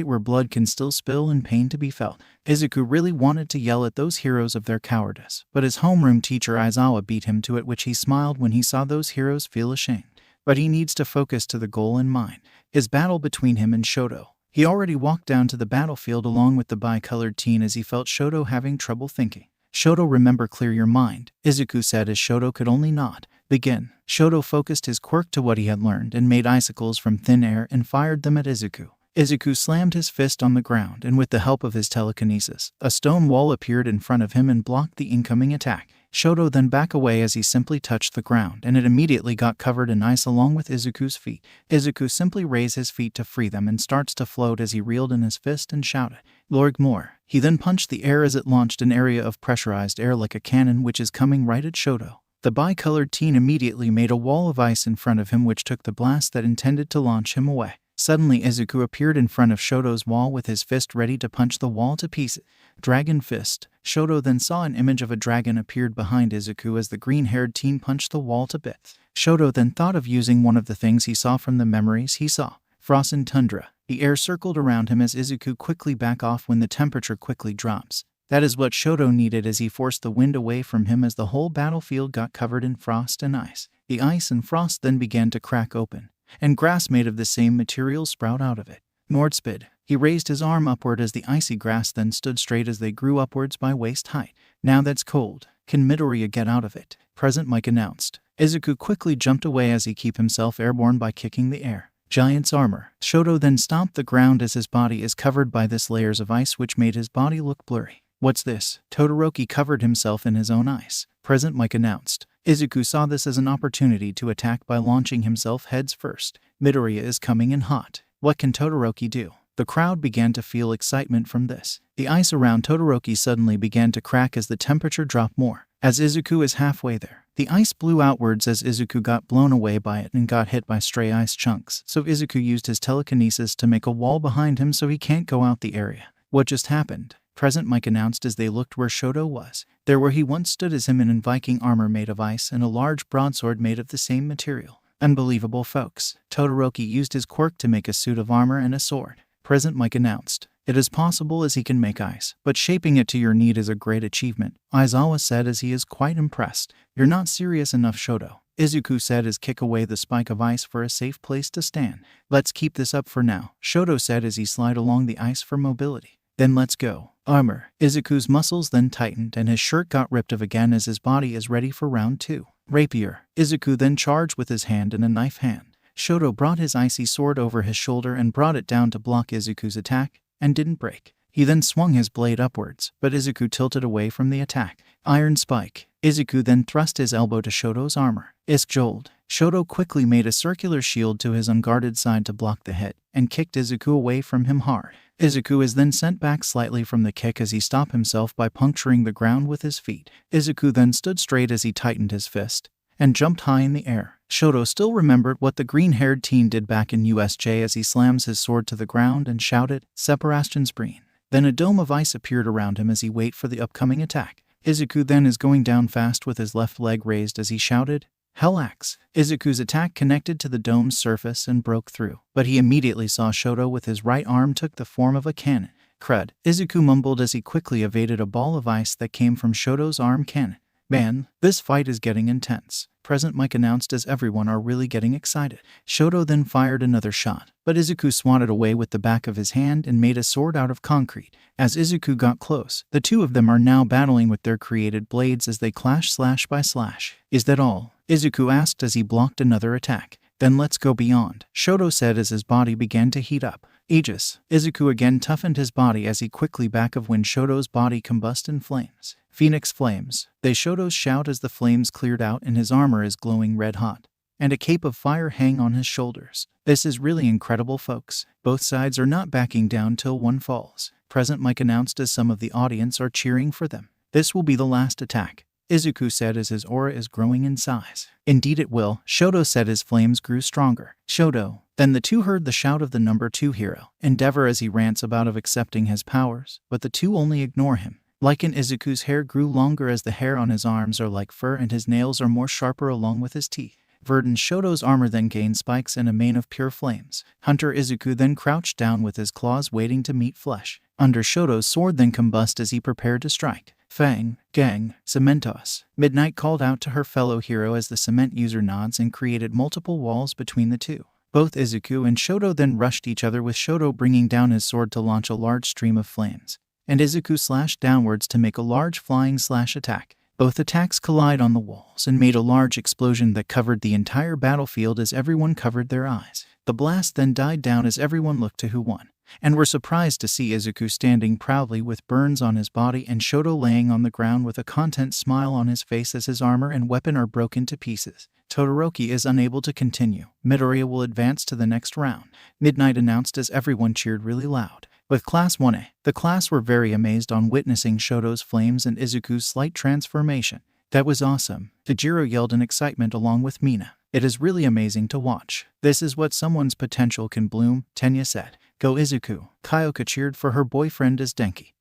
where blood can still spill and pain to be felt. Izuku really wanted to yell at those heroes of their cowardice, but his homeroom teacher Aizawa beat him to it, which he smiled when he saw those heroes feel ashamed. But he needs to focus to the goal in mind. His battle between him and Shoto. He already walked down to the battlefield along with the bi-colored teen as he felt Shoto having trouble thinking. Shoto, remember, clear your mind, Izuku said as Shoto could only nod. Begin. Shoto focused his quirk to what he had learned and made icicles from thin air and fired them at Izuku. Izuku slammed his fist on the ground, and with the help of his telekinesis, a stone wall appeared in front of him and blocked the incoming attack. Shoto then backed away as he simply touched the ground, and it immediately got covered in ice along with Izuku's feet. Izuku simply raised his feet to free them and starts to float as he reeled in his fist and shouted, Lord more. He then punched the air as it launched an area of pressurized air like a cannon which is coming right at Shoto. The bi-colored teen immediately made a wall of ice in front of him which took the blast that intended to launch him away. Suddenly Izuku appeared in front of Shoto's wall with his fist ready to punch the wall to pieces. Dragon fist. Shoto then saw an image of a dragon appeared behind Izuku as the green-haired teen punched the wall to bits. Shoto then thought of using one of the things he saw from the memories he saw. Frozen tundra. The air circled around him as Izuku quickly back off when the temperature quickly drops. That is what Shoto needed as he forced the wind away from him as the whole battlefield got covered in frost and ice. The ice and frost then began to crack open, and grass made of the same material sprout out of it. Nordspid. He raised his arm upward as the icy grass then stood straight as they grew upwards by waist height. Now that's cold. Can Midoriya get out of it? Present Mike announced. Izuku quickly jumped away as he kept himself airborne by kicking the air. Giant's armor. Shoto then stomped the ground as his body is covered by this layers of ice which made his body look blurry. What's this? Todoroki covered himself in his own ice. Present Mike announced. Izuku saw this as an opportunity to attack by launching himself heads first. Midoriya is coming in hot. What can Todoroki do? The crowd began to feel excitement from this. The ice around Todoroki suddenly began to crack as the temperature dropped more. As Izuku is halfway there, the ice blew outwards as Izuku got blown away by it and got hit by stray ice chunks, so Izuku used his telekinesis to make a wall behind him so he can't go out the area. What just happened? Present Mike announced as they looked where Shoto was. There where he once stood is him in Viking armor made of ice and a large broadsword made of the same material. Unbelievable, folks. Todoroki used his quirk to make a suit of armor and a sword. Present Mike announced. It is possible as he can make ice, but shaping it to your need is a great achievement, Aizawa said as he is quite impressed. You're not serious enough, Shoto. Izuku said as kick away the spike of ice for a safe place to stand. Let's keep this up for now, Shoto said as he slid along the ice for mobility. Then let's go. Armor. Izuku's muscles then tightened and his shirt got ripped of again as his body is ready for round 2. Rapier. Izuku then charged with his hand in a knife hand. Shoto brought his icy sword over his shoulder and brought it down to block Izuku's attack, and didn't break. He then swung his blade upwards, but Izuku tilted away from the attack. Iron Spike. Izuku then thrust his elbow to Shoto's armor. Isk-jolt. Shoto quickly made a circular shield to his unguarded side to block the hit, and kicked Izuku away from him hard. Izuku is then sent back slightly from the kick as he stopped himself by puncturing the ground with his feet. Izuku then stood straight as he tightened his fist, and jumped high in the air. Shoto still remembered what the green-haired teen did back in USJ as he slams his sword to the ground and shouted, Separation's Breen. Then a dome of ice appeared around him as he waited for the upcoming attack. Izuku then is going down fast with his left leg raised as he shouted, Hell Axe. Izuku's attack connected to the dome's surface and broke through, but he immediately saw Shoto with his right arm took the form of a cannon. Crud. Izuku mumbled as he quickly evaded a ball of ice that came from Shoto's arm cannon. Man, this fight is getting intense. Present Mike announced as everyone are really getting excited. Shoto then fired another shot, but Izuku swatted away with the back of his hand and made a sword out of concrete. As Izuku got close, the two of them are now battling with their created blades as they clash slash by slash. Is that all? Izuku asked as he blocked another attack. Then let's go beyond, Shoto said as his body began to heat up. Aegis. Izuku again toughened his body as he quickly back of when Shoto's body combust in flames. Phoenix flames. They Shoto's shout as the flames cleared out and his armor is glowing red hot, and a cape of fire hang on his shoulders. This is really incredible, folks. Both sides are not backing down till one falls. Present Mike announced as some of the audience are cheering for them. This will be the last attack, Izuku said as his aura is growing in size. Indeed it will, Shoto said as flames grew stronger. Shoto. Then the two heard the shout of the number 2 hero, Endeavor, as he rants about of accepting his powers, but the two only ignore him. Like in Izuku's hair grew longer as the hair on his arms are like fur and his nails are more sharper along with his teeth. Verdant. Shoto's armor then gained spikes and a mane of pure flames. Hunter Izuku then crouched down with his claws waiting to meet flesh. Under Shoto's sword then combust as he prepared to strike. Fang, gang, Cementos. Midnight called out to her fellow hero as the cement user nods and created multiple walls between the two. Both Izuku and Shoto then rushed each other with Shoto bringing down his sword to launch a large stream of flames, and Izuku slashed downwards to make a large flying slash attack. Both attacks collide on the walls and made a large explosion that covered the entire battlefield as everyone covered their eyes. The blast then died down as everyone looked to who won, and were surprised to see Izuku standing proudly with burns on his body and Shoto laying on the ground with a content smile on his face as his armor and weapon are broken to pieces. Todoroki is unable to continue. Midoriya will advance to the next round, Midnight announced as everyone cheered really loud. With Class 1A, the class were very amazed on witnessing Shoto's flames and Izuku's slight transformation. That was awesome, Tajiro yelled in excitement along with Mina. It is really amazing to watch. This is what someone's potential can bloom, Tenya said. Go Izuku. Kyoka cheered for her boyfriend as Denki,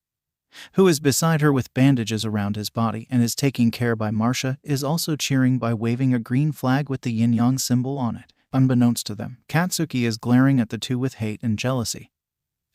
who is beside her with bandages around his body and is taken care by Marcia, is also cheering by waving a green flag with the yin-yang symbol on it. Unbeknownst to them, Katsuki is glaring at the two with hate and jealousy,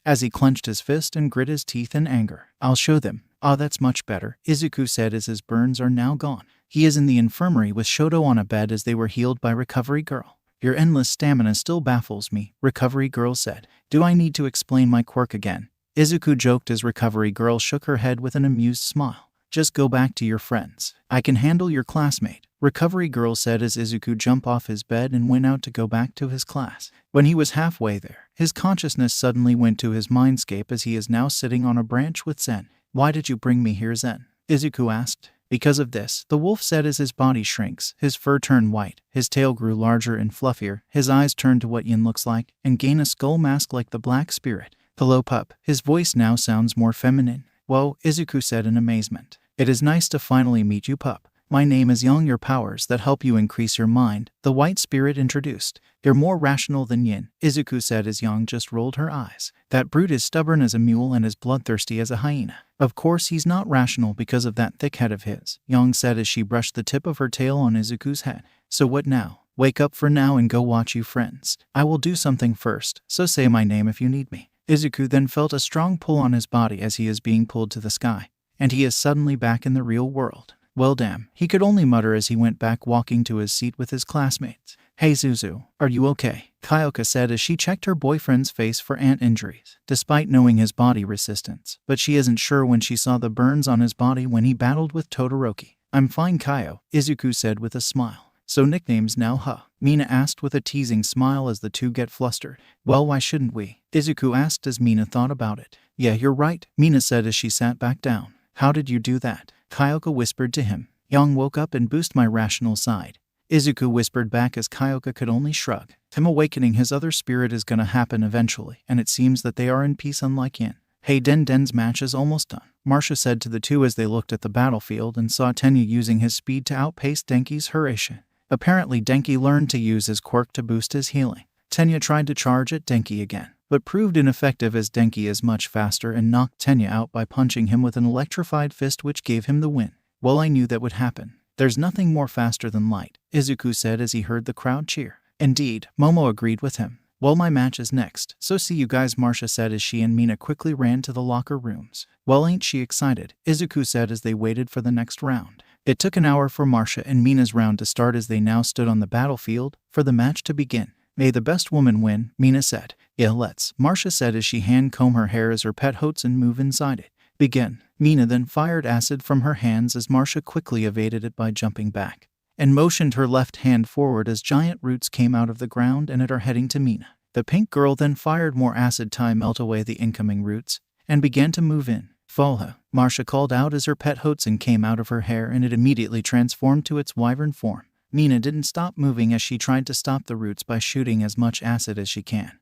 as he clenched his fist and grit his teeth in anger. I'll show them. Ah, that's much better, Izuku said as his burns are now gone. He is in the infirmary with Shoto on a bed as they were healed by Recovery Girl. Your endless stamina still baffles me, Recovery Girl said. Do I need to explain my quirk again? Izuku joked as Recovery Girl shook her head with an amused smile. Just go back to your friends. I can handle your classmate. Recovery girl said as Izuku jumped off his bed and went out to go back to his class. When he was halfway there, his consciousness suddenly went to his mindscape as he is now sitting on a branch with Zen. Why did you bring me here, Zen? Izuku asked. Because of this, the wolf said as his body shrinks, his fur turned white, his tail grew larger and fluffier, his eyes turned to what Yin looks like, and gain a skull mask like the Black Spirit. Hello, pup. His voice now sounds more feminine. Whoa, Izuku said in amazement. It is nice to finally meet you, pup. My name is Yang. Your powers that help you increase your mind, the White Spirit introduced. You're more rational than Yin, Izuku said as Yang just rolled her eyes. That brute is stubborn as a mule and as bloodthirsty as a hyena. Of course he's not rational because of that thick head of his, Yang said as she brushed the tip of her tail on Izuku's head. So what now? Wake up for now and go watch you friends. I will do something first, so say my name if you need me. Izuku then felt a strong pull on his body as he is being pulled to the sky, and he is suddenly back in the real world. Well damn, he could only mutter as he went back walking to his seat with his classmates. Hey Zuzu, are you okay? Kyoka said as she checked her boyfriend's face for ant injuries, despite knowing his body resistance, but she isn't sure when she saw the burns on his body when he battled with Todoroki. I'm fine, Kyo, Izuku said with a smile. So nicknames now, huh? Mina asked with a teasing smile as the two get flustered. Well, why shouldn't we? Izuku asked as Mina thought about it. Yeah, you're right, Mina said as she sat back down. How did you do that? Kyoka whispered to him. Yang woke up and boosted my rational side. Izuku whispered back as Kyoka could only shrug. Him awakening his other spirit is gonna happen eventually, and it seems that they are in peace unlike Yin. Hey, Den's match is almost done, Marcia said to the two as they looked at the battlefield and saw Tenya using his speed to outpace Denki's Hurricane. Apparently Denki learned to use his quirk to boost his healing. Tenya tried to charge at Denki again, but proved ineffective as Denki is much faster and knocked Tenya out by punching him with an electrified fist which gave him the win. Well, I knew that would happen. There's nothing more faster than light, Izuku said as he heard the crowd cheer. Indeed, Momo agreed with him. Well, my match is next, so see you guys, Marcia said as she and Mina quickly ran to the locker rooms. Well, ain't she excited, Izuku said as they waited for the next round. It took an hour for Marcia and Mina's round to start as they now stood on the battlefield for the match to begin. May the best woman win, Mina said. Yeah, let's, Marcia said as she hand-combed her hair as her pet Hotsun moved inside it. Begin. Mina then fired acid from her hands as Marcia quickly evaded it by jumping back, and motioned her left hand forward as giant roots came out of the ground and are heading to Mina. The pink girl then fired more acid to melt away the incoming roots, and began to move in. Follow, Marcia called out as her pet Hotsun came out of her hair and it immediately transformed to its wyvern form. Mina didn't stop moving as she tried to stop the roots by shooting as much acid as she can.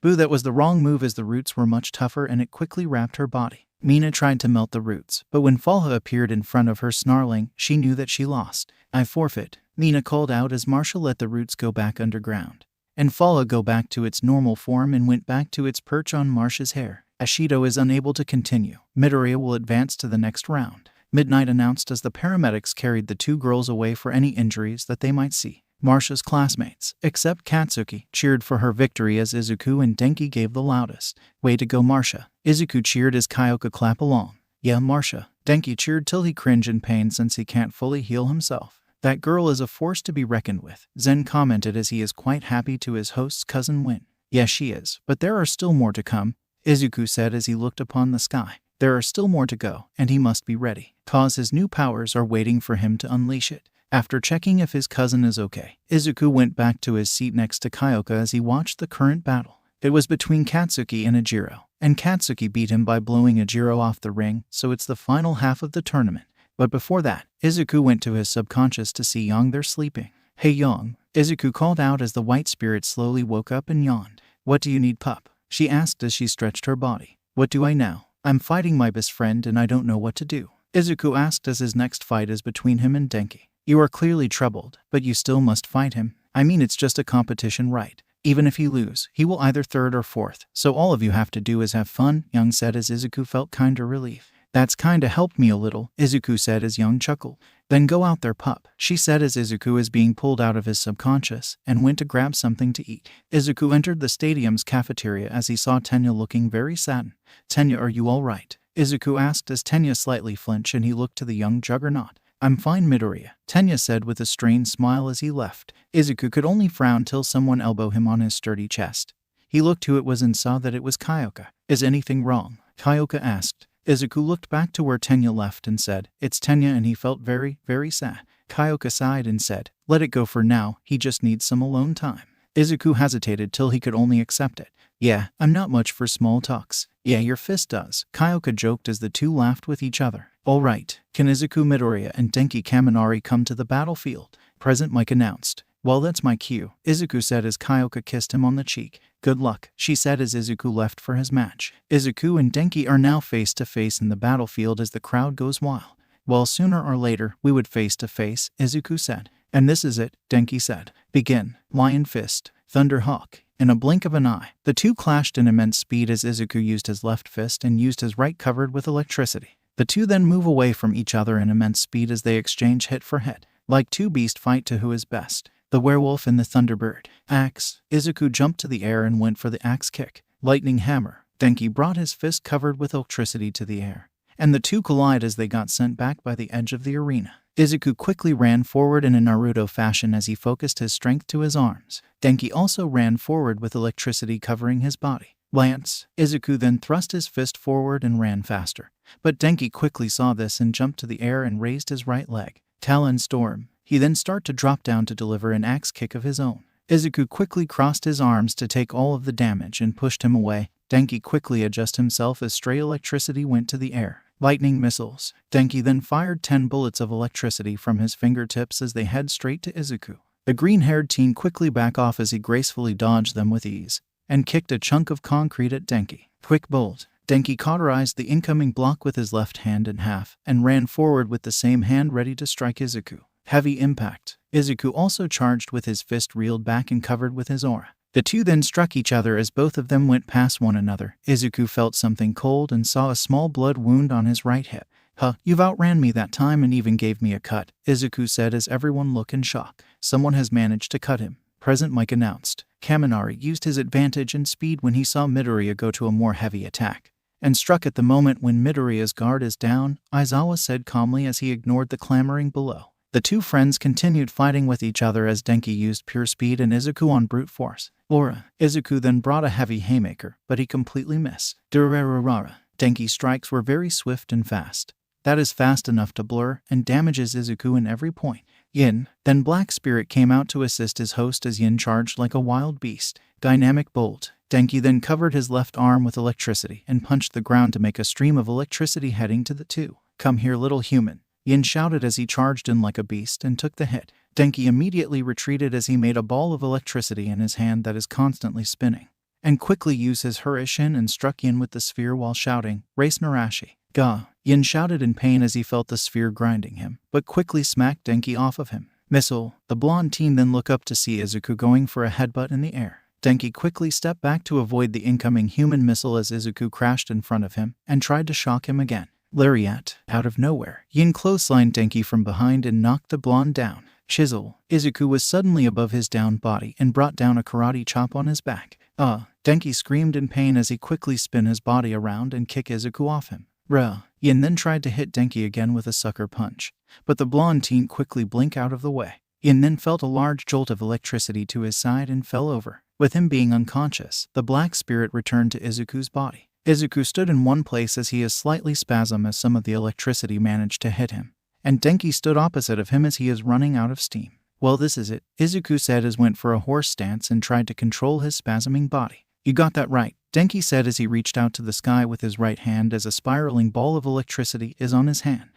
Boo, that was the wrong move as the roots were much tougher and it quickly wrapped her body. Mina tried to melt the roots, but when Falha appeared in front of her snarling, she knew that she lost. I forfeit, Mina called out as Marcia let the roots go back underground, and Falha go back to its normal form and went back to its perch on Marcia's hair. Ashido is unable to continue. Midoriya will advance to the next round, Midnight announced as the paramedics carried the two girls away for any injuries that they might see. Marcia's classmates, except Katsuki, cheered for her victory as Izuku and Denki gave the loudest. Way to go, Marcia. Izuku cheered as Kyoka clapped along. Yeah, Marcia. Denki cheered till he cringed in pain since he can't fully heal himself. That girl is a force to be reckoned with, Zen commented as he is quite happy to his host's cousin win. Yes, she is, but there are still more to come, Izuku said as he looked upon the sky. There are still more to go, and he must be ready, cause his new powers are waiting for him to unleash it. After checking if his cousin is okay, Izuku went back to his seat next to Kyoka as he watched the current battle. It was between Katsuki and Ejiro, and Katsuki beat him by blowing Ejiro off the ring, so it's the final half of the tournament. But before that, Izuku went to his subconscious to see Yang there sleeping. Hey Yang, Izuku called out as the white spirit slowly woke up and yawned. What do you need, pup? She asked as she stretched her body. What do I now? I'm fighting my best friend and I don't know what to do, Izuku asked as his next fight is between him and Denki. You are clearly troubled, but you still must fight him. I mean, it's just a competition, right? Even if he lose, he will either third or fourth, so all of you have to do is have fun, Yang said as Izuku felt kinda relief. That's kinda helped me a little, Izuku said as Yang chuckled. Then go out there, pup, she said as Izuku is being pulled out of his subconscious and went to grab something to eat. Izuku entered the stadium's cafeteria as he saw Tenya looking very sad. Tenya, are you alright? Izuku asked as Tenya slightly flinched and he looked to the young juggernaut. I'm fine, Midoriya, Tenya said with a strained smile as he left. Izuku could only frown till someone elbowed him on his sturdy chest. He looked who it was and saw that it was Kyoka. Is anything wrong? Kyoka asked. Izuku looked back to where Tenya left and said, It's Tenya, and he felt very, very sad. Kyoka sighed and said, "Let it go for now, he just needs some alone time." Izuku hesitated till he could only accept it. "Yeah, I'm not much for small talks." "Yeah, your fist does," Kyoka joked as the two laughed with each other. "All right, can Izuku Midoriya and Denki Kaminari come to the battlefield?" Present Mike announced. "Well, that's my cue," Izuku said as Kyoka kissed him on the cheek. "Good luck," she said as Izuku left for his match. Izuku and Denki are now face to face in the battlefield as the crowd goes wild. "Well, sooner or later, we would face to face," Izuku said. "And this is it," Denki said. "Begin." Lion Fist, Thunder Hawk. In a blink of an eye, the two clashed in immense speed as Izuku used his left fist and used his right covered with electricity. The two then move away from each other in immense speed as they exchange hit for hit. Like two beasts fight to who is best. The werewolf and the thunderbird. Axe. Izuku jumped to the air and went for the axe kick. Lightning hammer. Denki brought his fist covered with electricity to the air, and the two collide as they got sent back by the edge of the arena. Izuku quickly ran forward in a Naruto fashion as he focused his strength to his arms. Denki also ran forward with electricity covering his body. Lance. Izuku then thrust his fist forward and ran faster. But Denki quickly saw this and jumped to the air and raised his right leg. Talon Storm. He then started to drop down to deliver an axe kick of his own. Izuku quickly crossed his arms to take all of the damage and pushed him away. Denki quickly adjusted himself as stray electricity went to the air. Lightning missiles. Denki then fired 10 bullets of electricity from his fingertips as they head straight to Izuku. The green-haired teen quickly backed off as he gracefully dodged them with ease, and kicked a chunk of concrete at Denki. Quick bolt. Denki cauterized the incoming block with his left hand in half, and ran forward with the same hand ready to strike Izuku. Heavy impact. Izuku also charged with his fist reeled back and covered with his aura. The two then struck each other as both of them went past one another. Izuku felt something cold and saw a small blood wound on his right hip. "Huh, you've outran me that time and even gave me a cut," Izuku said as everyone looked in shock. "Someone has managed to cut him," Present Mike announced. Kaminari used his advantage and speed when he saw Midoriya go to a more heavy attack, and struck at the moment when Midoriya's guard is down, Aizawa said calmly as he ignored the clamoring below. The two friends continued fighting with each other as Denki used pure speed and Izuku on brute force. Aura. Izuku then brought a heavy haymaker, but he completely missed. Durararara. Denki's strikes were very swift and fast. That is fast enough to blur and damages Izuku in every point. Yin. Then Black Spirit came out to assist his host as Yin charged like a wild beast. Dynamic bolt. Denki then covered his left arm with electricity and punched the ground to make a stream of electricity heading to the two. "Come here, little human," Yin shouted as he charged in like a beast and took the hit. Denki immediately retreated as he made a ball of electricity in his hand that is constantly spinning, and quickly used his Hurishin and struck Yin with the sphere while shouting, "Race Narashi." "Gah!" Yin shouted in pain as he felt the sphere grinding him, but quickly smacked Denki off of him. Missile. The blonde teen then looked up to see Izuku going for a headbutt in the air. Denki quickly stepped back to avoid the incoming human missile as Izuku crashed in front of him and tried to shock him again. Lariat. Out of nowhere, Yin clotheslined Denki from behind and knocked the blonde down. Chisel. Izuku was suddenly above his downed body and brought down a karate chop on his back. Denki screamed in pain as he quickly spun his body around and kicked Izuku off him. Ruh. Yin then tried to hit Denki again with a sucker punch, but the blonde teen quickly blinked out of the way. Yin then felt a large jolt of electricity to his side and fell over. With him being unconscious, the Black Spirit returned to Izuku's body. Izuku stood in one place as he is slightly spasmed as some of the electricity managed to hit him, and Denki stood opposite of him as he is running out of steam. "Well, this is it," Izuku said as went for a horse stance and tried to control his spasming body. "You got that right," Denki said as he reached out to the sky with his right hand as a spiraling ball of electricity is on his hand.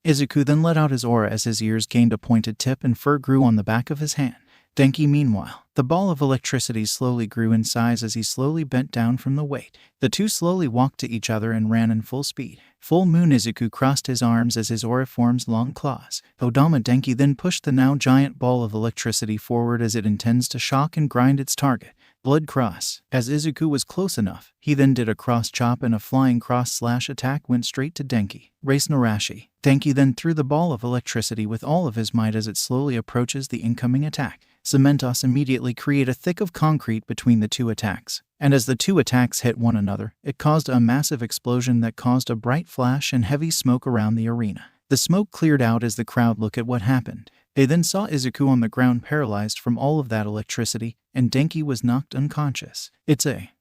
Izuku then let out his aura as his ears gained a pointed tip and fur grew on the back of his hand. Denki meanwhile, the ball of electricity slowly grew in size as he slowly bent down from the weight. The two slowly walked to each other and ran in full speed. Full Moon Izuku crossed his arms as his aura forms long claws. Odama Denki then pushed the now giant ball of electricity forward as it intends to shock and grind its target. Blood Cross. As Izuku was close enough, he then did a cross chop and a flying cross slash attack went straight to Denki. Race Narashi. Denki then threw the ball of electricity with all of his might as it slowly approaches the incoming attack. Cementos immediately create a thick of concrete between the two attacks, and as the two attacks hit one another, it caused a massive explosion that caused a bright flash and heavy smoke around the arena. The smoke cleared out as the crowd looked at what happened. They then saw Izuku on the ground paralyzed from all of that electricity, and Denki was knocked unconscious.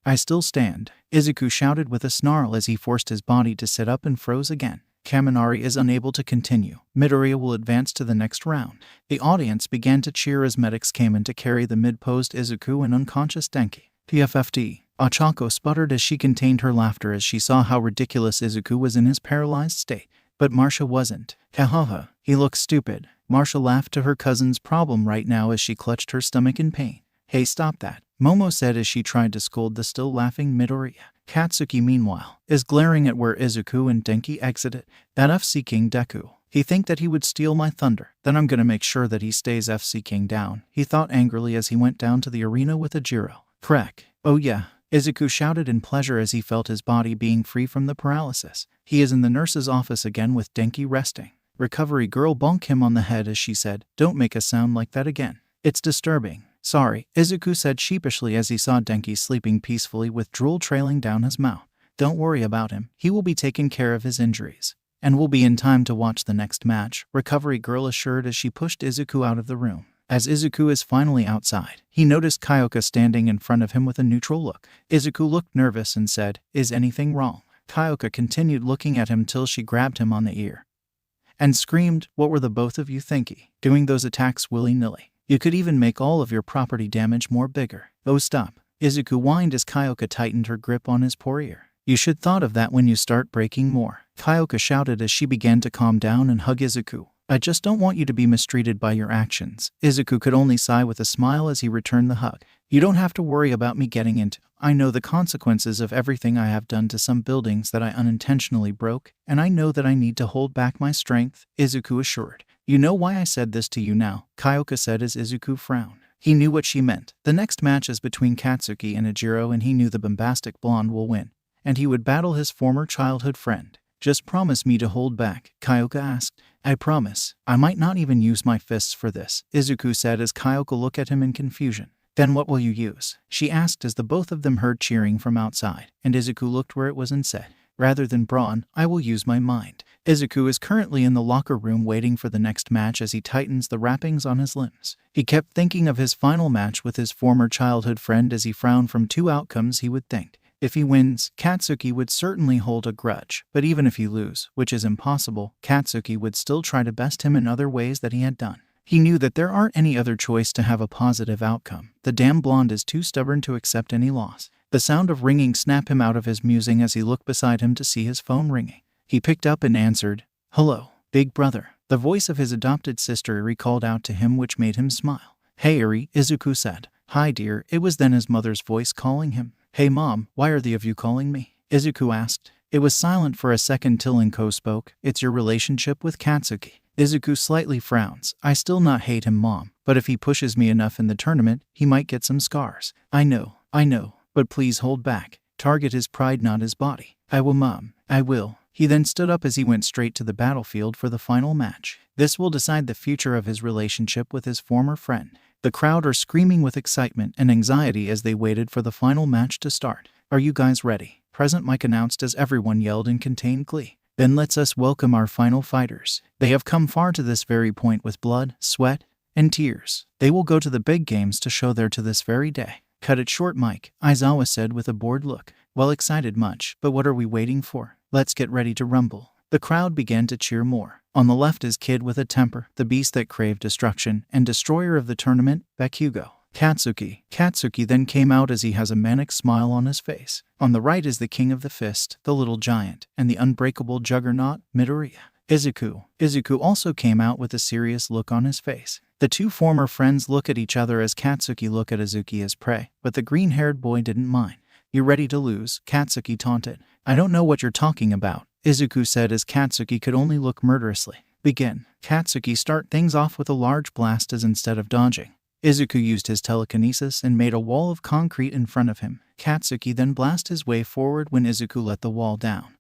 I still stand," Izuku shouted with a snarl as he forced his body to sit up and froze again. Kaminari is unable to continue. Midoriya will advance to the next round. The audience began to cheer as medics came in to carry the mid-posed Izuku and unconscious Denki. PFFD. Ochako sputtered as she contained her laughter as she saw how ridiculous Izuku was in his paralyzed state. But Marcia wasn't. Hahaha, he looks stupid. Marcia laughed to her cousin's problem right now as she clutched her stomach in pain. Hey, stop that, Momo said as she tried to scold the still laughing Midoriya. Katsuki, meanwhile, is glaring at where Izuku and Denki exited. That FC King Deku. He think that he would steal my thunder. Then I'm gonna make sure that he stays FC King down, he thought angrily as he went down to the arena with a Jiro. Crack. Oh yeah. Izuku shouted in pleasure as he felt his body being free from the paralysis. He is in the nurse's office again with Denki resting. Recovery girl bonked him on the head as she said, "Don't make a sound like that again. It's disturbing." "Sorry," Izuku said sheepishly as he saw Denki sleeping peacefully with drool trailing down his mouth. "Don't worry about him. He will be taking care of his injuries. And we'll be in time to watch the next match," Recovery girl assured as she pushed Izuku out of the room. As Izuku is finally outside, he noticed Kyoka standing in front of him with a neutral look. Izuku looked nervous and said, "Is anything wrong?" Kyoka continued looking at him till she grabbed him on the ear and screamed, "What were the both of you thinking? Doing those attacks willy-nilly? You could even make all of your property damage more bigger." "Oh, stop," Izuku whined as Kyoka tightened her grip on his poor ear. "You should thought of that when you start breaking more," Kyoka shouted as she began to calm down and hug Izuku. "I just don't want you to be mistreated by your actions." Izuku could only sigh with a smile as he returned the hug. "You don't have to worry about me getting into. I know the consequences of everything I have done to some buildings that I unintentionally broke, and I know that I need to hold back my strength," Izuku assured. "You know why I said this to you now," Kyoka said as Izuku frowned. He knew what she meant. The next match is between Katsuki and Ejiro, and he knew the bombastic blonde will win, and he would battle his former childhood friend. "Just promise me to hold back," Kyoka asked. "I promise. I might not even use my fists for this," Izuku said as Kyoka looked at him in confusion. "Then what will you use?" she asked as the both of them heard cheering from outside, and Izuku looked where it was and said, "Rather than brawn, I will use my mind." Izuku is currently in the locker room waiting for the next match as he tightens the wrappings on his limbs. He kept thinking of his final match with his former childhood friend as he frowned from two outcomes he would think. If he wins, Katsuki would certainly hold a grudge, but even if he lose, which is impossible, Katsuki would still try to best him in other ways that he had done. He knew that there aren't any other choice to have a positive outcome. The damn blonde is too stubborn to accept any loss. The sound of ringing snapped him out of his musing as he looked beside him to see his phone ringing. He picked up and answered, "Hello, big brother." The voice of his adopted sister Eri called out to him, which made him smile. "Hey Eri," Izuku said. "Hi dear." It was then his mother's voice calling him. "Hey mom, why are the of you calling me?" Izuku asked. It was silent for a second till Inko spoke. "It's your relationship with Katsuki." Izuku slightly frowns. "I still not hate him mom, but if he pushes me enough in the tournament, he might get some scars." I know, but please hold back. Target his pride, not his body." "I will mom, I will." He then stood up as he went straight to the battlefield for the final match. This will decide the future of his relationship with his former friend. The crowd are screaming with excitement and anxiety as they waited for the final match to start. "Are you guys ready?" Present Mike announced as everyone yelled in contained glee. "Then let's us welcome our final fighters. They have come far to this very point with blood, sweat, and tears. They will go to the big games to show their to this very day." "Cut it short, Mike," Aizawa said with a bored look. "Well, excited much, but what are we waiting for? Let's get ready to rumble." The crowd began to cheer more. On the left is Kid with a temper, the beast that craved destruction, and destroyer of the tournament, Bakugo. Katsuki then came out as he has a manic smile on his face. On the right is the king of the fist, the little giant, and the unbreakable juggernaut, Midoriya. Izuku also came out with a serious look on his face. The two former friends look at each other as Katsuki look at Izuki as prey, but the green-haired boy didn't mind. "You ready to lose?" Katsuki taunted. "I don't know what you're talking about," Izuku said as Katsuki could only look murderously. "Begin." Katsuki start things off with a large blast as instead of dodging, Izuku used his telekinesis and made a wall of concrete in front of him. Katsuki then blasted his way forward when Izuku let the wall down.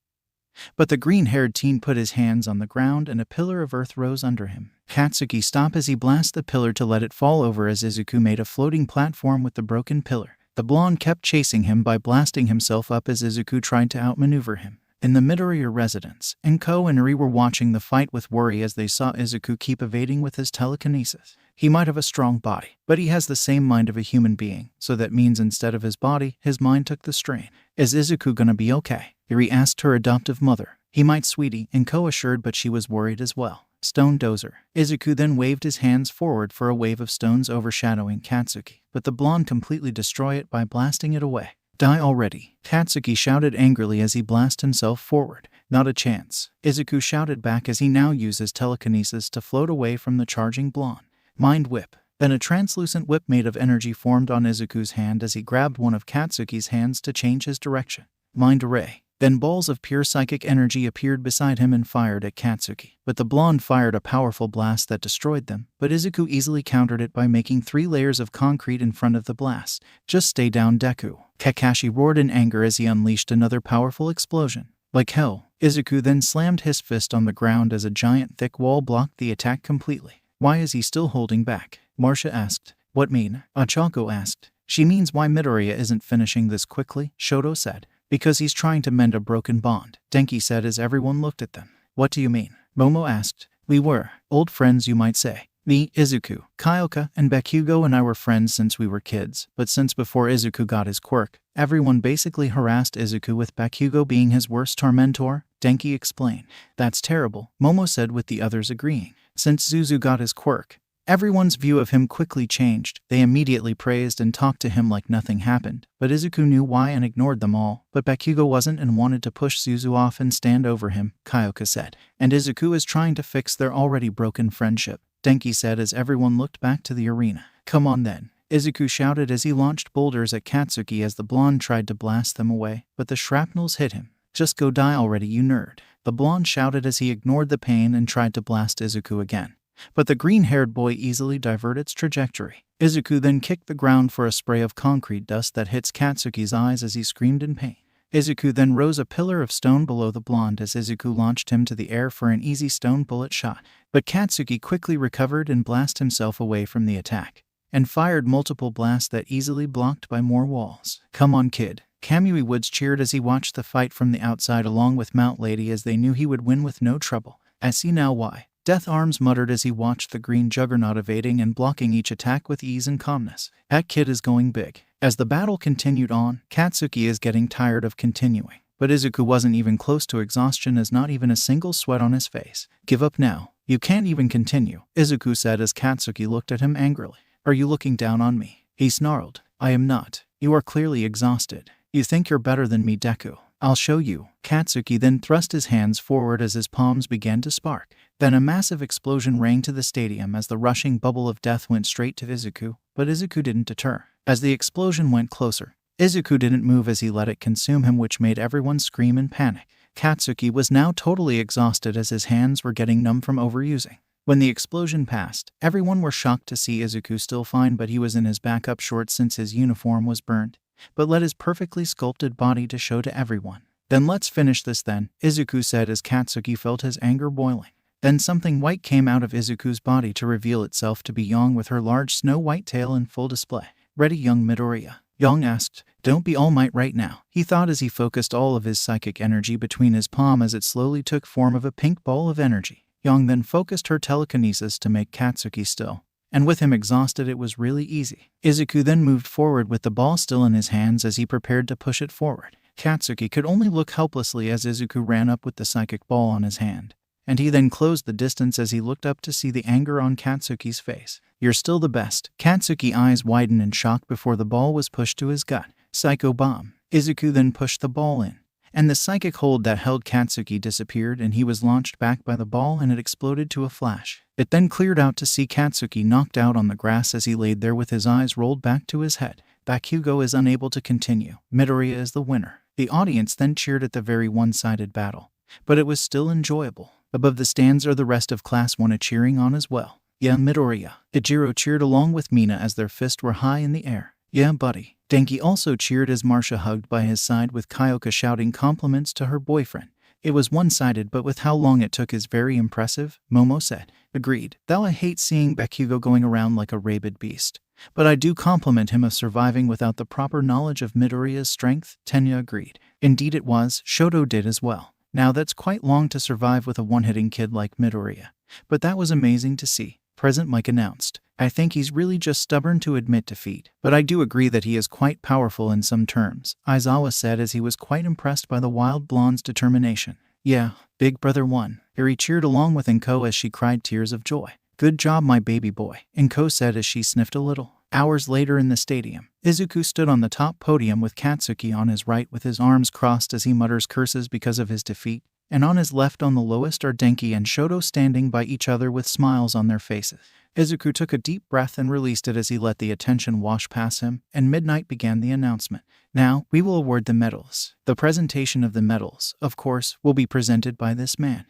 But the green-haired teen put his hands on the ground and a pillar of earth rose under him. Katsuki stopped as he blasted the pillar to let it fall over as Izuku made a floating platform with the broken pillar. The blonde kept chasing him by blasting himself up as Izuku tried to outmaneuver him. In the Midoriya residence, Enko and Eri were watching the fight with worry as they saw Izuku keep evading with his telekinesis. He might have a strong body, but he has the same mind of a human being, so that means instead of his body, his mind took the strain. "Is Izuku gonna be okay?" Eri asked her adoptive mother. He might, sweetie, Inko assured, but she was worried as well. Stone dozer. Izuku then waved his hands forward for a wave of stones overshadowing Katsuki, but the blonde completely destroyed it by blasting it away. Die already, Katsuki shouted angrily as he blasted himself forward. Not a chance, Izuku shouted back as he now uses telekinesis to float away from the charging blonde. Mind whip. Then a translucent whip made of energy formed on Izuku's hand as he grabbed one of Katsuki's hands to change his direction. Mind array. Then balls of pure psychic energy appeared beside him and fired at Katsuki. But the blonde fired a powerful blast that destroyed them, but Izuku easily countered it by making 3 layers of concrete in front of the blast. Just stay down, Deku. Kakashi roared in anger as he unleashed another powerful explosion. Like hell, Izuku then slammed his fist on the ground as a giant thick wall blocked the attack completely. Why is he still holding back? Marcia asked. What mean? Ochako asked. She means why Midoriya isn't finishing this quickly, Shoto said. Because he's trying to mend a broken bond, Denki said as everyone looked at them. What do you mean? Momo asked. We were old friends, you might say. Me, Izuku, Kyoka, and Bakugo and I were friends since we were kids, but since before Izuku got his quirk, everyone basically harassed Izuku, with Bakugo being his worst tormentor, Denki explained. That's terrible, Momo said, with the others agreeing. Since Zuzu got his quirk, everyone's view of him quickly changed. They immediately praised and talked to him like nothing happened, but Izuku knew why and ignored them all. But Bakugo wasn't and wanted to push Zuzu off and stand over him, Kyoka said. And Izuku is trying to fix their already broken friendship, Denki said as everyone looked back to the arena. Come on then, Izuku shouted as he launched boulders at Katsuki as the blonde tried to blast them away, but the shrapnels hit him. Just go die already, you nerd, the blonde shouted as he ignored the pain and tried to blast Izuku again. But the green-haired boy easily diverted its trajectory. Izuku then kicked the ground for a spray of concrete dust that hits Katsuki's eyes as he screamed in pain. Izuku then rose a pillar of stone below the blonde as Izuku launched him to the air for an easy stone bullet shot. But Katsuki quickly recovered and blasted himself away from the attack, and fired multiple blasts that easily blocked by more walls. Come on, kid. Kamui Woods cheered as he watched the fight from the outside along with Mount Lady, as they knew he would win with no trouble. I see now why, Death Arms muttered as he watched the green juggernaut evading and blocking each attack with ease and calmness. That kid is going big. As the battle continued on, Katsuki is getting tired of continuing. But Izuku wasn't even close to exhaustion, as not even a single sweat on his face. Give up now. You can't even continue, Izuku said as Katsuki looked at him angrily. Are you looking down on me? He snarled. I am not. You are clearly exhausted. You think you're better than me, Deku. I'll show you. Katsuki then thrust his hands forward as his palms began to spark. Then a massive explosion rang to the stadium as the rushing bubble of death went straight to Izuku, but Izuku didn't deter. As the explosion went closer, Izuku didn't move as he let it consume him, which made everyone scream in panic. Katsuki was now totally exhausted as his hands were getting numb from overusing. When the explosion passed, everyone were shocked to see Izuku still fine, but he was in his backup shorts since his uniform was burned, but let his perfectly sculpted body to show to everyone. Then let's finish this then, Izuku said as Katsuki felt his anger boiling. Then something white came out of Izuku's body to reveal itself to be Yang with her large snow-white tail in full display. Ready, young Midoriya? Yang asked. Don't be All Might right now, he thought as he focused all of his psychic energy between his palm as it slowly took form of a pink ball of energy. Yang then focused her telekinesis to make Katsuki still, and with him exhausted it was really easy. Izuku then moved forward with the ball still in his hands as he prepared to push it forward. Katsuki could only look helplessly as Izuku ran up with the psychic ball on his hand, and he then closed the distance as he looked up to see the anger on Katsuki's face. You're still the best. Katsuki's eyes widened in shock before the ball was pushed to his gut. Psycho Bomb. Izuku then pushed the ball in, and the psychic hold that held Katsuki disappeared and he was launched back by the ball and it exploded to a flash. It then cleared out to see Katsuki knocked out on the grass as he laid there with his eyes rolled back to his head. Bakugo is unable to continue. Midoriya is the winner. The audience then cheered at the very one-sided battle, but it was still enjoyable. Above the stands are the rest of Class 1 cheering on as well. Yeah, Midoriya. Ijiro cheered along with Mina as their fists were high in the air. Yeah, buddy. Denki also cheered as Marcia hugged by his side with Kyoka shouting compliments to her boyfriend. It was one-sided, but with how long it took is very impressive, Momo said. Agreed. Though I hate seeing Bakugo going around like a rabid beast, but I do compliment him of surviving without the proper knowledge of Midoriya's strength, Tenya agreed. Indeed it was, Shoto did as well. Now that's quite long to survive with a one-hitting kid like Midoriya, but that was amazing to see. President Mike announced. I think he's really just stubborn to admit defeat, but I do agree that he is quite powerful in some terms, Aizawa said as he was quite impressed by the wild blonde's determination. Yeah, Big Brother won. Eri cheered along with Inko as she cried tears of joy. Good job, my baby boy, Inko said as she sniffed a little. Hours later in the stadium, Izuku stood on the top podium with Katsuki on his right with his arms crossed as he mutters curses because of his defeat, and on his left on the lowest are Denki and Shoto standing by each other with smiles on their faces. Izuku took a deep breath and released it as he let the attention wash past him, and Midnight began the announcement. Now, we will award the medals. The presentation of the medals, of course, will be presented by this man.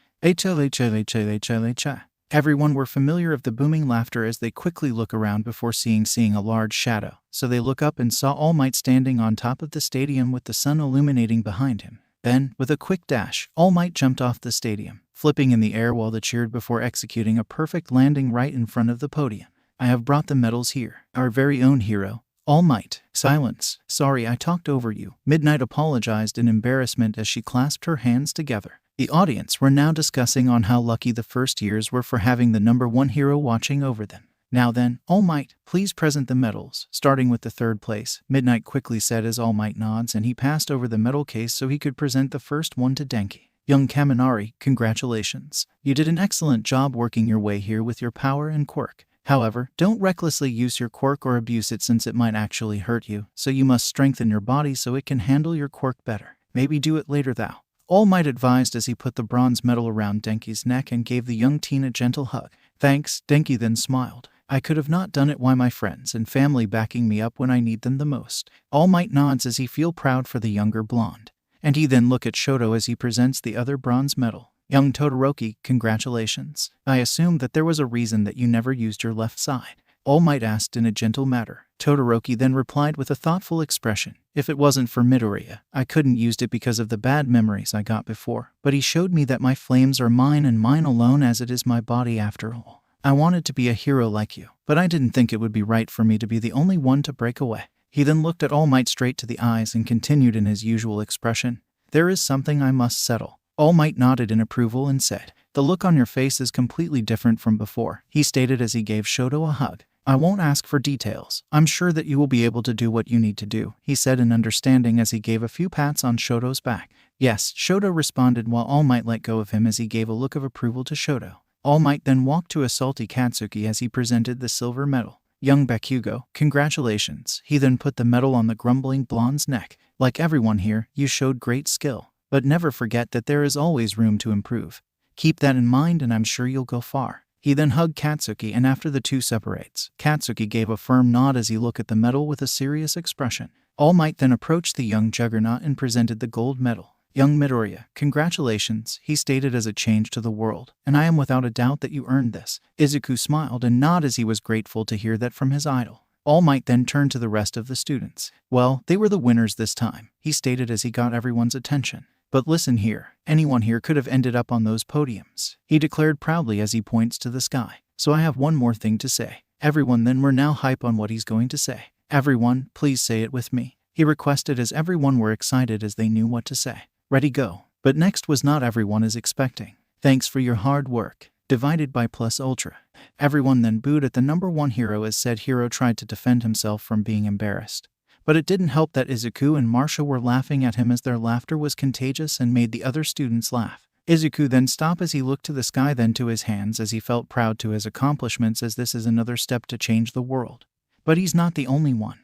Everyone were familiar of the booming laughter as they quickly look around before seeing a large shadow. So they look up and saw All Might standing on top of the stadium with the sun illuminating behind him. Then, with a quick dash, All Might jumped off the stadium, flipping in the air while they cheered before executing a perfect landing right in front of the podium. I have brought the medals here. Our very own hero, All Might. Silence. Sorry, I talked over you. Midnight apologized in embarrassment as she clasped her hands together. The audience were now discussing on how lucky the first years were for having the #1 hero watching over them. Now then, All Might, please present the medals, starting with the third place, Midnight quickly said as All Might nods, and he passed over the medal case so he could present the first one to Denki. Young Kaminari, congratulations. You did an excellent job working your way here with your power and quirk. However, don't recklessly use your quirk or abuse it since it might actually hurt you, so you must strengthen your body so it can handle your quirk better. Maybe do it later thou. All Might advised as he put the bronze medal around Denki's neck and gave the young teen a gentle hug. Thanks, Denki then smiled. I could have not done it why my friends and family backing me up when I need them the most. All Might nods as he feel proud for the younger blonde. And he then look at Shoto as he presents the other bronze medal. Young Todoroki, congratulations. I assume that there was a reason that you never used your left side. All Might asked in a gentle manner. Todoroki then replied with a thoughtful expression. If it wasn't for Midoriya, I couldn't used it because of the bad memories I got before. But he showed me that my flames are mine and mine alone as it is my body after all. I wanted to be a hero like you, but I didn't think it would be right for me to be the only one to break away. He then looked at All Might straight to the eyes and continued in his usual expression. There is something I must settle. All Might nodded in approval and said, the look on your face is completely different from before, he stated as he gave Shoto a hug. I won't ask for details. I'm sure that you will be able to do what you need to do, he said in understanding as he gave a few pats on Shoto's back. Yes, Shoto responded while All Might let go of him as he gave a look of approval to Shoto. All Might then walked to a salty Katsuki as he presented the silver medal. Young Bakugo, congratulations. He then put the medal on the grumbling blonde's neck. Like everyone here, you showed great skill. But never forget that there is always room to improve. Keep that in mind and I'm sure you'll go far. He then hugged Katsuki and after the two separates, Katsuki gave a firm nod as he looked at the medal with a serious expression. All Might then approached the young Juggernaut and presented the gold medal. Young Midoriya, congratulations, he stated as a change to the world, and I am without a doubt that you earned this. Izuku smiled and nodded as he was grateful to hear that from his idol. All Might then turned to the rest of the students. Well, they were the winners this time, he stated as he got everyone's attention. But listen here, anyone here could have ended up on those podiums, he declared proudly as he points to the sky. So I have one more thing to say. Everyone then were now hype on what he's going to say. Everyone, please say it with me, he requested as everyone were excited as they knew what to say. Ready, go. But next was not everyone is expecting. Thanks for your hard work. Divided by plus ultra. Everyone then booed at the #1 hero as said hero tried to defend himself from being embarrassed. But it didn't help that Izuku and Marcia were laughing at him as their laughter was contagious and made the other students laugh. Izuku then stopped as he looked to the sky then to his hands as he felt proud to his accomplishments as this is another step to change the world. But he's not the only one.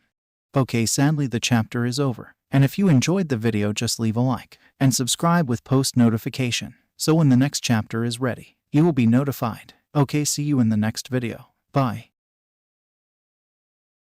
Okay, sadly the chapter is over. And if you enjoyed the video just leave a like and subscribe with post notification. So when the next chapter is ready, you will be notified. Okay, see you in the next video. Bye.